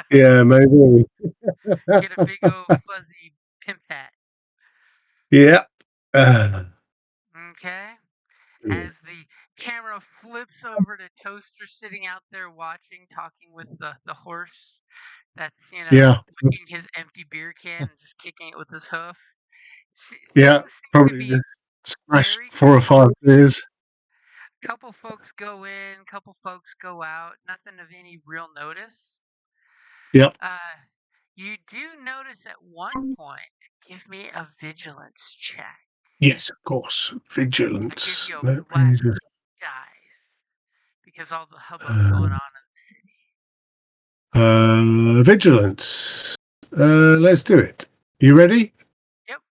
Yeah, maybe. Get a big old fuzzy pimp hat. Yeah. Okay. As the camera flips over to Toaster sitting out there watching, talking with the horse that's, Yeah. licking his empty beer can and just kicking it with his hoof. Yeah. Things seem to Probably. be smashed Very 4 or 5 beers. couple folks go in, couple folks go out. Nothing of any real notice. Yep. You do notice at one point. Give me a vigilance check. Yes, of course. I give Vigilance. you a Let black me just, dice because all the hubbub going on in the city. vigilance. Let's do it. You ready? Yep.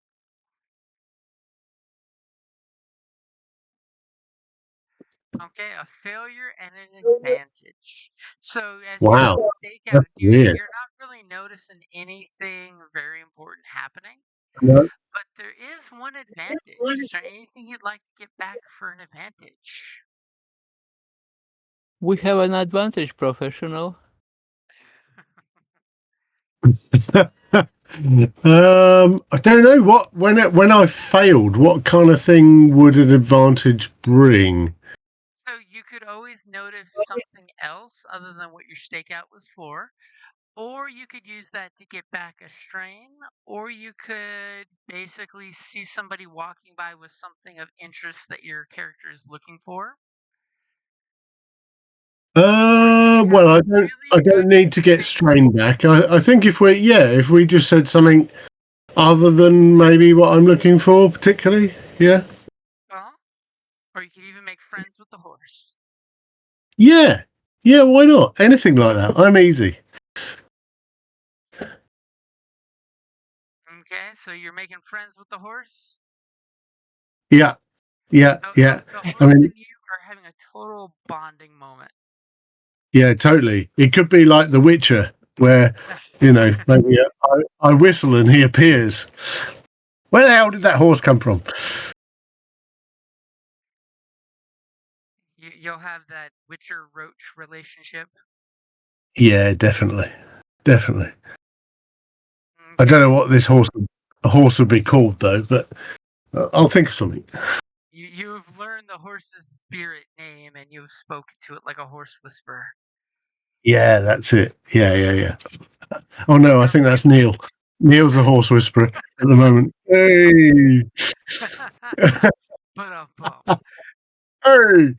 Okay, a failure and an advantage. So as you're on Wow. stakeout That's duty, weird. you're not really noticing anything very important happening. No. But there is one advantage. Is there anything you'd like to get back for an advantage? We have an advantage, professional. I don't know what when I failed, what kind of thing would an advantage bring? So you could always notice something else other than what your stakeout was for, or you could use that to get back a strain, or you could basically see somebody walking by with something of interest that your character is looking for. Or you could have Well, I a don't really I don't good need to get stakeout. strained back. I think if we just said something other than maybe what I'm looking for particularly, yeah. Well, or you could even make friends with the horse. Yeah. Yeah, why not? Anything like that. I'm easy. Okay, so you're making friends with the horse. Yeah. Yeah, So yeah. the I horse mean, and you are having a total bonding moment. yeah, totally. It could be like The Witcher, where, maybe I whistle and he appears. Where the hell did that horse come from? You'll have that Witcher Roach relationship. Yeah, definitely. Definitely. I don't Okay. know what this horse would be called, though, but I'll think of something. You've learned the horse's spirit name and you've spoken to it like a horse whisperer. Yeah, that's it. Yeah. Oh, no, I Now think give that's Neil. Neil's a horse whisperer at the moment. Hey! but Hey!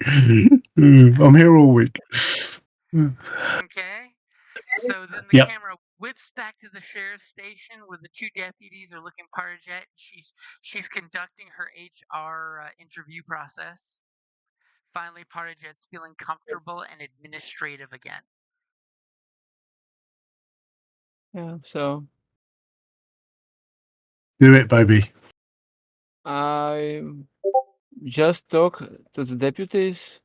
I'm here all week. okay. So then the Yep. camera whips back to the sheriff's station where the two deputies are looking Parjet. She's conducting her HR interview process. Finally, Parjet's feeling comfortable and administrative again. Yeah. So Do it, baby. I just talk to the deputies,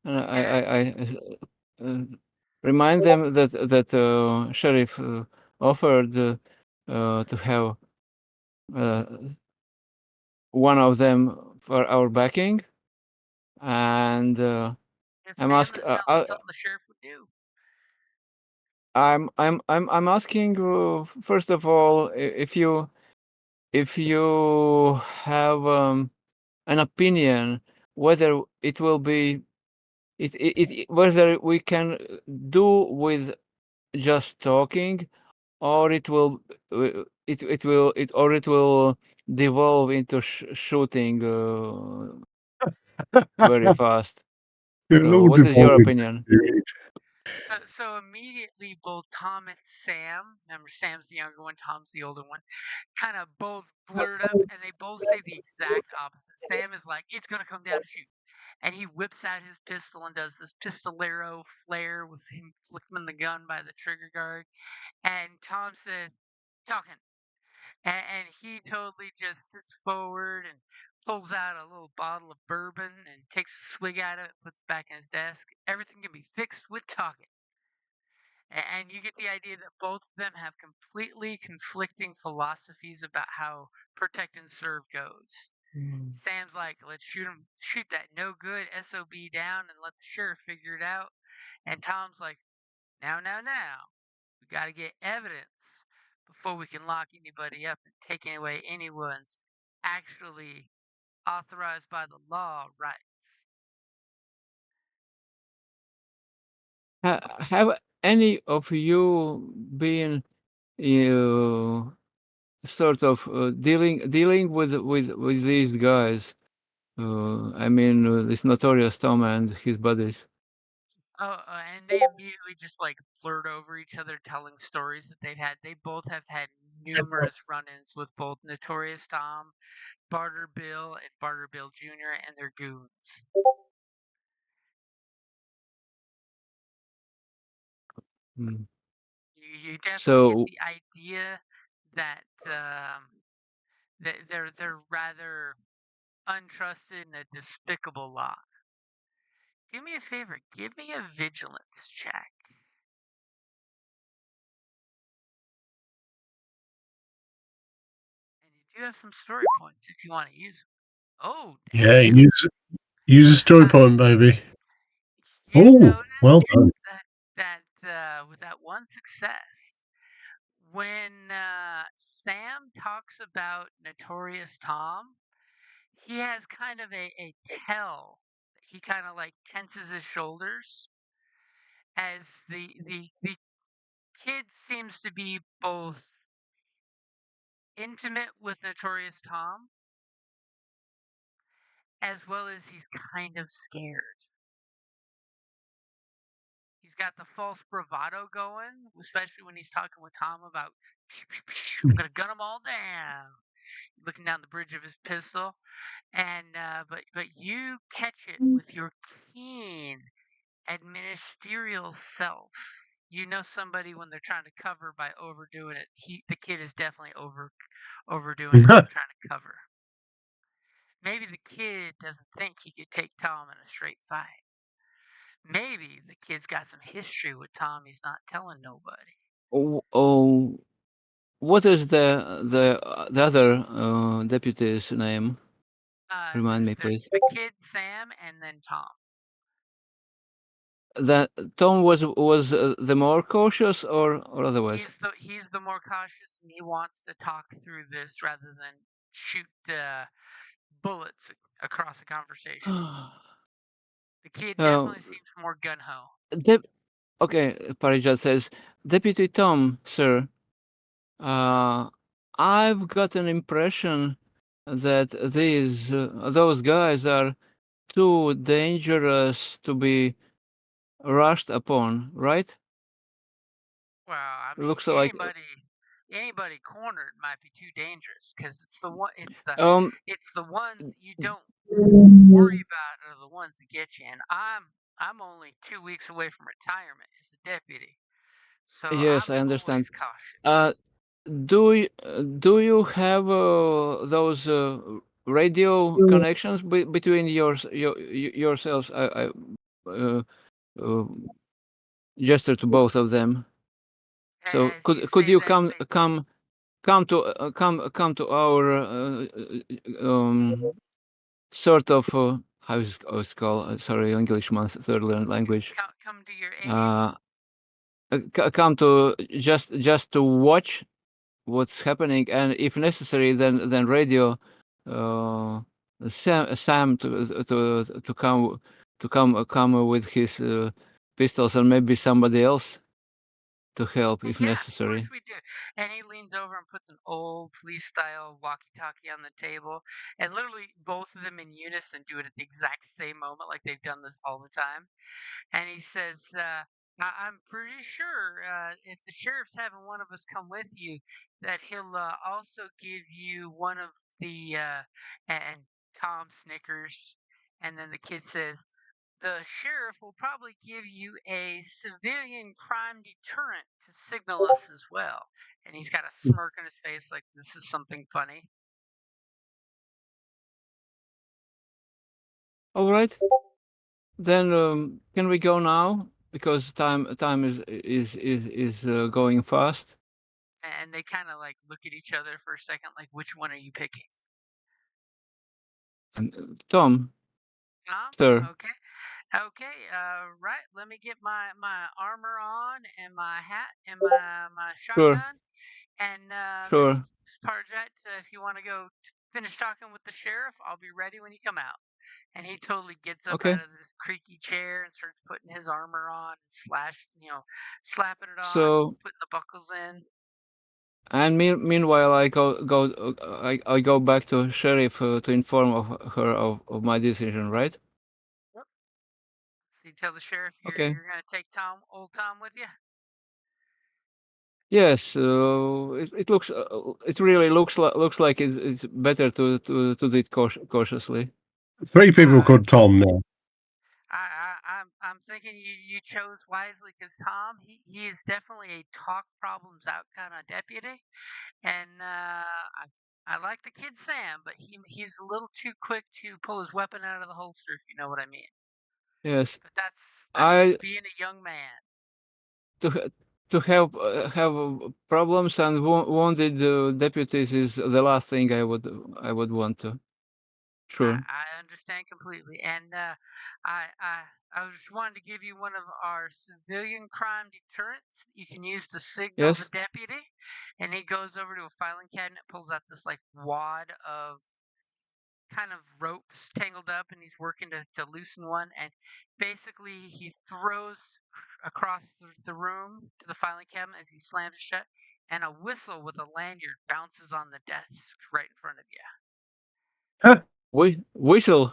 and Okay. remind them that sheriff offered to have uh, one of them for our backing, and Yes, I'm ma'am. ask That sounds like something the sheriff would do. I'm asking first of all if you have an opinion whether it will be whether we can do with just talking, or it will it will devolve into shooting very fast. It'll So all what is your devolve into opinion? food. So immediately, both Tom and Sam, remember Sam's the younger one, Tom's the older one, kind of both blurt up and they both say the exact opposite. Sam is like, it's going to come down to shoot. And he whips out his pistol and does this pistolero flare with him flicking the gun by the trigger guard. And Tom says, talking. And he totally just sits forward and pulls out a little bottle of bourbon and takes a swig out of it, puts it back in his desk. Everything can be fixed with talking. And you get the idea that both of them have completely conflicting philosophies about how protect and serve goes. Sam's like, let's shoot that no good SOB down and let the sheriff figure it out. And Tom's like, now. We got to get evidence before we can lock anybody up and take away anyone's actually authorized by the law rights. Have any of you been uh, sort of dealing with these guys. I mean, this notorious Tom and his buddies. Oh, and they immediately just like blurt over each other, telling stories that they've had. They both have had numerous run-ins with both Notorious Tom, Barter Bill, and Barter Bill Jr. and their goons. Mm. You definitely get So, the idea that they're rather untrusted and a despicable lot. Do me a favor, give me a vigilance check. And you do have some story points if you want to use them. Oh, Yeah, damn. use a story Uh, point, baby. you Oh, notice well done. with that one success, when Sam talks about Notorious Tom, he has kind of a tell. He kind of like tenses his shoulders as the kid seems to be both intimate with Notorious Tom as well as he's kind of scared. He's got the false bravado going, especially when he's talking with Tom about, I'm gonna gun them all down. Looking down the bridge of his pistol, and but you catch it with your keen administerial self. You know somebody when they're trying to cover by overdoing it. The kid is definitely overdoing it, trying to cover. Maybe the kid doesn't think he could take Tom in a straight fight. Maybe the kid's got some history with Tom he's not telling nobody. what is the other deputy's name? Remind me, There's please. the kid Sam and then Tom. That Tom was the more cautious or otherwise? He's the more cautious, and he wants to talk through this rather than shoot bullets across a conversation. The kid definitely seems more gun ho. Okay, Parijat says, Deputy Tom, sir, I've got an impression that those guys are too dangerous to be rushed upon, right? Well, I It mean, looks like anybody cornered might be too dangerous because um it's the ones that you don't worry about are the ones that get you. And I'm only 2 weeks away from retirement as a deputy, so yes, I'm I understand. always cautious. Do you have those radio connections between yourselves? I uh, uh, gesture to both of them. So As you could say you that, come to our sort of how is it's called? Sorry, English, my third language. come to your aid. Uh, come to just to watch what's happening, and if necessary, then radio uh, Sam to come with his pistols, and maybe somebody else to help if Yeah, of course necessary. we do. And he leans over and puts an old police-style walkie-talkie on the table, and literally both of them in unison do it at the exact same moment, like they've done this all the time. And he says, I'm pretty sure if the sheriff's having one of us come with you, that he'll also give you one of the, and Tom snickers. And then the kid says, the sheriff will probably give you a civilian crime deterrent to signal us as well. And he's got a smirk on his face like this is something funny. All right, then can we go now? Because time is going fast. And they kind of like look at each other for a second, like, which one are you picking? And, Tom, Tom? sir, Okay. Okay, right. Let me get my armor on and my hat and my sure, shotgun. And Miss sure, Parjet, if you want to go finish talking with the sheriff, I'll be ready when you come out. And he totally gets up out okay. of this creaky chair and starts putting his armor on, slapping it on, So putting the buckles in. And meanwhile, I go back to sheriff to inform her of my decision, right? Yep. So you tell the sheriff Okay. you're gonna take old Tom with you. Yes, it looks. It really looks like it's better to do it cautiously. 3 people called Tom now. I'm thinking you chose wisely because Tom he is definitely a talk problems out kind of deputy, and I like the kid Sam, but he's a little too quick to pull his weapon out of the holster, if you know what I mean. Yes, But that's I being a young man. to have problems and wounded deputies is the last thing I would want to. Sure. I understand completely, and I just wanted to give you one of our civilian crime deterrents. You can use to signal the Yes. deputy, and he goes over to a filing cabinet, pulls out this like wad of kind of ropes tangled up, and he's working to loosen one, and basically he throws across the room to the filing cabinet as he slams it shut, and a whistle with a lanyard bounces on the desk right in front of you. Huh? Whistle.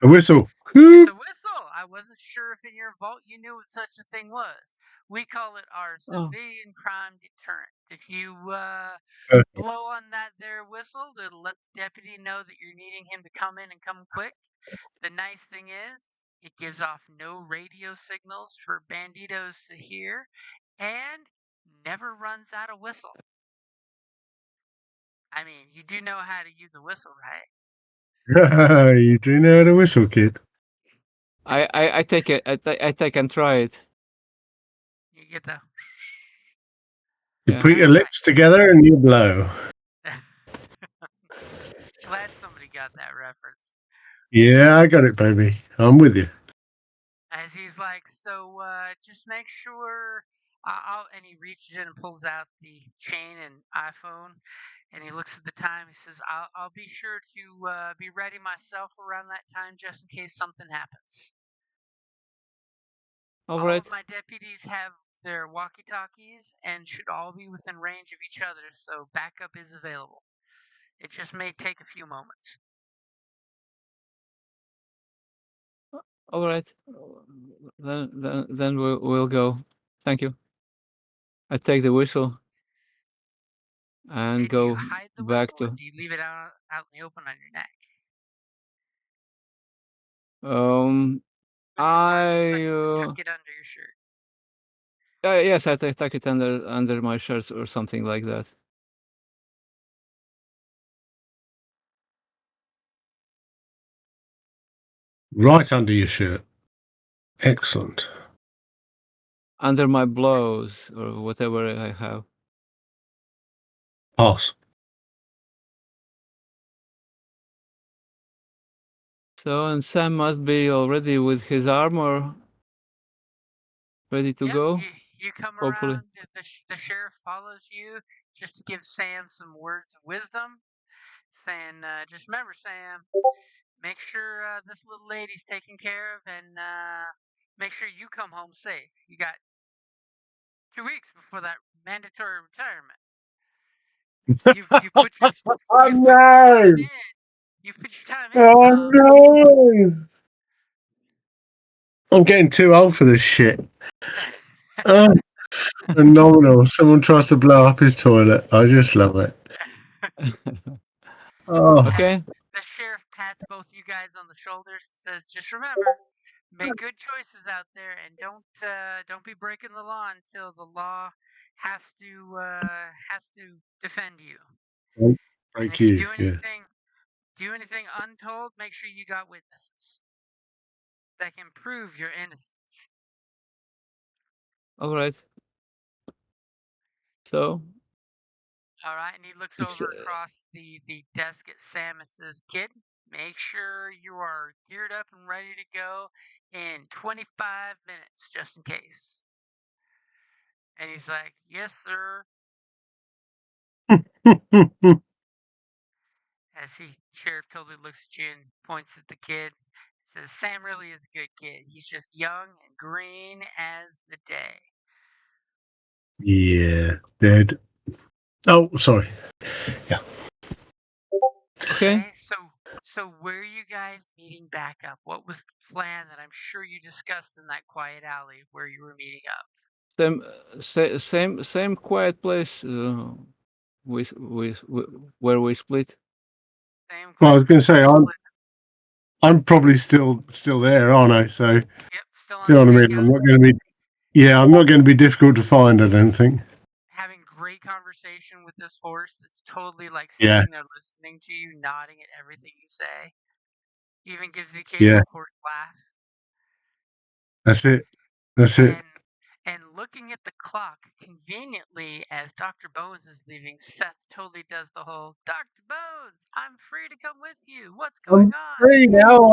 A whistle. It's Whoop. a whistle. I wasn't sure if in your vault you knew what such a thing was. We call it our Oh, civilian crime deterrent. If you blow on that there whistle, it'll let the deputy know that you're needing him to come in and come quick. The nice thing is, it gives off no radio signals for banditos to hear and never runs out of whistle. I mean, you do know how to use a whistle, right? You do know how to whistle, kid. I take it. I take and try it. You get the You Yeah. put your Alright. lips together and you blow. Glad somebody got that reference. Yeah, I got it, baby. I'm with you. As he's like, so just make sure. And he reaches in and pulls out the chain and iPhone, and he looks at the time. He says, I'll be sure to be ready myself around that time just in case something happens. All All right. of my deputies have their walkie-talkies and should all be within range of each other, so backup is available. It just may take a few moments. All right. Then we'll go. Thank you. I take the whistle and Okay, do you go hide the back whistle or to. do you leave it out in the open on your neck? Which part? Looks like I you tuck it under your shirt. yes, I tuck it under my shirt or something like that. Right under your shirt. Excellent. Under my blouse or whatever I have. Pass. So, and Sam must be already with his armor ready to Yep, go, you come hopefully. around. The sheriff follows you just to give Sam some words of wisdom, saying, "Just remember, Sam, make sure this little lady's taken care of, and make sure you come home safe. You got 2 weeks before that mandatory retirement. You put your Oh, you put your time no! in. You put your time in, Oh, Tom." no! I'm getting too old for this shit. Oh, phenomenal. Someone tries to blow up his toilet. I just love it. Oh, As Okay. the sheriff pats both you guys on the shoulders and says, "Just remember, make good choices out there, and don't be breaking the law until the law has to defend you. And thank if you you. Yeah. do anything untold, make sure you got witnesses that can prove your innocence." All right. So, All right, and he looks it's over across the desk at Sam and says, "Kid, make sure you are geared up and ready to go in 25 minutes, just in case." And he's like, "Yes, sir." As sheriff totally looks at you and points at the kid, says, "Sam really is a good kid. He's just young and green as the day." Yeah, dead. Oh, sorry. Yeah. Okay. So where are you guys meeting back up? What was the plan that I'm sure you discussed in that quiet alley where you were meeting up? Same quiet place. Where we split. Same Well, I quiet was going to say split. I'm probably still there, aren't I? So, Yep, still you on know what I mean. stakeout. I'm not going to be. Yeah, I'm not going to be difficult to find. I don't think. Having great conversation with this horse that's totally like Yeah, sitting there listening to you, nodding at everything you say. Even gives the yeah. occasional horse laugh. That's it. That's it. And looking at the clock conveniently as Dr. Bones is leaving, Seth totally does the whole Dr. Bones, I'm free to come with you. What's going I'm on? free now.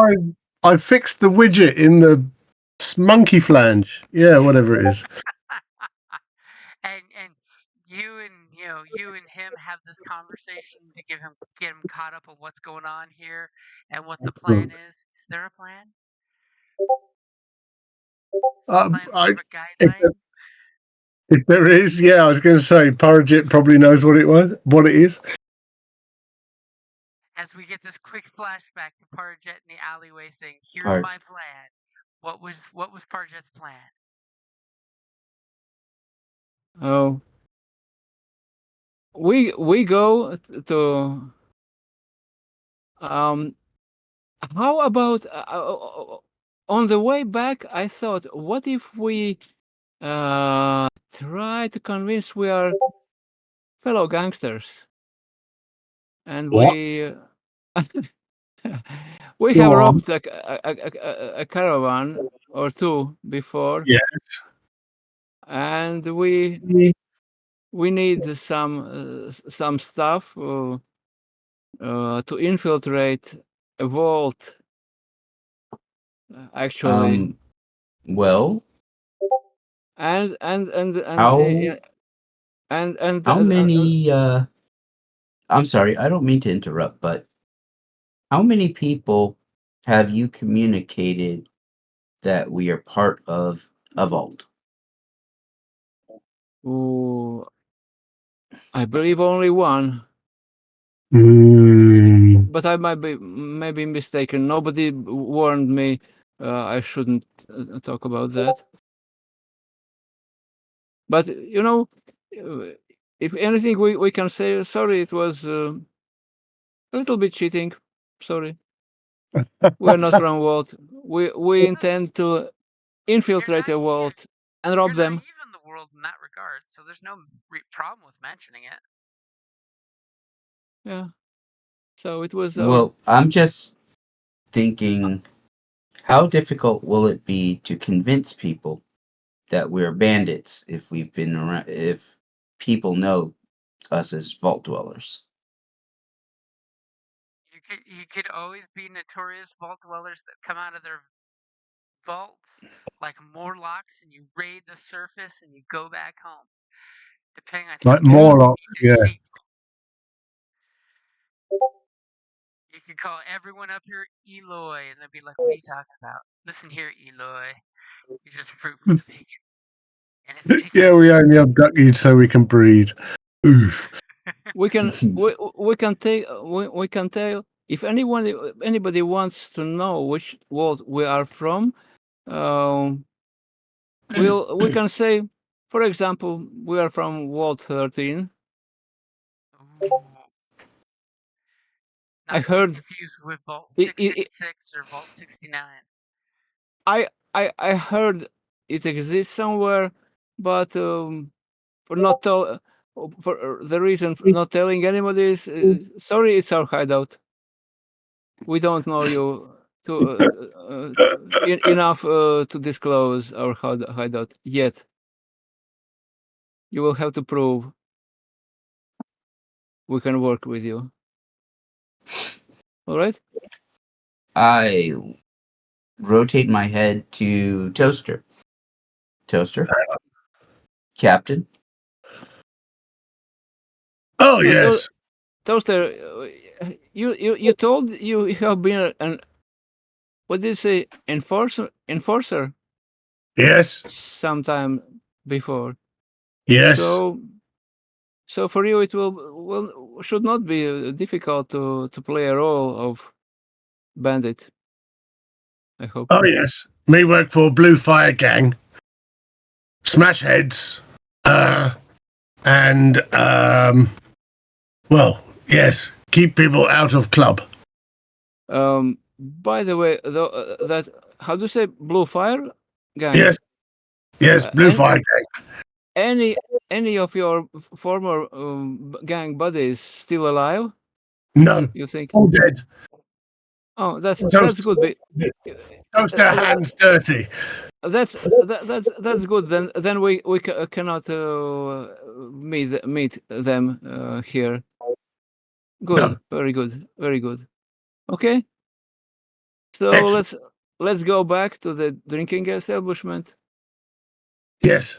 I fixed the widget in the monkey flange. Yeah, whatever it is. And you and him have this conversation to get him caught up on what's going on here and what the plan is. Is there a plan? Plan more I, of a if, guideline? if there is, yeah, I was going to say Parajit probably knows what it is. As we get this quick flashback to Parjet in the alleyway saying, "Here's Part. my plan." What was Parjet's plan? Oh, we go to how about on the way back? I thought, what if we try to convince we are fellow gangsters, and What? we Go have on. robbed like a caravan or two before, Yeah. and we need some stuff to infiltrate a vault. Actually, Well, and and and and how and how many? I'm sorry, I don't mean to interrupt, but how many people have you communicated that we are part of a vault? ooh, I believe only one, Mm. but I might be maybe mistaken. Nobody warned me. I shouldn't talk about that. But if anything, we can say sorry. It was a little bit cheating. Sorry, we are not from Vault. We intend to You're infiltrate a naive. Vault and rob You're them. naive in the world in that regard, so there's no problem with mentioning it. Yeah. So it was our. Well, I'm just thinking, how difficult will it be to convince people that we're bandits if we've been around, if people know us as vault dwellers? You could always be notorious vault dwellers that come out of their vaults like Morlocks and you raid the surface and you go back home. Depending on who Like gets Yeah. to Morlock. be Yeah. deceitful. You could call everyone up here Eloy and they'll be like, "What are you talking about? Listen here, Eloy. You're just fruit from the bacon. And it's Yeah, pickles." we only abduct you so we can breed. Oof. We can tell if anybody wants to know which world we are from. Um, we can say, for example, we are from World 13. Ooh. I Not to be heard confused with Vault it, 666 or Vault 69. I heard it exists somewhere, but for not tell for the reason for not telling anybody is sorry, it's our hideout. We don't know you enough to disclose our hideout yet. You will have to prove we can work with you. All right? I rotate my head to Toaster. Toaster, Captain. Oh No, yes, Toaster, you told you have been an what did you say enforcer yes, sometime before. yes. So So for you, it should not be difficult to play a role of bandit. I hope. Oh yes, me work for Blue Fire Gang, smash heads, and well, yes, keep people out of club. By the way, though, that how do you say Blue Fire Gang? Yes, yes, Blue And Fire Gang. any of your former gang buddies still alive? No, You think? all dead. Oh, that's Toast, good. toast their hands dirty. That's good. Then we cannot meet them here. Good, No, very good, very good. Okay, so excellent. let's go back to the drinking establishment. Yes,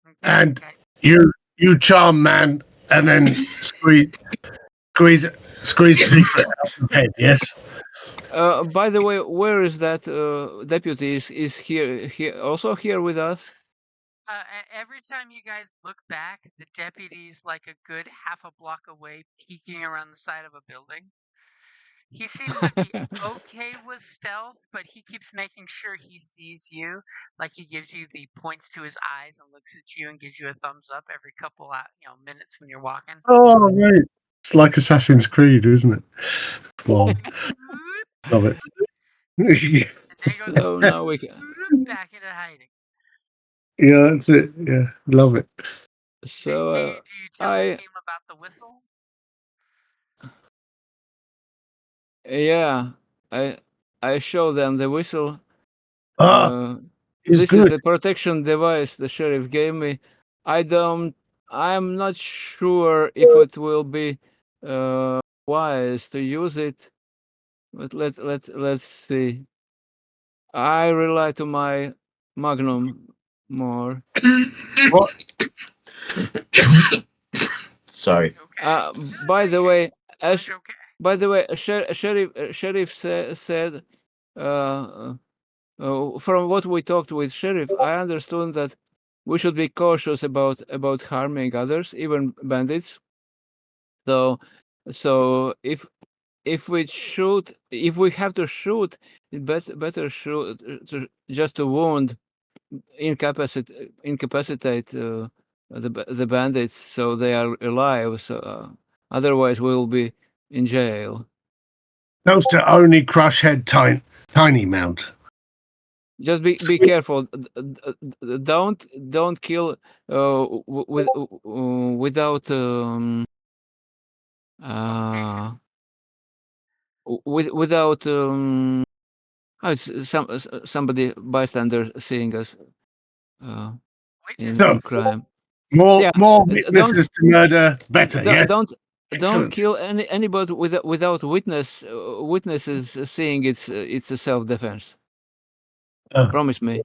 Okay, and okay. you charm man, and then squeeze secret out of head. Yes. By the way, where is that deputy? Is here also here with us? Every time you guys look back, the deputy's like a good half a block away, peeking around the side of a building. He seems to be okay with stealth, but he keeps making sure he sees you. Like he gives you the points to his eyes and looks at you and gives you a thumbs up every couple minutes when you're walking. Oh, right. It's like Assassin's Creed, isn't it? Well, love it. And then he goes So now we can. back into hiding. Yeah, that's it. Yeah, love it. So Do you tell the I team about the whistle? yeah I show them the whistle. Ah, it's This is good. the protection device the sheriff gave me. I'm not sure if it will be wise to use it, but let's see. I rely to my Magnum more. What? Sorry. Okay. By the way, Sounds okay. sheriff said uh, from what we talked with sheriff, I understood that we should be cautious about harming others, even bandits. So so if we have to shoot, it better shoot just to wound incapacitate the bandits so they are alive. So otherwise we'll be in jail. Those to only crush head tiny mount. Just be careful. Don't kill without Provocation. uh without somebody bystander seeing us uh So in crime. more Yeah, more don't witnesses to murder, better. don't Yes, don't excellent. kill anybody without witnesses seeing it's a self defense. Uh, Promise me,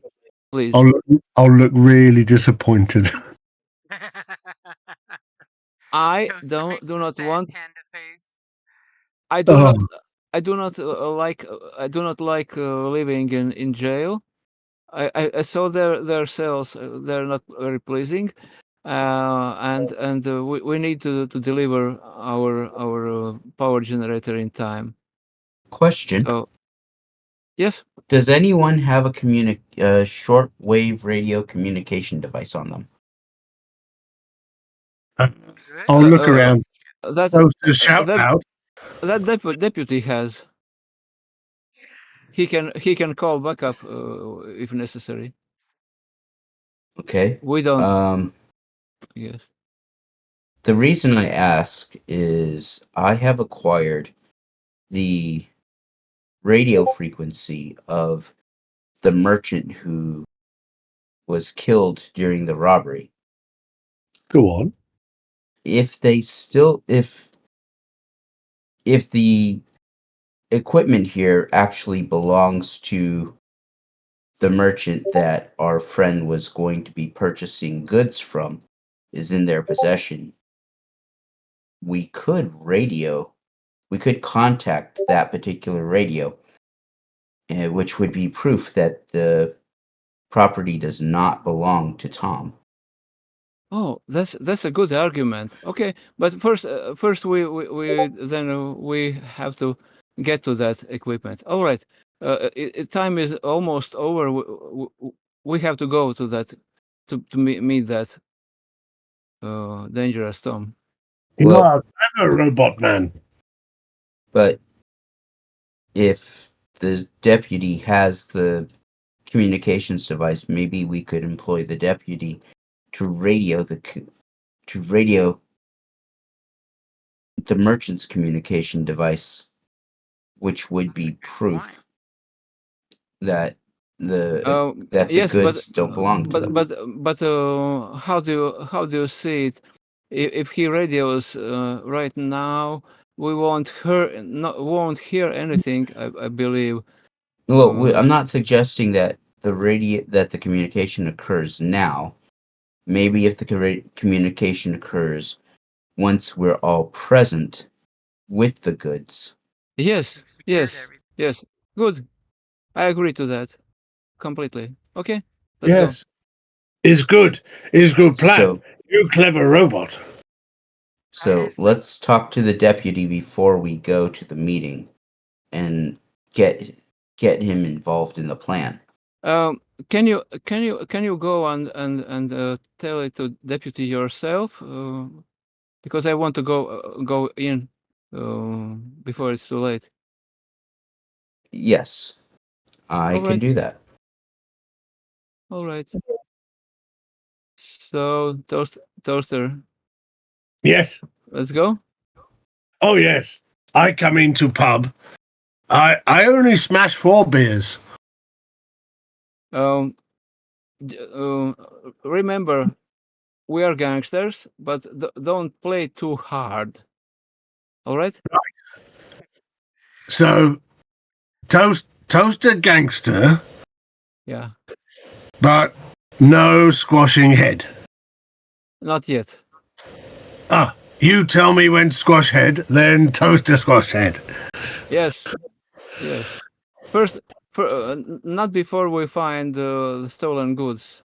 please. I'll I'll look really disappointed. I Toaster makes do the not sad want. panda face. I do Oh, not. I do not like. I do not like living in jail. I saw their cells. They're not very pleasing. And we need to deliver our power generator in time. Question. So yes, Does anyone have a shortwave radio communication device on them? Good. I'll look around. that Those to shout that loud. deputy has. He can call backup if necessary. Okay. We don't. Yes. The reason I ask is I have acquired the radio frequency of the merchant who was killed during the robbery. Go on. If they still if the equipment here actually belongs to the merchant that our friend was going to be purchasing goods from is in their possession, we could contact that particular radio, which would be proof that the property does not belong to Tom. Oh, that's a good argument. Okay, but first we have to get to that equipment. All right. Time is almost over. We have to go to that to meet that dangerous Tom. You Well, are a clever robot man. but if the deputy has the communications device, maybe we could employ the deputy to radio the merchant's communication device, which would That's a be good proof point. that the Yes, goods don't belong to them. but how do you see it? If he radios right now, we won't hear anything. I believe. Well, I'm Um, not suggesting that the communication occurs now. Maybe if the communication occurs once we're all present with the goods. yes, We've secured yes, everything. yes. Good. I agree to that completely. Okay, let's go. Yes. Is good. Is good plan. So You clever robot. That so is good. let's talk to the deputy before we go to the meeting and get him involved in the plan. Um, can you go and tell it to deputy yourself? Because I want to go in before it's too late. Yes, I All can right, do that. all right. So toaster, Yes. let's go. Oh yes. I come into pub. I only smash 4 beers. Um, remember, we are gangsters, but don't play too hard. All right? So toast a gangster, Yeah, but no squashing head. not yet. Ah, you tell me when squash head, then toast a squash head. Yes, yes. First, not before we find the stolen goods.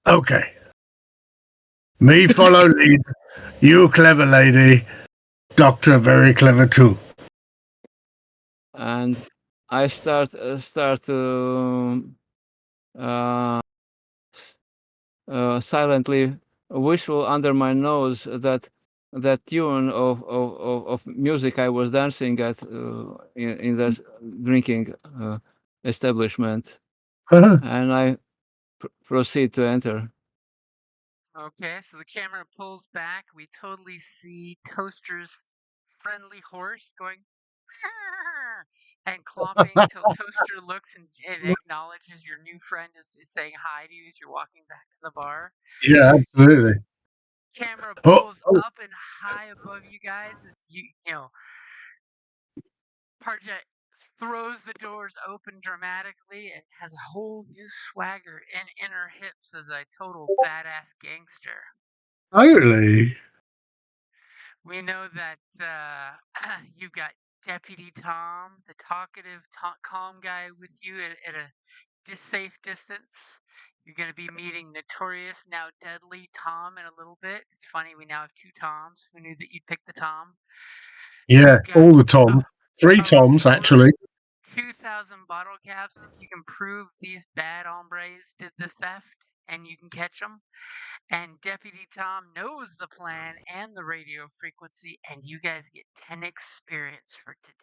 Okay. Me follow lead. You clever lady. Doctor very clever too. And I start uh, silently whistle under my nose that tune of music I was dancing at in this drinking establishment, and I proceed to enter. Okay, so the camera pulls back. We totally see Toaster's friendly horse going and clomping till Toaster looks and acknowledges your new friend is saying hi to you as you're walking back to the bar. Yeah, absolutely. Camera Oh, pulls oh, up and high above you guys as you know, Parjet throws the doors open dramatically and has a whole new swagger in her hips as a total badass gangster. totally. We know that you've got Deputy Tom, the talkative, calm guy, with you at a safe distance. You're going to be meeting Notorious, now deadly Tom in a little bit. It's funny, we now have 2 Toms. Who knew that you'd pick the Tom? Yeah, You've got all the Tom. 3 a Toms reporter, actually. 2,000 bottle caps. If you can prove these bad hombres did the theft and you can catch them, and Deputy Tom knows the plan and the radio frequency, and you guys get 10 experience for today.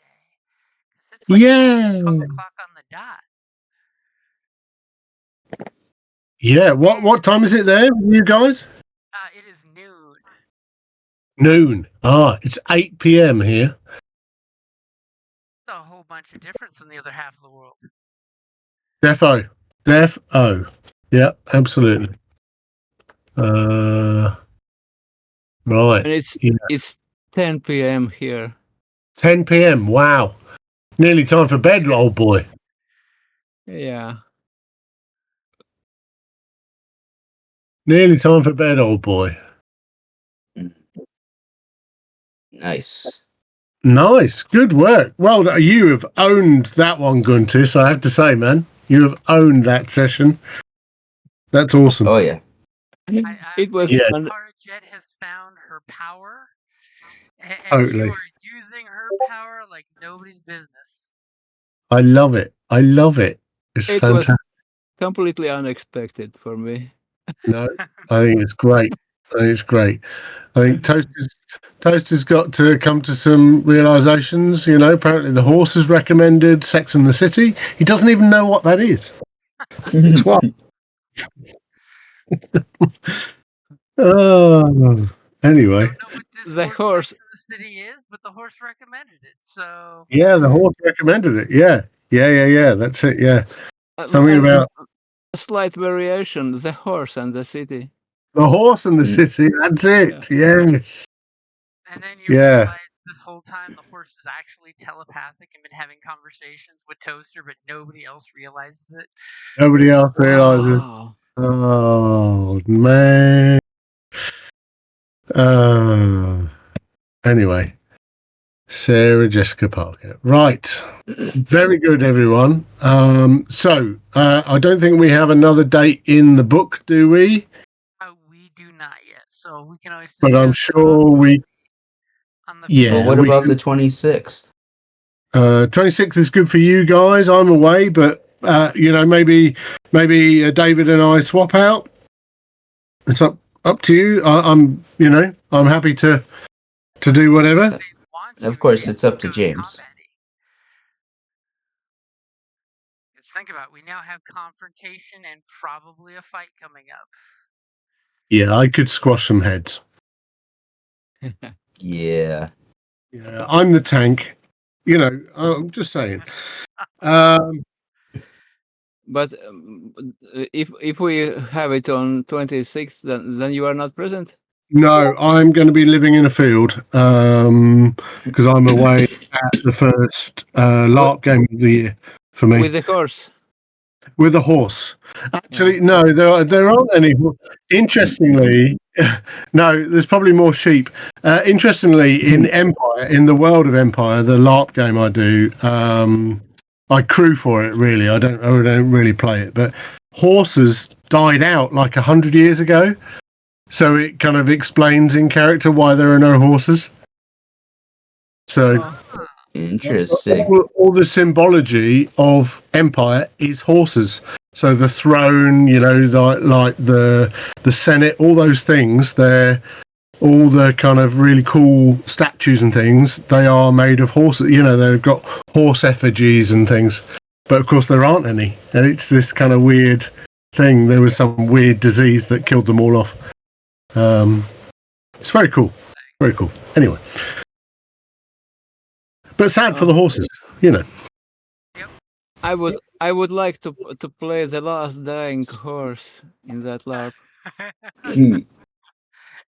'Cause it's like 12 Yeah. o'clock on the dot. Yeah. What And time is it there, you guys? it is noon. Noon. Ah, it's 8 p.m. here. It's a whole bunch of difference in the other half of the world. Defo. Defo. Yeah, absolutely. Right. And Yeah. it's 10 p.m. here. 10 p.m. Wow. Nearly time for bed, old boy. Yeah. Nearly time for bed, old boy. Nice. Nice. Good work. Well, you have owned that one, Guntis, I have to say, man. You have owned that session. That's awesome. Oh yeah. I'm It was Yeah. thinking Parajet has found her power, and you Totally. are using her power like nobody's business. I love it. I love it. It's it was fantastic. completely unexpected for me. No, I think it's great. I think it's great. I think Toaster's got to come to some realizations. You know, apparently the horse has recommended Sex and the City. He doesn't even know what that is. It's what? Oh, anyway. Don't know what this The horse horse, Sex in the City is, but the horse recommended it. So Yeah, the horse recommended it. Yeah. Yeah. That's it. Yeah. Something and about a slight variation, the horse and the city. the horse and the city. That's Yeah. it. Yes. and then you Yeah. realize this whole time the horse is actually telepathic and been having conversations with Toaster, but nobody else realizes it. Nobody else realizes. Wow. Oh, man. Anyway, Sarah Jessica Parker. Right. Very good, everyone. So I don't think we have another date in the book, do we? We do not yet, so we can always But I'm discuss sure we. on the Yeah, Well, what we about the can. 26th? 26 is good for you guys. I'm away, but maybe David and I swap out. It's up to you. I'm happy to do whatever. they want you Of course, to it's up to go James. combat-y. Just think about it. We now have confrontation and probably a fight coming up. Yeah, I could squash some heads. Yeah. Yeah, I'm the tank. I'm just saying. But if we have it on 26th, then you are not present. No, I'm going to be living in a field because I'm away at the first LARP game of the year for me With the horse. with a horse. Actually, Yeah. no, there aren't any. Interestingly, no, there's probably more sheep. Interestingly, in Empire, in the world of Empire, the LARP game I do, I crew for it. Really, I don't really play it, but horses died out like 100 years ago. So it kind of explains in character why there are no horses. So Oh. Interesting. all the symbology of Empire is horses. So the throne, like the Senate, all those things, they're all the kind of really cool statues and things. They are made of horses. They've got horse effigies and things. But of course, there aren't any, and it's this kind of weird thing. There was some weird disease that killed them all off. It's very cool. Very cool. Anyway. But sad for the horses, Yep. I would like to play the last dying horse in that LARP.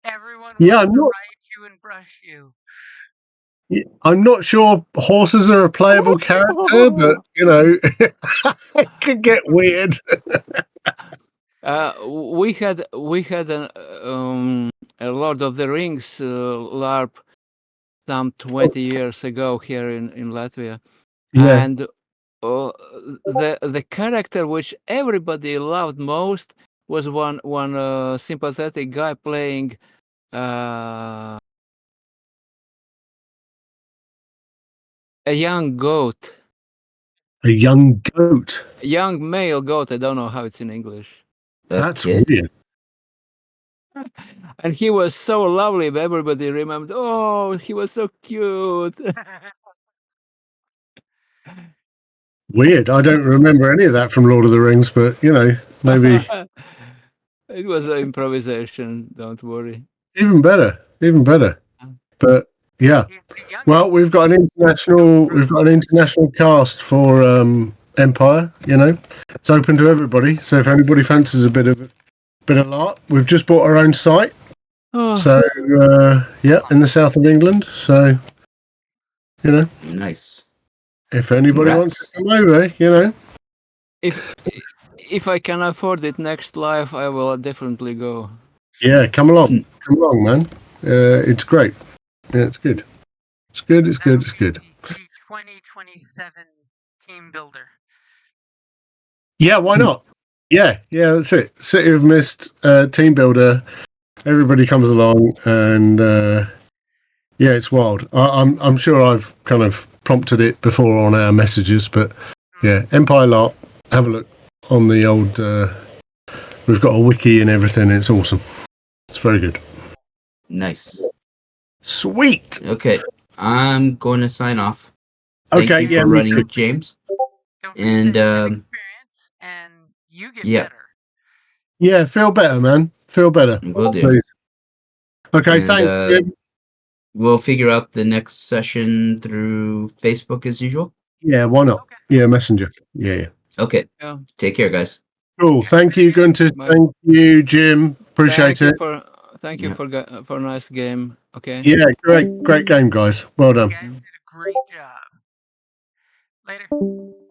Everyone Yeah, wants to ride you and brush you. I'm not sure horses are a playable character, but it could get weird. We had a Lord of the Rings LARP some 20 years ago here in Latvia, Yeah, and the character which everybody loved most was one sympathetic guy playing a young goat, a young goat. a young male goat. I don't know how it's in English. A That's kid? weird. And he was so lovely. Everybody remembered. Oh, he was so cute. Weird. I don't remember any of that from Lord of the Rings, but maybe It was an improvisation. Don't worry. even better. Even better. But yeah. He's the youngest. Well, we've got an international cast for Empire. It's open to everybody. So if anybody fancies a bit of LARP, we've just bought our own site. Oh, So in the south of England. So Nice. if anybody wants to come over, if I can afford it next life, I will definitely go. yeah, come along, man. It's great. Yeah, it's good. It's good. It's good. It's good. The 2027 team builder. Yeah, why not? Yeah, that's it. City of Mist, team builder. Everybody comes along, and it's wild. I'm sure I've kind of prompted it before on our messages, but yeah, Empire Lot. Have a look on the old. We've got a wiki and everything. It's awesome. It's very good. Nice. Sweet. Okay, I'm going to sign off. Thank Okay. you Yeah. for running, James. Don't And forget it's an experience, and you get yeah, better. Yeah. Feel better, man. Feel better. will do. Please. Okay. And Thanks, Jim. we'll figure out the next session through Facebook as usual. Yeah. Why not? Okay. Yeah. Messenger. Yeah. Okay. Yeah. Take care, guys. Cool. Thank you, Pretty good. Gunter. Bye. Thank you, Jim. Appreciate Thank you it. Yeah. for a nice game. Okay. Yeah. Great game, guys. Well You done. guys did a great job. Later.